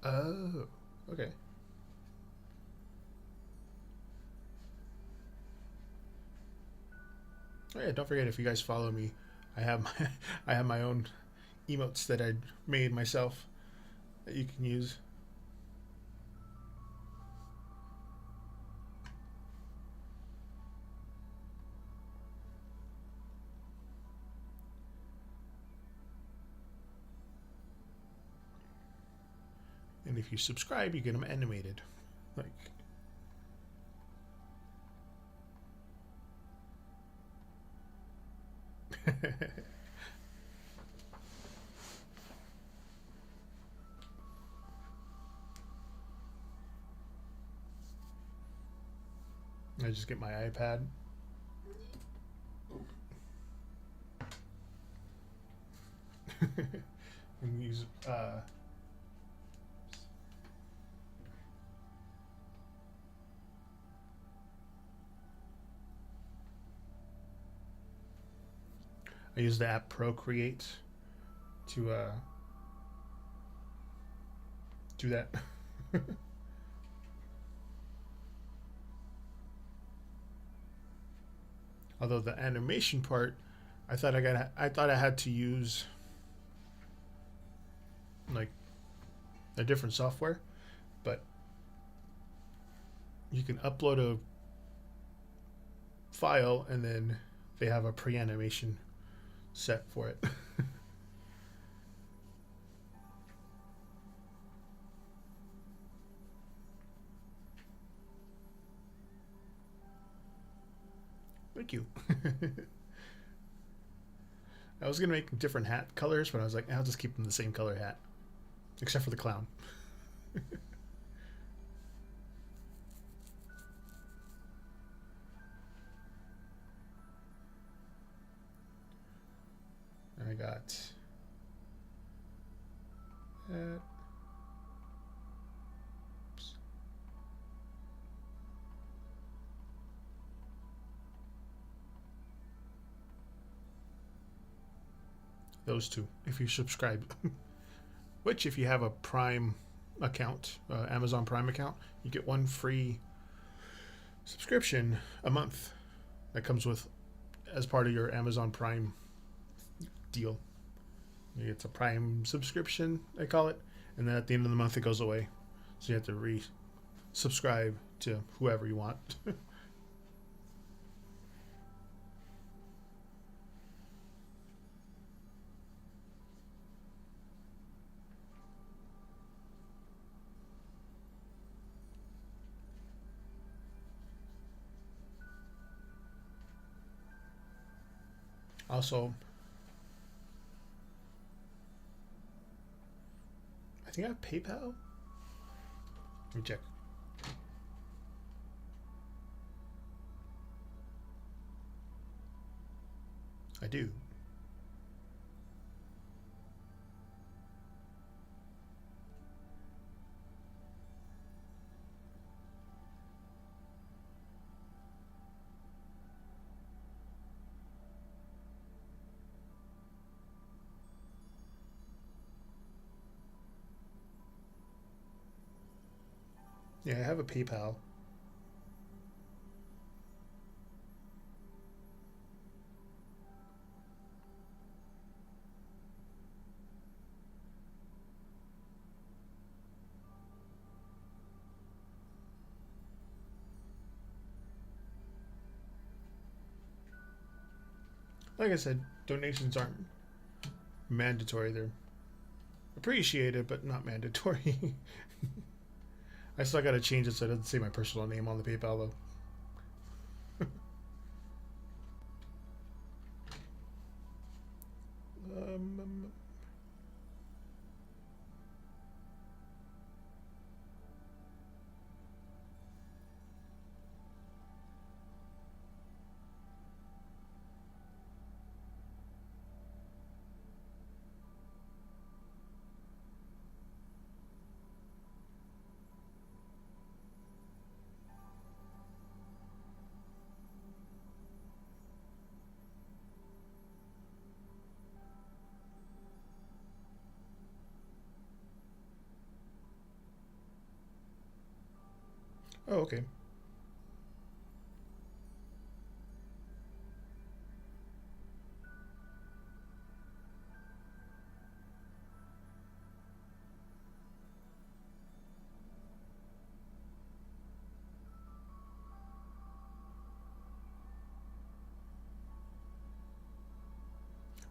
Oh, okay. Oh yeah, don't forget if you guys follow me, I have my I have my own emotes that I made myself that you can use. And if you subscribe, you get them animated. Like, I just get my iPad. And use I use the app Procreate to do that. Although the animation part, I thought I had to use like a different software, but you can upload a file and then they have a pre-animation set for it. Thank you. I was gonna make different hat colors, but I was like, I'll just keep them the same color hat, except for the clown. I got that. Oops. Those two, if you subscribe. Which, if you have a Prime account, Amazon Prime account, you get one free subscription a month that comes with as part of your Amazon Prime deal. It's a Prime subscription, I call it, and then at the end of the month it goes away, so you have to re-subscribe to whoever you want. Also, I think I have PayPal. Let me check. I do. Yeah, I have a PayPal. Like I said, donations aren't mandatory. They're appreciated, but not mandatory. I still gotta change it so it doesn't say my personal name on the PayPal though. Um, oh, okay.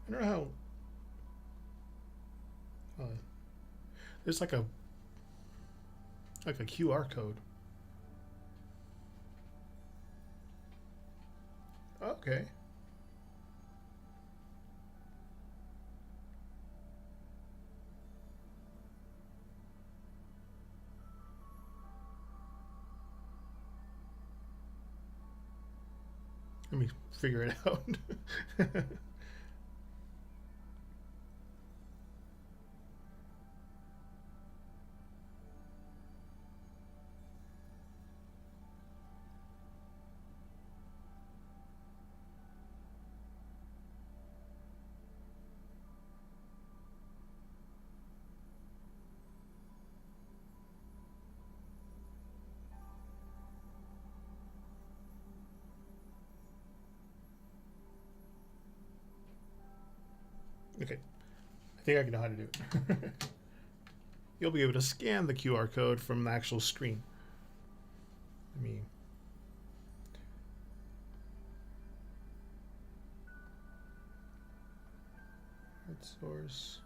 I don't know how. There's like a QR code. Okay. Let me figure it out. Okay. I think I can know how to do it. You'll be able to scan the QR code from the actual screen. Let me. Red source.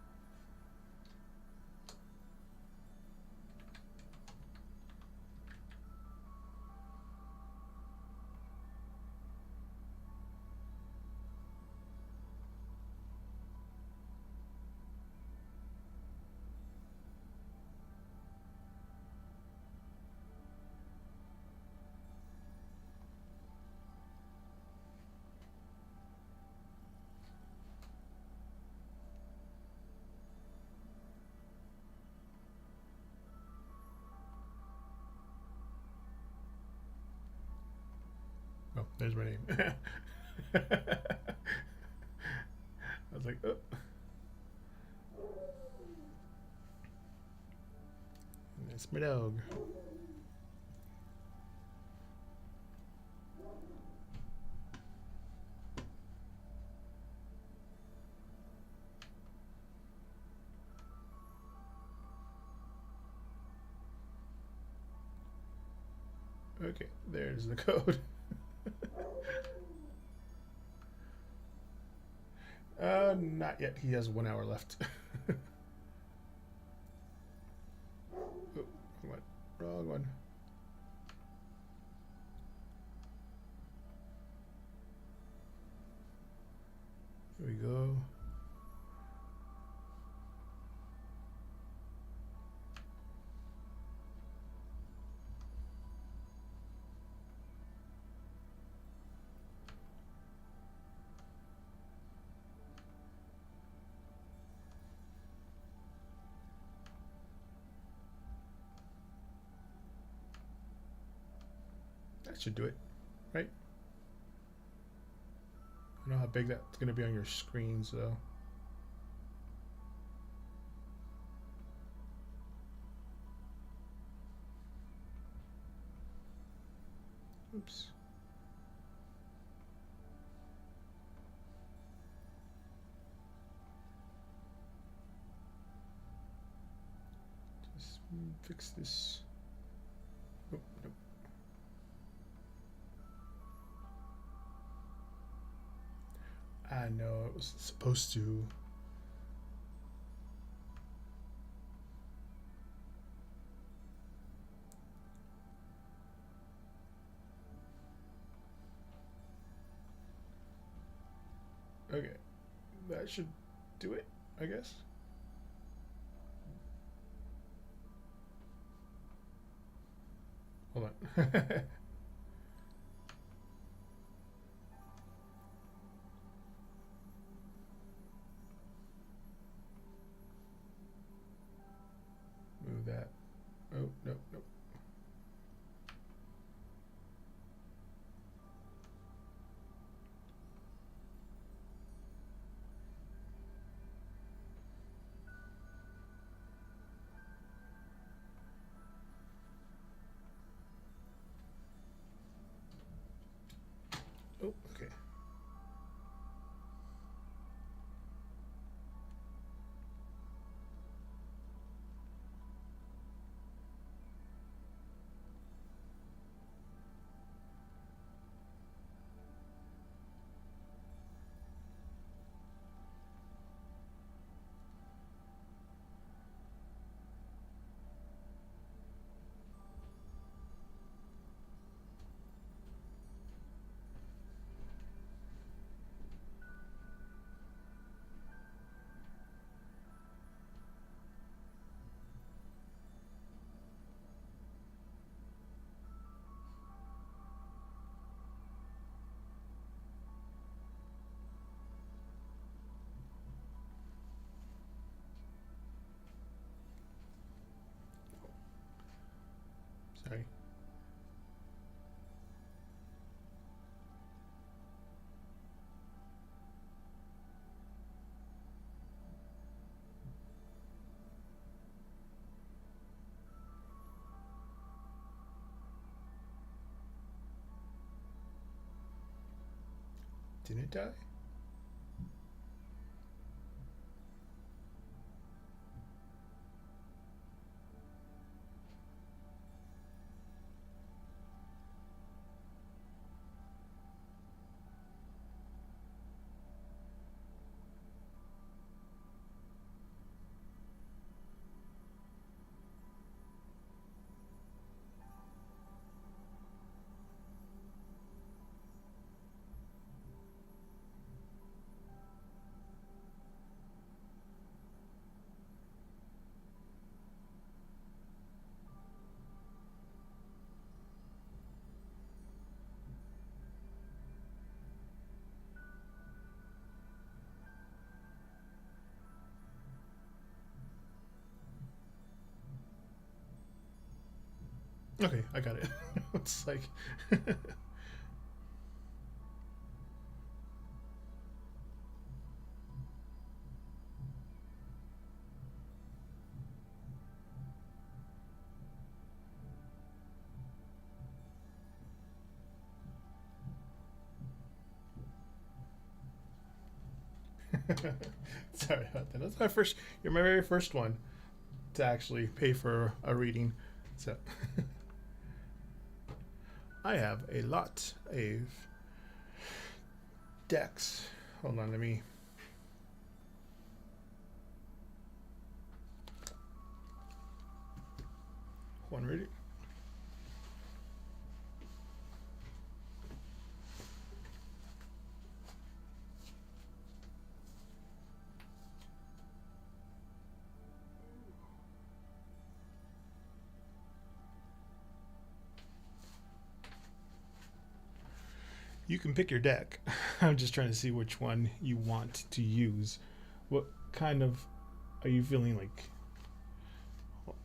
Oh, there's my name. I was like, oh. That's my dog. Okay, there's the code. Not yet. He has 1 hour left. Oh, what? Wrong one. That should do it, right? I don't know how big that's going to be on your screens, though. Oops. Just fix this. Oh, nope. I know it was supposed to. Okay, that should do it, I guess. Hold on. Move that. Oh, no, no. Oh, okay. Sorry. Didn't it die? Okay, I got it. It's like. Sorry about that. That's my first. You're my very first one to actually pay for a reading. So I have a lot of decks. Hold on, let me. One ready. You can pick your deck. I'm just trying to see which one you want to use. What kind of are you feeling like?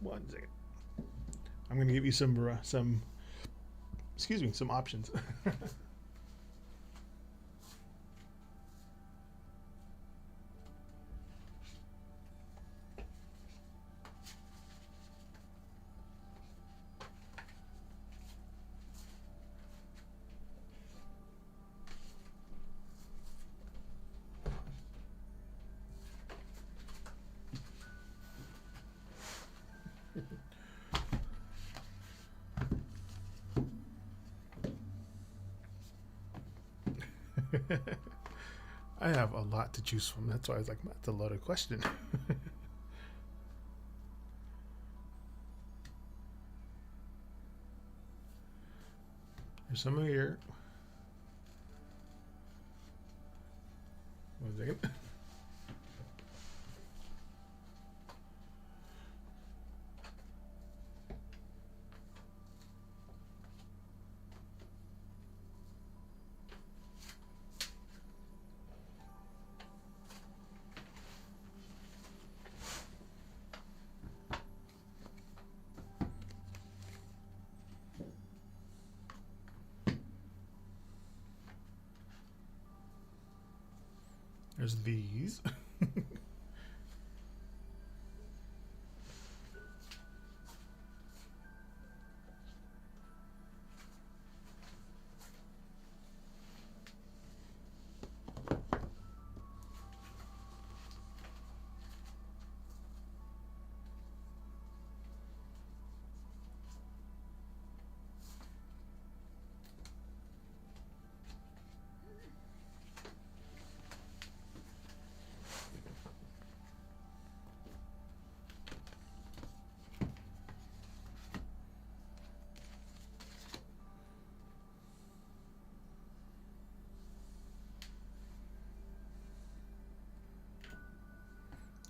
1 second. I'm gonna give you some excuse me, some options. I have a lot to choose from. That's why I was like, that's a loaded question. There's some here. One second. There's these.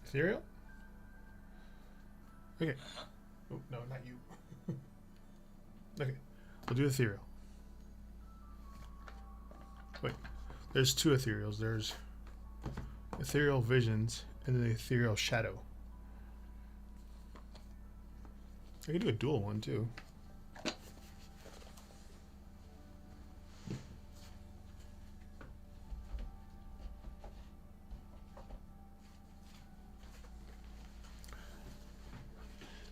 Ethereal? Okay. Oh, no, not you. Okay. We'll do ethereal. Wait. There's two ethereals. There's ethereal visions and then the ethereal shadow. I can do a dual one too.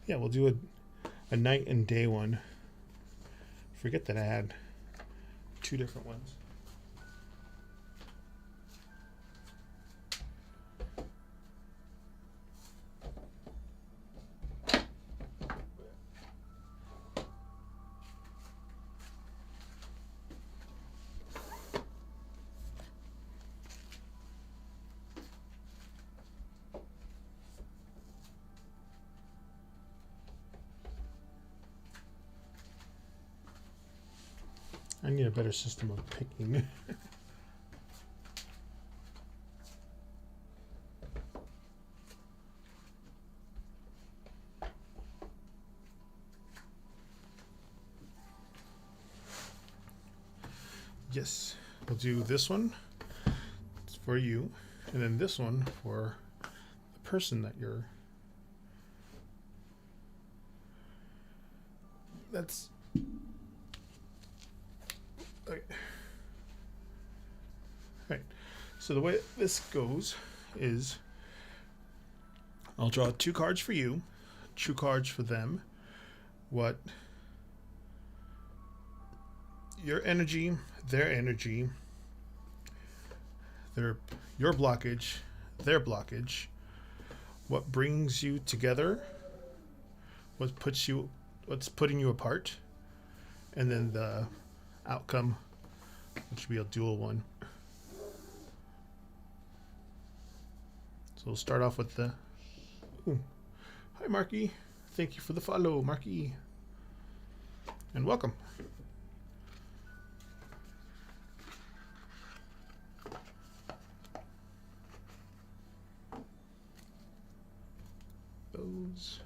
Yeah, we'll do a night and day one. Forget that I had two different ones. I need a better system of picking. Yes, we'll do this one for you, and then this one for the person that you're. That's. Okay. Right. So the way this goes is I'll draw two cards for you, two cards for them. What your energy, their energy, your blockage, their blockage, what brings you together, what's putting you apart, and then the outcome, which will be a dual one. So we'll start off with the. Ooh. Hi, Marky. Thank you for the follow, Marky. And welcome. Those.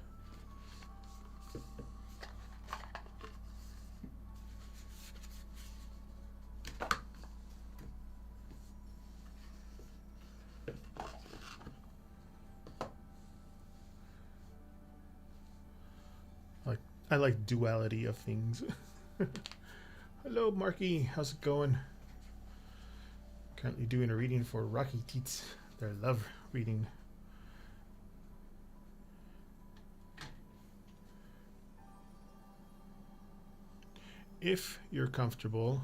I like duality of things. Hello, Marky. How's it going? Currently doing a reading for Rocky Teats. Their love reading. If you're comfortable,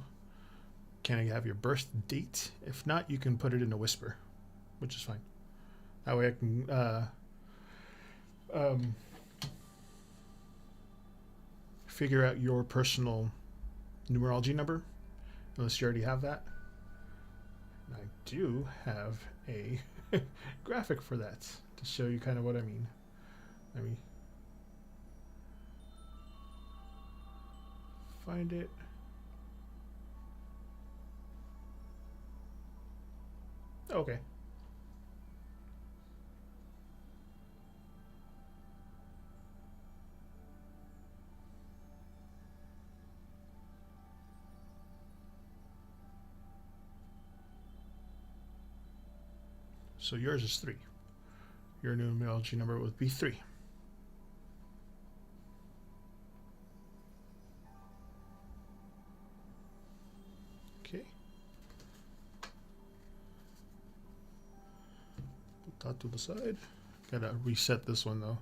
can I have your birth date? If not, you can put it in a whisper, which is fine. That way I can figure out your personal numerology number, unless you already have that. And I do have a graphic for that to show you kind of what I mean. Let me find it. Okay. So yours is 3. Your numerology number would be 3. Okay. Put that to the side. Gotta reset this one though.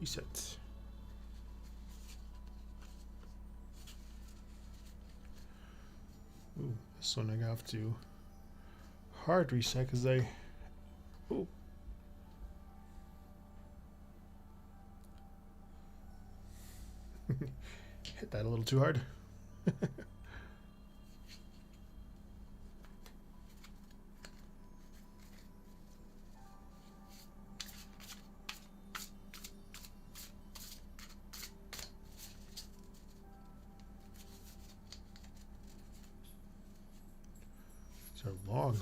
Reset. Ooh, this one I have to hard reset because I. Ooh. Hit that a little too hard. These are long.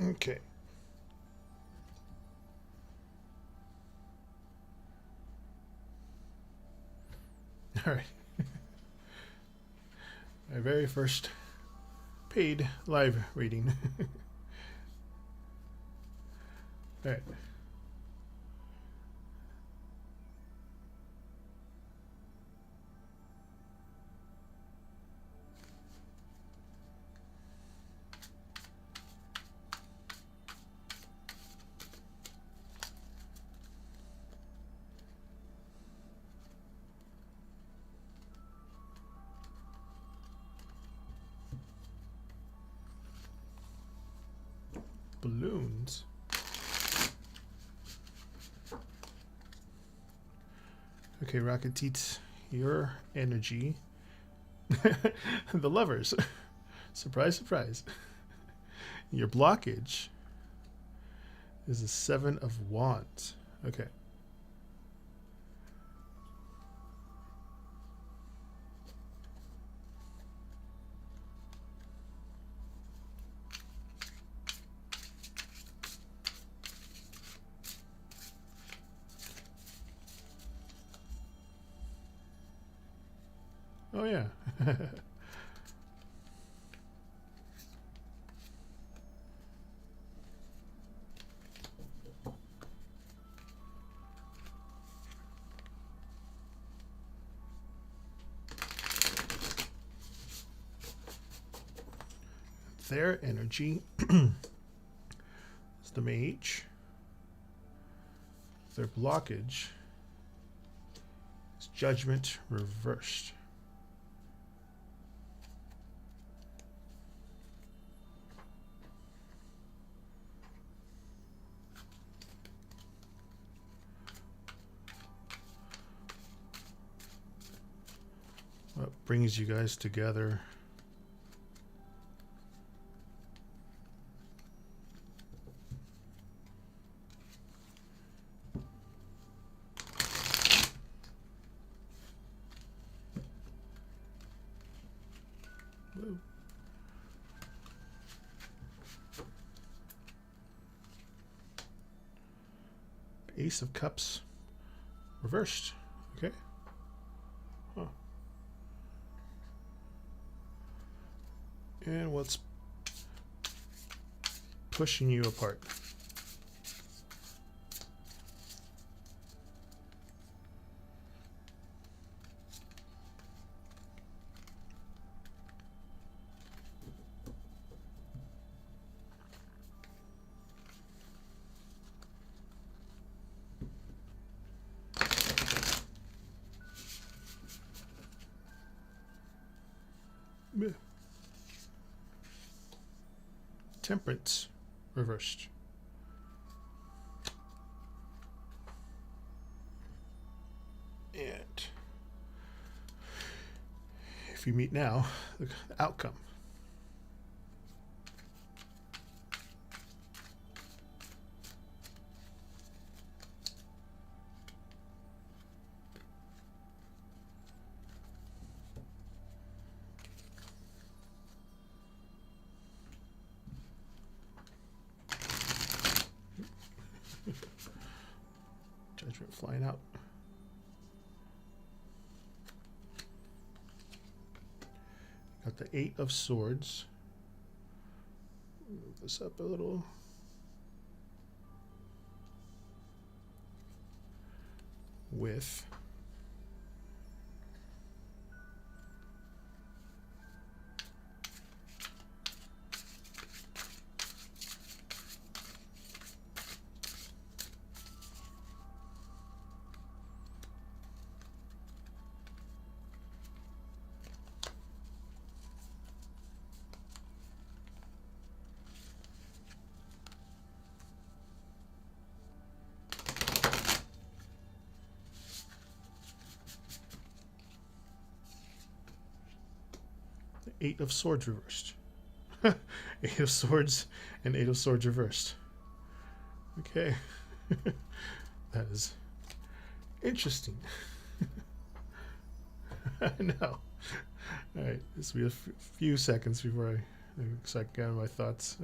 Okay. All right. My very first paid live reading. All right. Balloons. Okay, Rocket Teats, your energy. The lovers. Surprise, surprise. Your blockage is a 7 of Wands. Okay. Oh, yeah. their energy. It's the mage. Their blockage is judgment reversed. What brings you guys together? Whoa. Ace of Cups reversed. Okay. Huh. And what's pushing you apart? Temperance reversed. And if you meet now, the outcome. Judgment flying out. Got the Eight of Swords. Move this up a little. With Eight of Swords reversed. Eight of Swords and Eight of Swords reversed. Okay. That is interesting. I know. Alright, this will be a few seconds before I start getting my thoughts.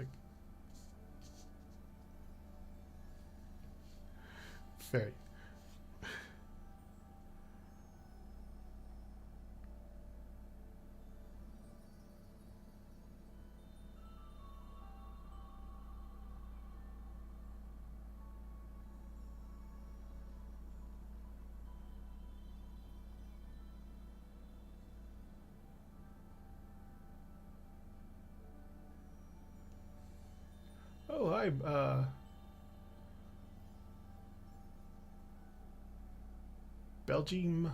Very. Oh, hi, Belgium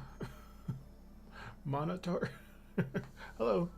Monitor. Hello.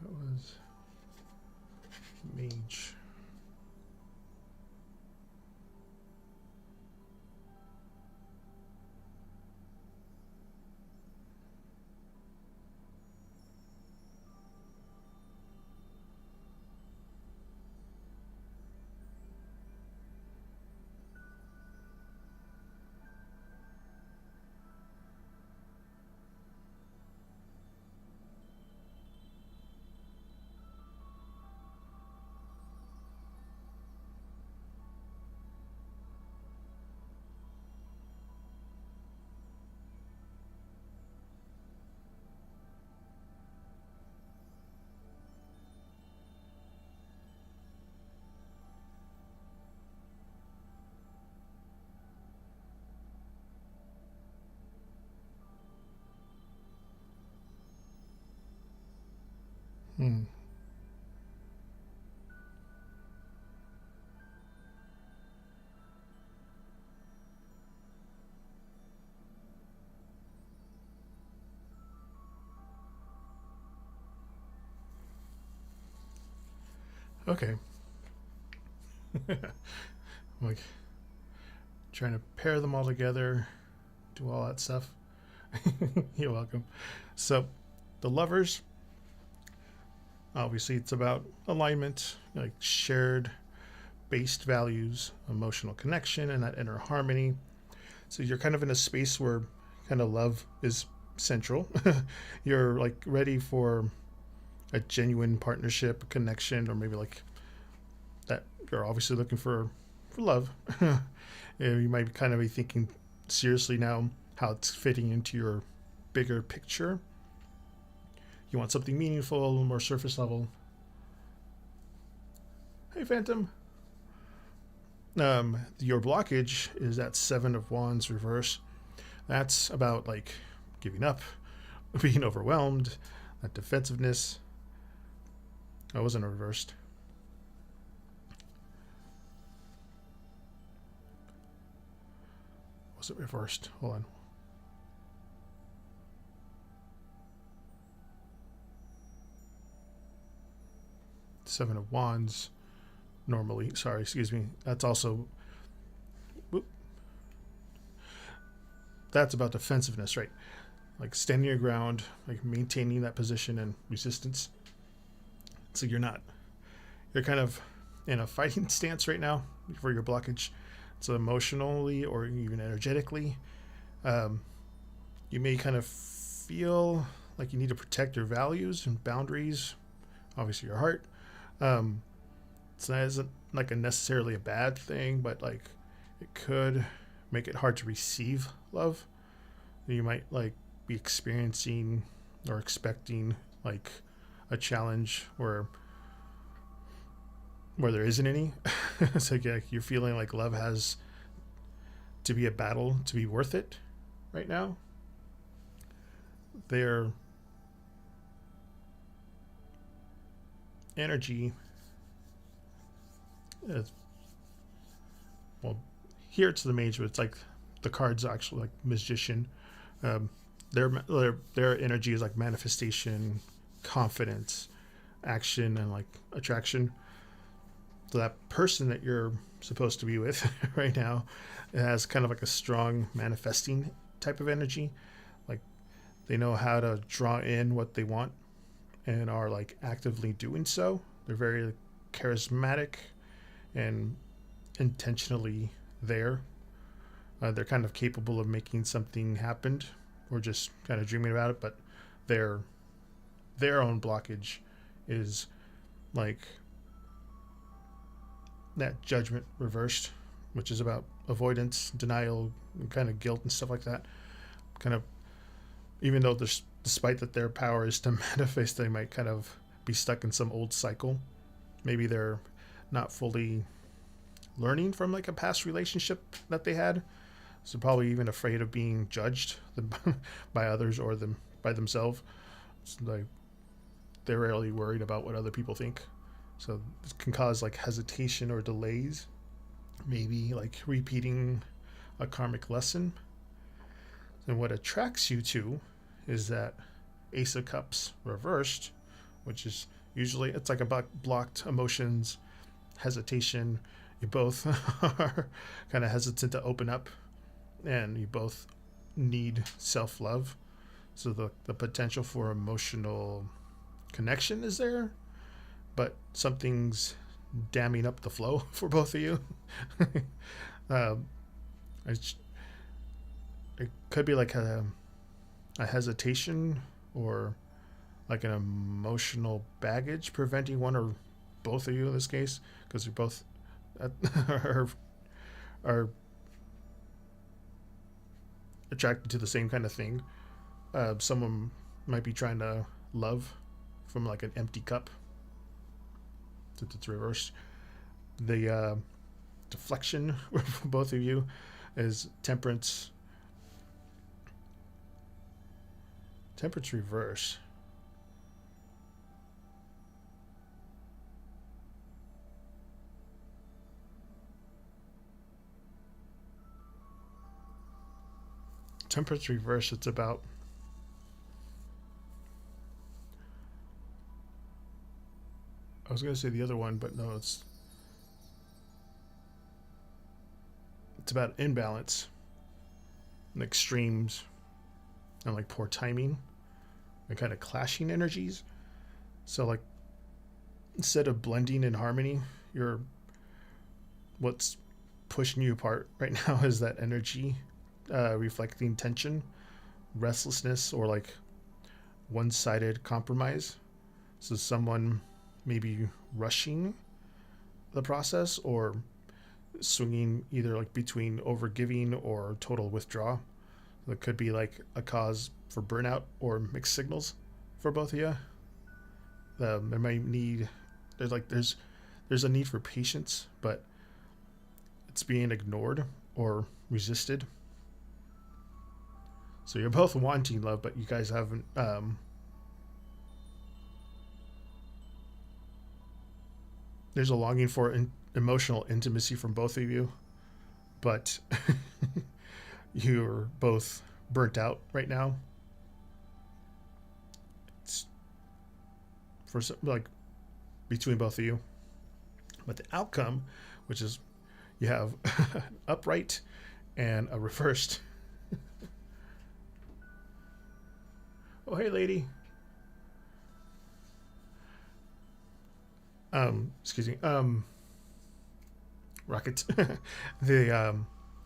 That was Mage. Hmm. Okay. Like trying to pair them all together, do all that stuff. You're welcome. So, the lovers, obviously, it's about alignment, like shared based values, emotional connection, and that inner harmony. So, you're kind of in a space where kind of love is central. You're like ready for a genuine partnership, connection, or maybe like that you're obviously looking for love. You might kind of be thinking seriously now how it's fitting into your bigger picture. You want something meaningful, a little more surface level. Hey, Phantom. Your blockage is that Seven of Wands reverse. That's about like giving up, being overwhelmed, that defensiveness. I wasn't reversed. Was it reversed? Hold on. Seven of Wands. Normally, sorry, excuse me. That's also that's about defensiveness, right? Like standing your ground, like maintaining that position and resistance. So you're kind of in a fighting stance right now for your blockage. So emotionally or even energetically, um, you may kind of feel like you need to protect your values and boundaries, obviously your heart. Um, so that isn't like a necessarily a bad thing, but like it could make it hard to receive love. You might like be experiencing or expecting like a challenge where there isn't any. It's like yeah, you're feeling like love has to be a battle to be worth it right now. Their energy is, well, here it's the mage, but it's like the cards actually like magician. Um, their energy is like manifestation, confidence, action, and like attraction. So that person that you're supposed to be with right now has kind of like a strong manifesting type of energy. Like they know how to draw in what they want and are like actively doing so. They're very charismatic and intentionally there. They're kind of capable of making something happen or just kind of dreaming about it, but their their own blockage is like that judgment reversed, which is about avoidance, denial, and kind of guilt and stuff like that. Kind of, even though there's, despite that their power is to manifest, they might kind of be stuck in some old cycle. Maybe they're not fully learning from like a past relationship that they had, so probably even afraid of being judged by others or them by themselves. So like they're rarely worried about what other people think. So this can cause like hesitation or delays, maybe like repeating a karmic lesson. And what attracts you to is that Ace of Cups reversed, which is usually it's like about blocked emotions, hesitation. You both are kind of hesitant to open up, and you both need self love. So the potential for emotional connection is there, but something's damming up the flow for both of you. um, it's, it could be like a hesitation or like an emotional baggage preventing one or both of you in this case, because you're both are, are attracted to the same kind of thing. Someone might be trying to love from like an empty cup, since it's reversed. The deflection for both of you is temperance. Temperance reverse. Temperance reverse, it's about I was gonna say the other one, but no, it's about imbalance and extremes and like poor timing and kind of clashing energies. So like instead of blending in harmony, you're what's pushing you apart right now is that energy reflecting tension, restlessness, or like one-sided compromise. So someone maybe rushing the process or swinging either like between overgiving or total withdrawal. That could be like a cause for burnout or mixed signals for both of you. There might need there's a need for patience, but it's being ignored or resisted. So you're both wanting love, but you guys haven't. There's a longing for emotional intimacy from both of you, but you're both burnt out right now. It's for like between both of you, but the outcome, which is you have an upright and a reversed. Oh, hey, lady. Excuse me. Rocket. The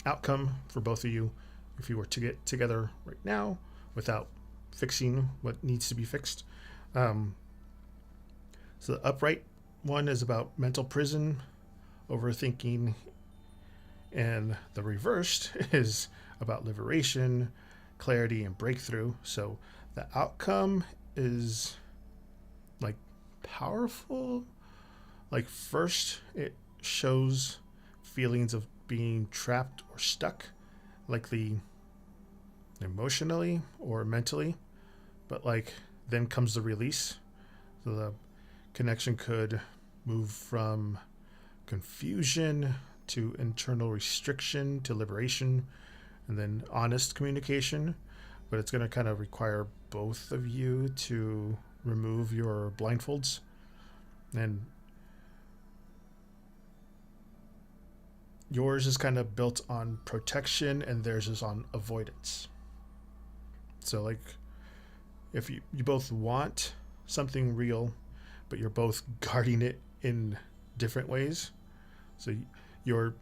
outcome for both of you, if you were to get together right now without fixing what needs to be fixed. So the upright one is about mental prison, overthinking, and the reversed is about liberation, clarity, and breakthrough. So the outcome is like powerful. Like first, it shows feelings of being trapped or stuck, likely emotionally or mentally, but like then comes the release. So the connection could move from confusion to internal restriction to liberation and then honest communication, but it's going to kind of require both of you to remove your blindfolds. And yours is kind of built on protection and theirs is on avoidance. So like if you both want something real, but you're both guarding it in different ways. So you're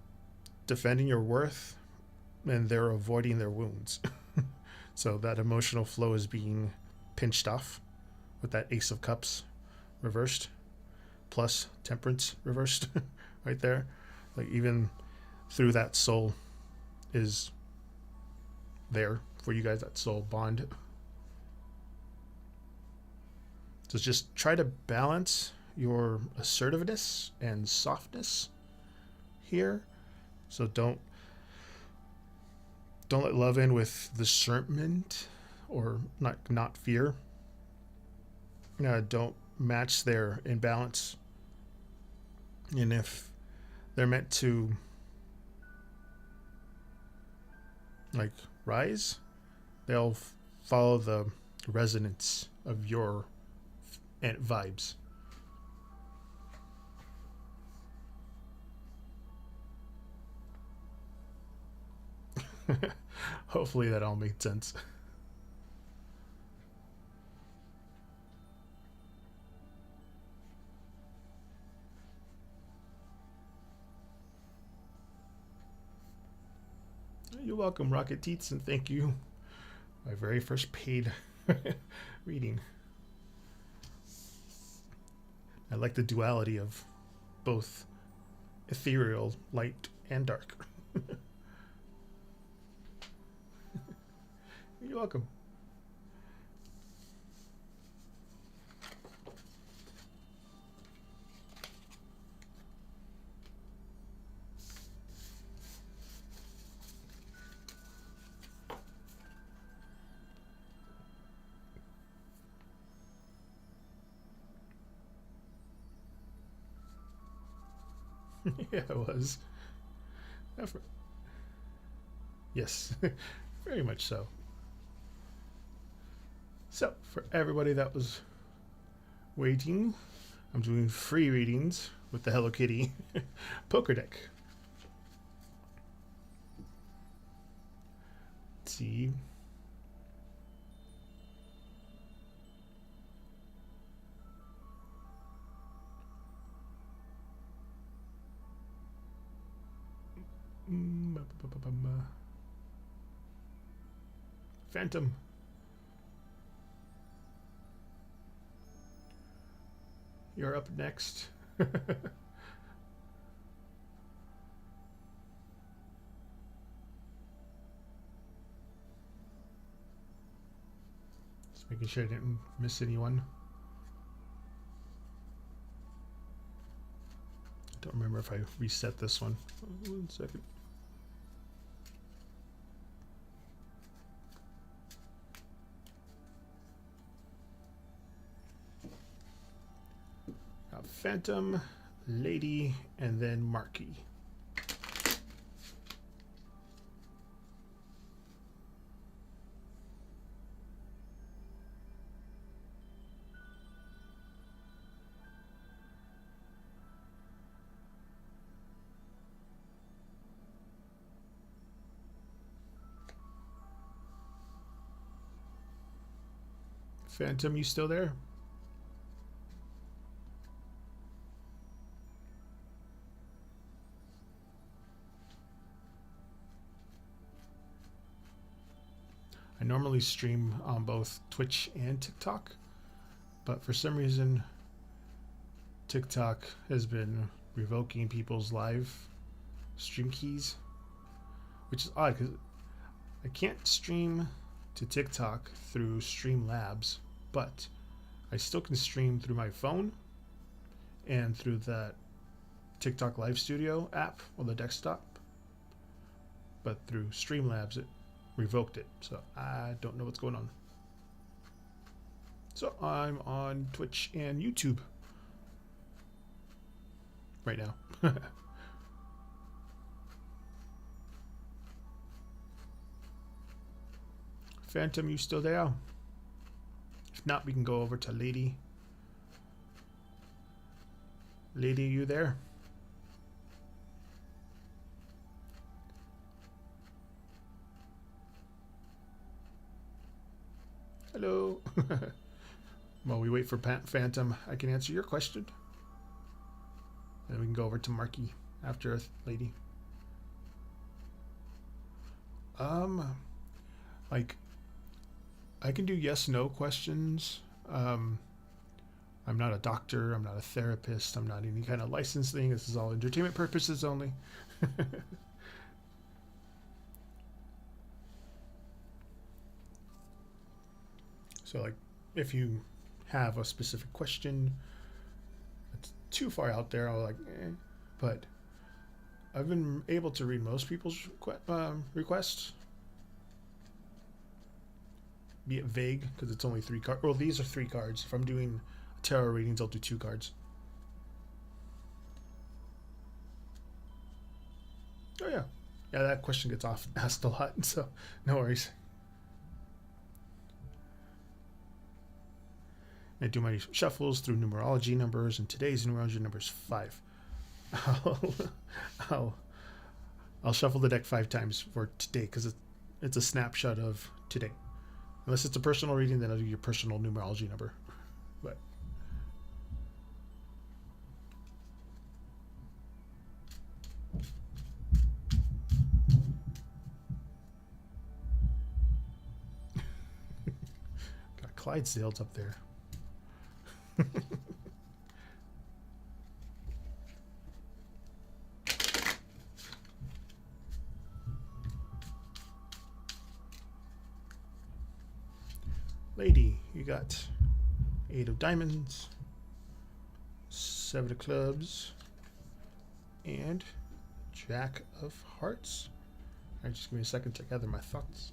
defending your worth and they're avoiding their wounds. So that emotional flow is being pinched off with that Ace of Cups reversed plus Temperance reversed right there. Like even through that soul is there for you guys, that soul bond. So just try to balance your assertiveness and softness here. So don't let love in with discernment or not fear. Don't match their imbalance. And if they're meant to like rise, they'll follow the resonance of your vibes. Hopefully that all made sense. You're welcome, Rocket Teats, and thank you. My very first paid reading. I like the duality of both ethereal, light, and dark. You're welcome. Yeah, it was. Yes, very much so. So, for everybody that was waiting, I'm doing free readings with the Hello Kitty poker deck. Let's see. Phantom. You're up next. Just making sure I didn't miss anyone. Don't remember if I reset this one. 1 second. Got Phantom, Lady, and then Marky. Phantom, you still there? I normally stream on both Twitch and TikTok, but for some reason TikTok has been revoking people's live stream keys, which is odd because I can't stream to TikTok through Streamlabs, but I still can stream through my phone and through that TikTok Live Studio app on the desktop, but through Streamlabs it revoked it, so I don't know what's going on. So I'm on Twitch and YouTube right now. Phantom, you still there? If not, we can go over to Lady. Lady, you there? Hello. While we wait for Phantom, I can answer your question. And we can go over to Marky after Lady. Like, I can do yes/no questions. I'm not a doctor. I'm not a therapist. I'm not any kind of license thing. This is all entertainment purposes only. So, like, if you have a specific question that's too far out there, I'll like, but I've been able to read most people's requests. Be it vague, because it's only 3 cards. Well, these are 3 cards. If I'm doing tarot readings, I'll do 2 cards. Oh, yeah. Yeah, that question gets asked a lot, so no worries. I do my shuffles through numerology numbers, and today's numerology number is 5. I'll shuffle the deck 5 times for today because it's a snapshot of today. Unless it's a personal reading, then I'll do your personal numerology number. But got Clydesdales up there. Lady, you got 8 of diamonds, 7 of clubs, and Jack of hearts. All right, just give me a second to gather my thoughts.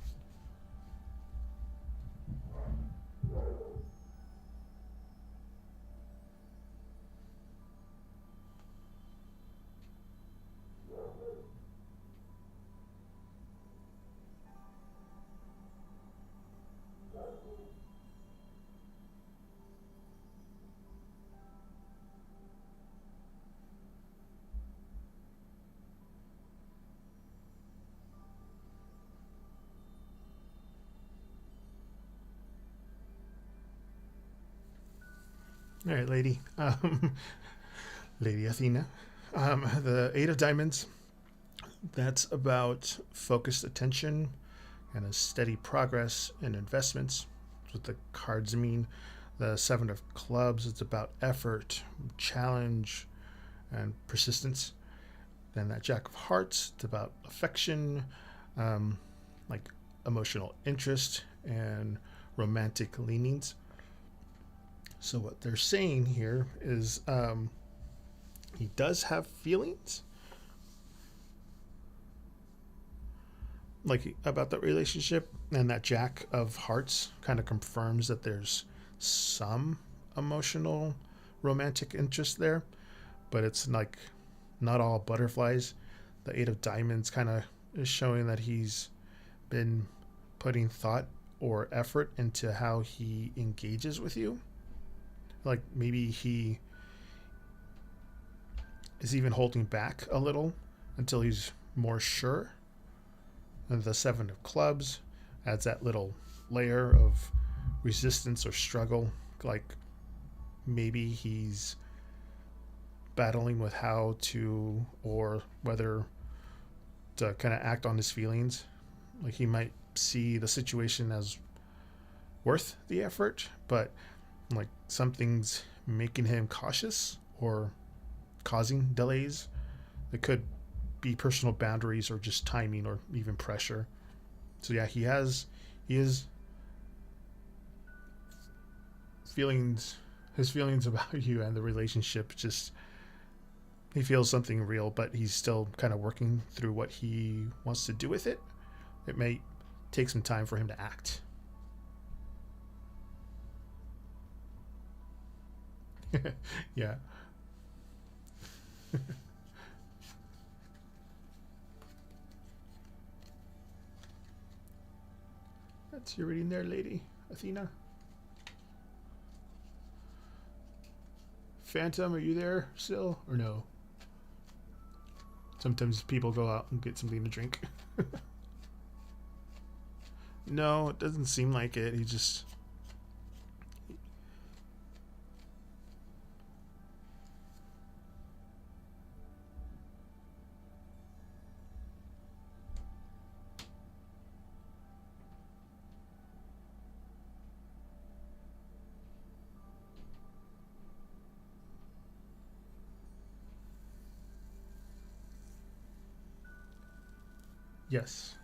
All right, lady. Lady Athena. The Eight of Diamonds, that's about focused attention and a steady progress in investments. That's what the cards mean. The Seven of Clubs, it's about effort, challenge, and persistence. Then that Jack of Hearts, it's about affection, um, like emotional interest and romantic leanings. So what they're saying here is he does have feelings, like about the relationship, and that Jack of Hearts kind of confirms that there's some emotional romantic interest there, but it's like not all butterflies. The Eight of Diamonds kind of is showing that he's been putting thought or effort into how he engages with you. Like maybe he is even holding back a little until he's more sure. And the Seven of Clubs adds that little layer of resistance or struggle. Like maybe he's battling with how to or whether to kind of act on his feelings. Like he might see the situation as worth the effort, but like something's making him cautious or causing delays. It could be personal boundaries or just timing or even pressure. So yeah, he is feelings, his feelings about you and the relationship. Just he feels something real, but he's still kind of working through what he wants to do with it. It may take some time for him to act. Yeah. That's your reading there, lady Athena. Phantom, are you there still or no? Sometimes people go out and get something to drink. No, it doesn't seem like it. He just. Yes.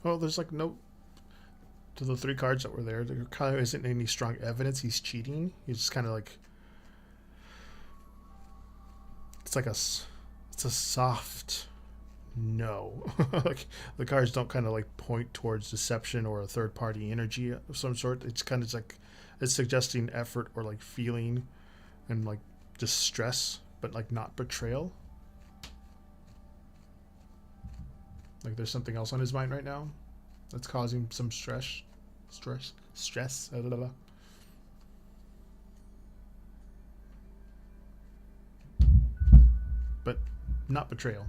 Well, there's like no. To the three cards that were there, there kind of isn't any strong evidence he's cheating. He's just kind of like. It's like it's a soft no. Like the cards don't kind of like point towards deception or a third party energy of some sort. It's kind of like it's suggesting effort or like feeling and like distress, but like not betrayal. Like there's something else on his mind right now that's causing some stress. Blah, blah, blah. But not betrayal.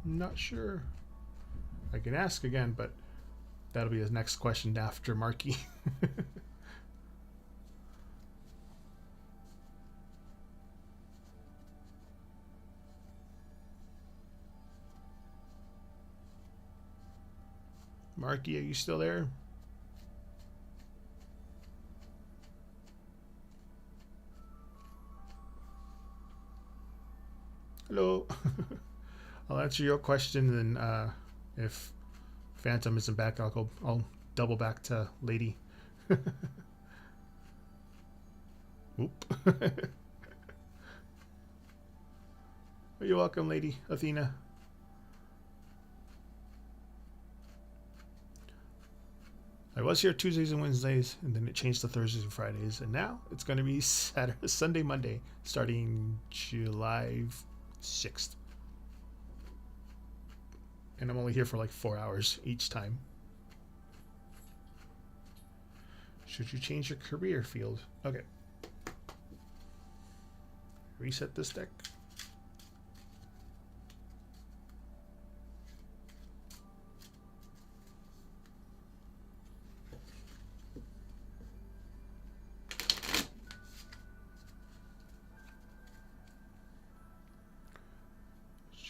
Not sure. I can ask again, but that'll be his next question after Marky. Marky, are you still there? Hello. I'll answer your question, and if Phantom isn't back, I'll double back to Lady. Oop. You're welcome, Lady Athena. I was here Tuesdays and Wednesdays, and then it changed to Thursdays and Fridays, and now it's going to be Saturday, Sunday, Monday, starting July 6th. And I'm only here for like 4 hours each time. Should you change your career field? Okay. Reset this deck.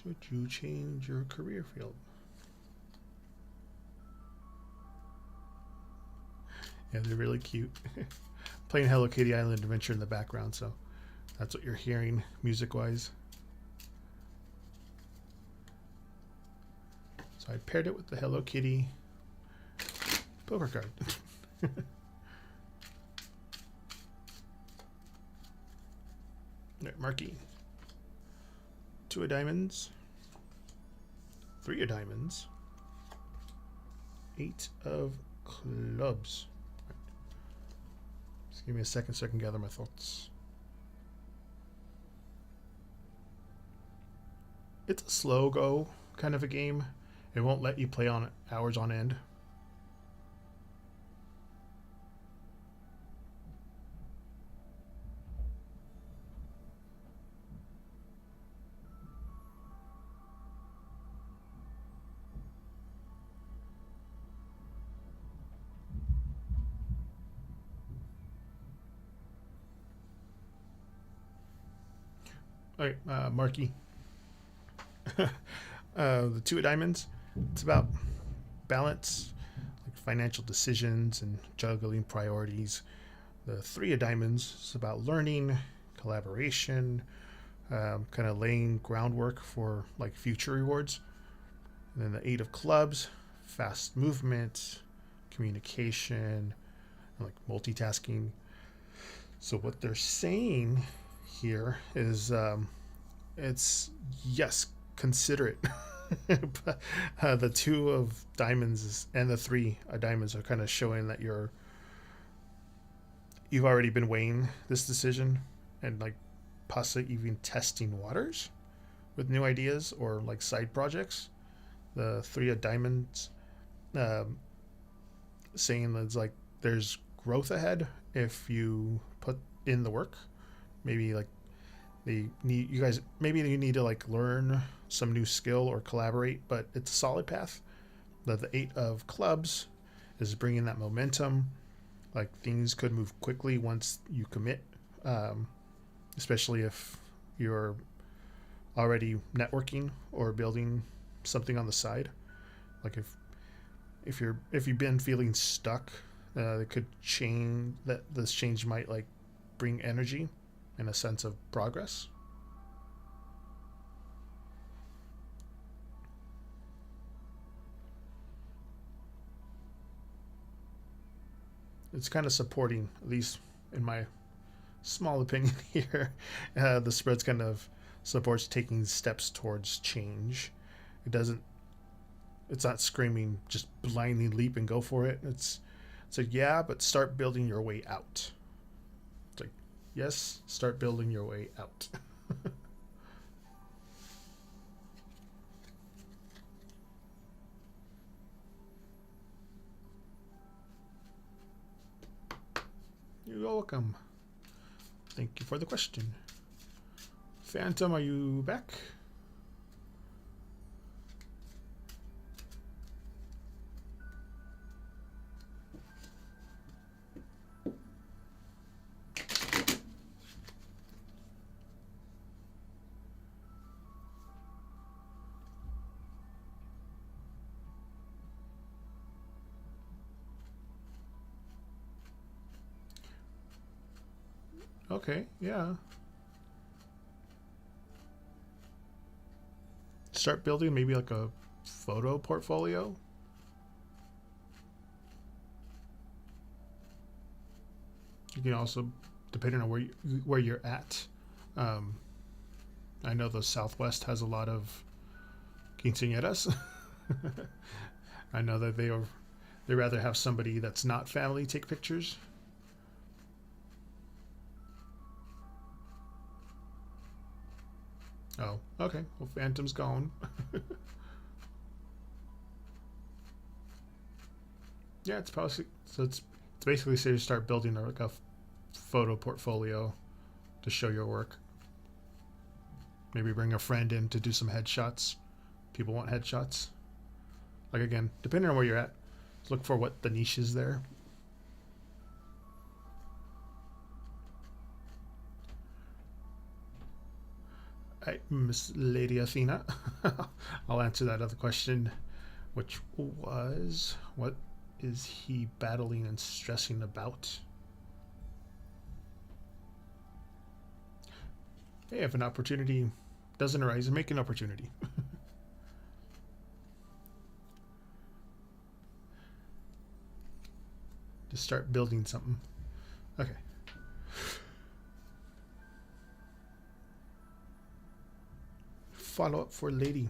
Should you change your career field? Yeah, they're really cute. Playing Hello Kitty Island Adventure in the background, so that's what you're hearing music-wise. So I paired it with the Hello Kitty poker card. Right, marquee. 2 of diamonds. 3 of diamonds. 8 of clubs. Right. Just give me a second so I can gather my thoughts. It's a slow go kind of a game. It won't let you play on hours on end. All right, marquee. The 2 of diamonds. It's about balance, like financial decisions and juggling priorities. The 3 of diamonds is about learning, collaboration, kind of laying groundwork for like future rewards. And then the 8 of clubs, fast movement, communication, and like multitasking. So what they're saying here is it's yes, consider it. The 2 of diamonds and the 3 of diamonds are kind of showing that you've already been weighing this decision and like possibly even testing waters with new ideas or like side projects. The 3 of diamonds saying that it's like there's growth ahead if you put in the work. Maybe like you need to like learn some new skill or collaborate, but it's a solid path. The 8 of clubs is bringing that momentum. Like things could move quickly once you commit, especially if you're already networking or building something on the side. Like if you've been feeling stuck, it could change. That this change might like bring energy and a sense of progress. It's kind of supporting, at least in my small opinion here, the spreads kind of supports taking steps towards change. It's not screaming just blindly leap and go for it. It's like, yeah, but start building your way out. It's like, yes, start building your way out. You're welcome. Thank you for the question. Phantom, are you back? Okay, yeah. Start building maybe like a photo portfolio. You can also, depending on where you're at. I know the Southwest has a lot of quinceañeras. I know that They rather have somebody that's not family take pictures. Oh, okay. Well, Phantom's gone. Yeah, it's probably so. It's basically so you start building like a photo portfolio to show your work. Maybe bring a friend in to do some headshots. People want headshots. Like again, depending on where you're at, look for what the niche is there. Miss Lady Athena. I'll answer that other question, which was, what is he battling and stressing about? Hey, if an opportunity doesn't arise, make an opportunity. Just start building something. Okay. Follow up for Lady.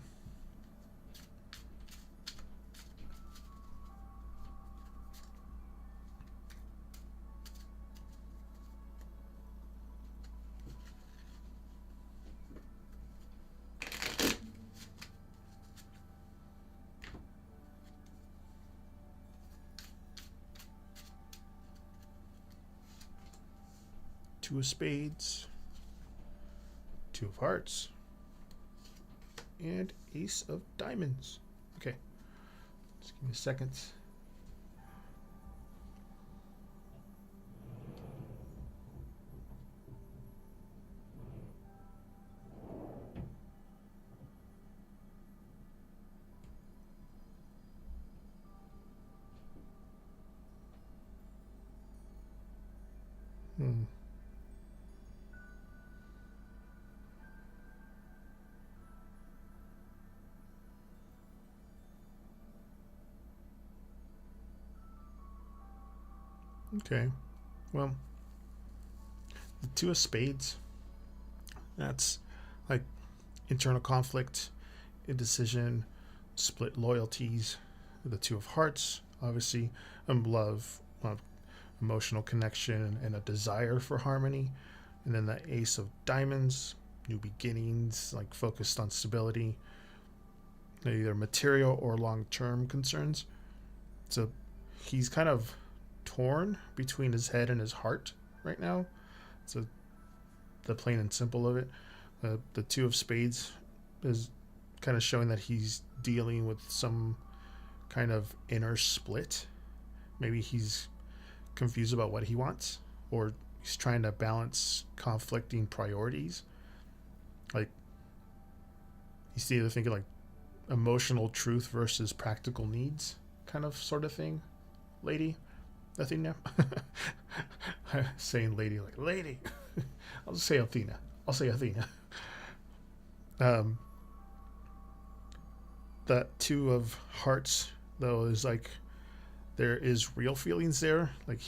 Two of spades, two of hearts, and ace of diamonds. Okay, just give me a second. Okay, well, the two of spades, that's like internal conflict, indecision, split loyalties. The two of hearts, obviously, love, emotional connection, and a desire for harmony. And then the ace of diamonds, new beginnings, like focused on stability, either material or long-term concerns. So he's kind of torn between his head and his heart right now. So the plain and simple of it, the two of spades is kind of showing that he's dealing with some kind of inner split. Maybe he's confused about what he wants, or he's trying to balance conflicting priorities. Like he's either thinking like emotional truth versus practical needs, kind of sort of thing. Lady Athena. Saying lady like lady. I'll just say Athena. I'll say Athena. That two of hearts though is like there is real feelings there. Like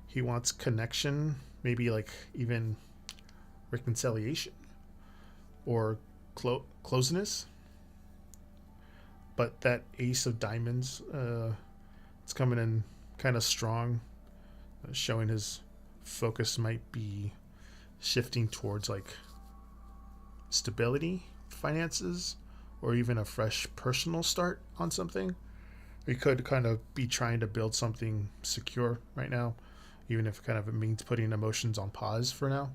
he wants connection, maybe like even reconciliation or closeness. But that ace of diamonds, it's coming in kind of strong, showing his focus might be shifting towards like stability, finances, or even a fresh personal start on something. We could kind of be trying to build something secure right now, even if kind of it means putting emotions on pause for now.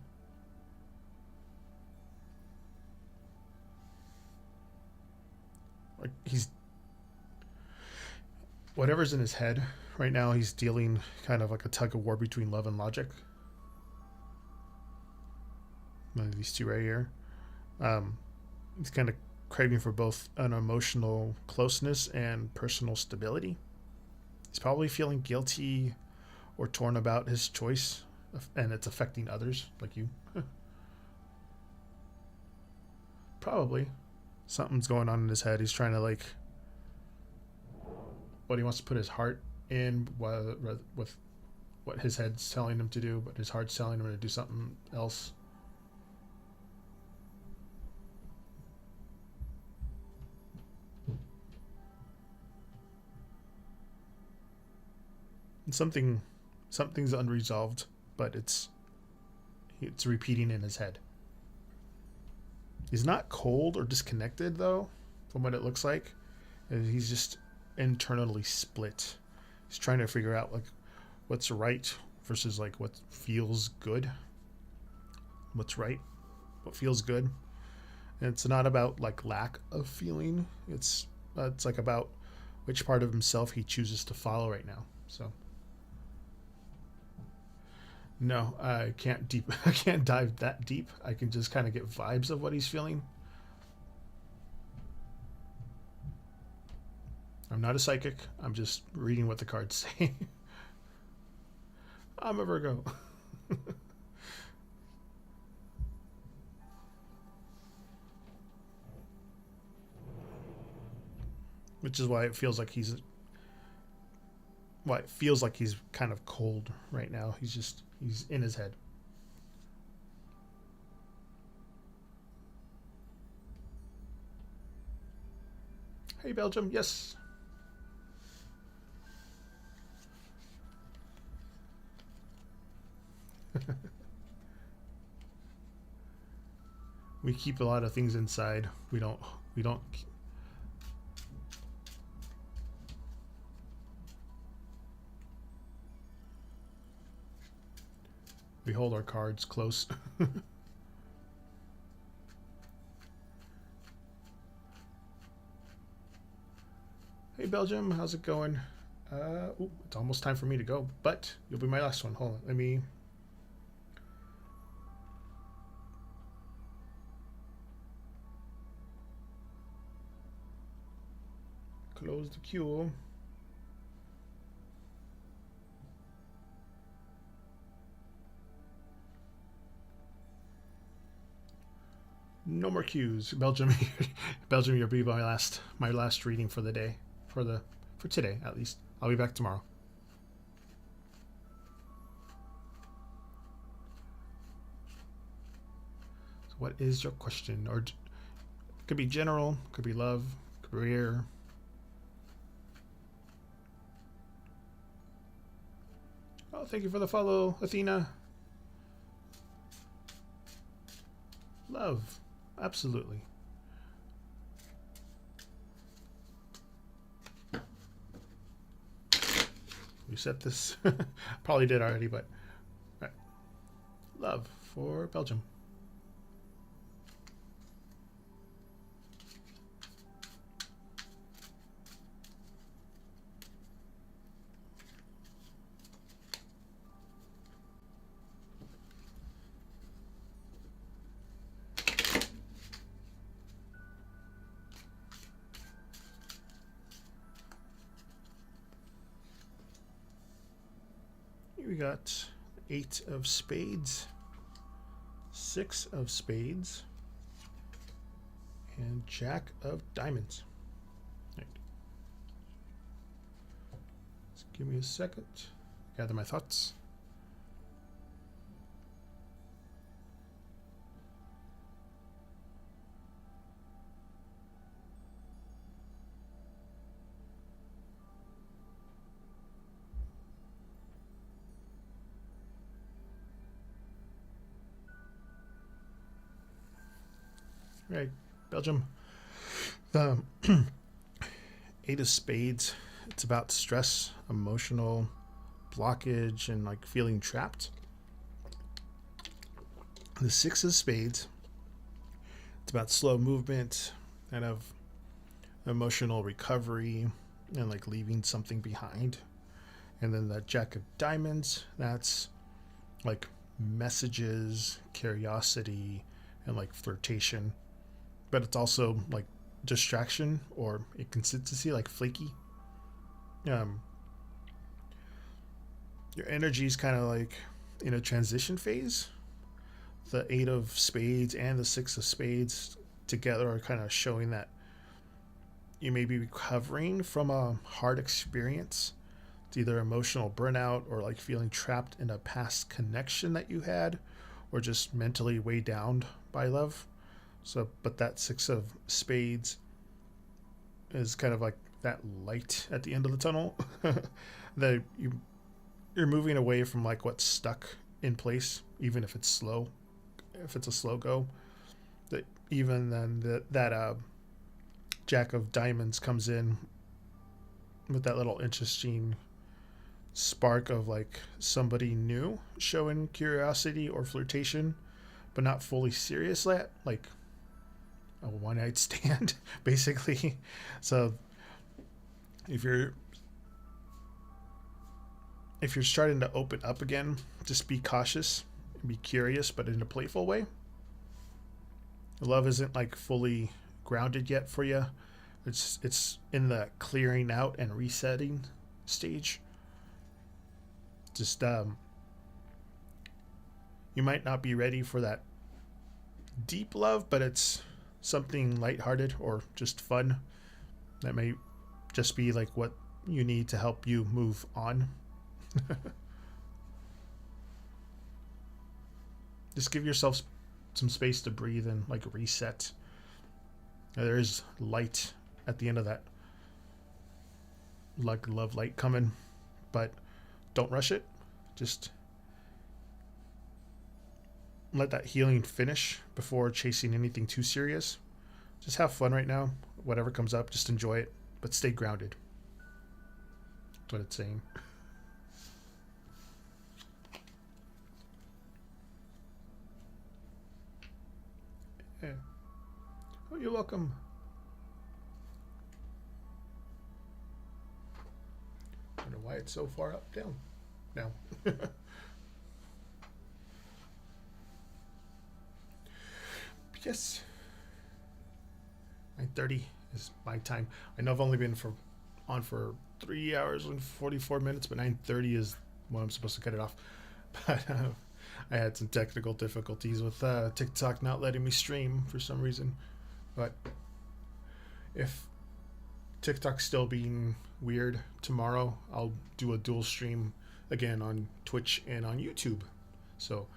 Like he's whatever's in his head right now, he's dealing kind of like a tug of war between love and logic. One of these two right here. He's kind of craving for both an emotional closeness and personal stability. He's probably feeling guilty or torn about his choice, and it's affecting others like you. Probably something's going on in his head. He's trying to like what he wants to put his heart in with what his head's telling him to do, but his heart's telling him to do something else. Something's unresolved, but it's repeating in his head. He's not cold or disconnected though, from what it looks like. He's just internally split. He's trying to figure out like what's right versus like what feels good. What's right? What feels good? And it's not about like lack of feeling. It's like about which part of himself he chooses to follow right now. So no, I can't deep. I can't dive that deep. I can just kind of get vibes of what he's feeling. I'm not a psychic. I'm just reading what the cards say. I'm a Virgo. Which is why it feels like he's kind of cold right now. He's in his head. Hey Belgium, yes. We keep a lot of things inside. We don't we hold our cards close. Hey Belgium, how's it going? It's almost time for me to go, but you'll be my last one. Hold on, let me close the queue. No more cues. Belgium, Belgium, you'll be my last reading for the day, for today at least. I'll be back tomorrow. So what is your question? Or it could be general, could be love, career. Oh, thank you for the follow, Athena. Love, absolutely. Reset this. Probably did already, but right. Love for Belgium. We got 8 of spades, 6 of spades, and Jack of diamonds. Right. Just give me a second. Gather my thoughts. Right, Belgium. The 8 of spades, it's about stress, emotional blockage, and like feeling trapped. The 6 of spades, it's about slow movement, kind of emotional recovery, and like leaving something behind. And then the Jack of diamonds, that's like messages, curiosity, and like flirtation. But it's also like distraction or inconsistency, like flaky. Your energy is kind of like in a transition phase. The 8 of spades and the 6 of spades together are kind of showing that you may be recovering from a hard experience. It's either emotional burnout or like feeling trapped in a past connection that you had, or just mentally weighed down by love. So, but that 6 of spades is kind of like that light at the end of the tunnel that you're moving away from like what's stuck in place, even if it's slow. If it's a slow go, that even then that Jack of Diamonds comes in with that little interesting spark of like somebody new showing curiosity or flirtation, but not fully serious yet, like a one night stand, basically. So if you're starting to open up again, just be cautious and be curious, but in a playful way. Love isn't like fully grounded yet for you. It's in the clearing out and resetting stage. Just you might not be ready for that deep love, but it's something lighthearted or just fun that may just be like what you need to help you move on. Just give yourself some space to breathe and like reset. There is light at the end of that, like love light coming, but don't rush it. Just let that healing finish before chasing anything too serious. Just have fun right now. Whatever comes up, just enjoy it, but stay grounded. That's what it's saying. Yeah. Oh, you're welcome. I don't know why it's so far up down now. Yes. 9:30 is my time. I know I've only been on for 3 hours and 44 minutes, but 9:30 is when I'm supposed to cut it off. But I had some technical difficulties with TikTok not letting me stream for some reason. But if TikTok's still being weird, tomorrow I'll do a dual stream again on Twitch and on YouTube. So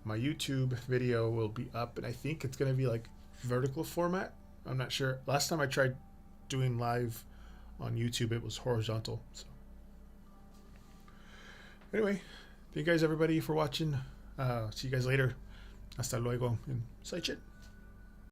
my YouTube video will be up, and I think it's going to be like vertical format. I'm not sure. Last time I tried doing live on YouTube, it was horizontal. So anyway, thank you guys everybody for watching. See you guys later. Hasta luego. And say shit.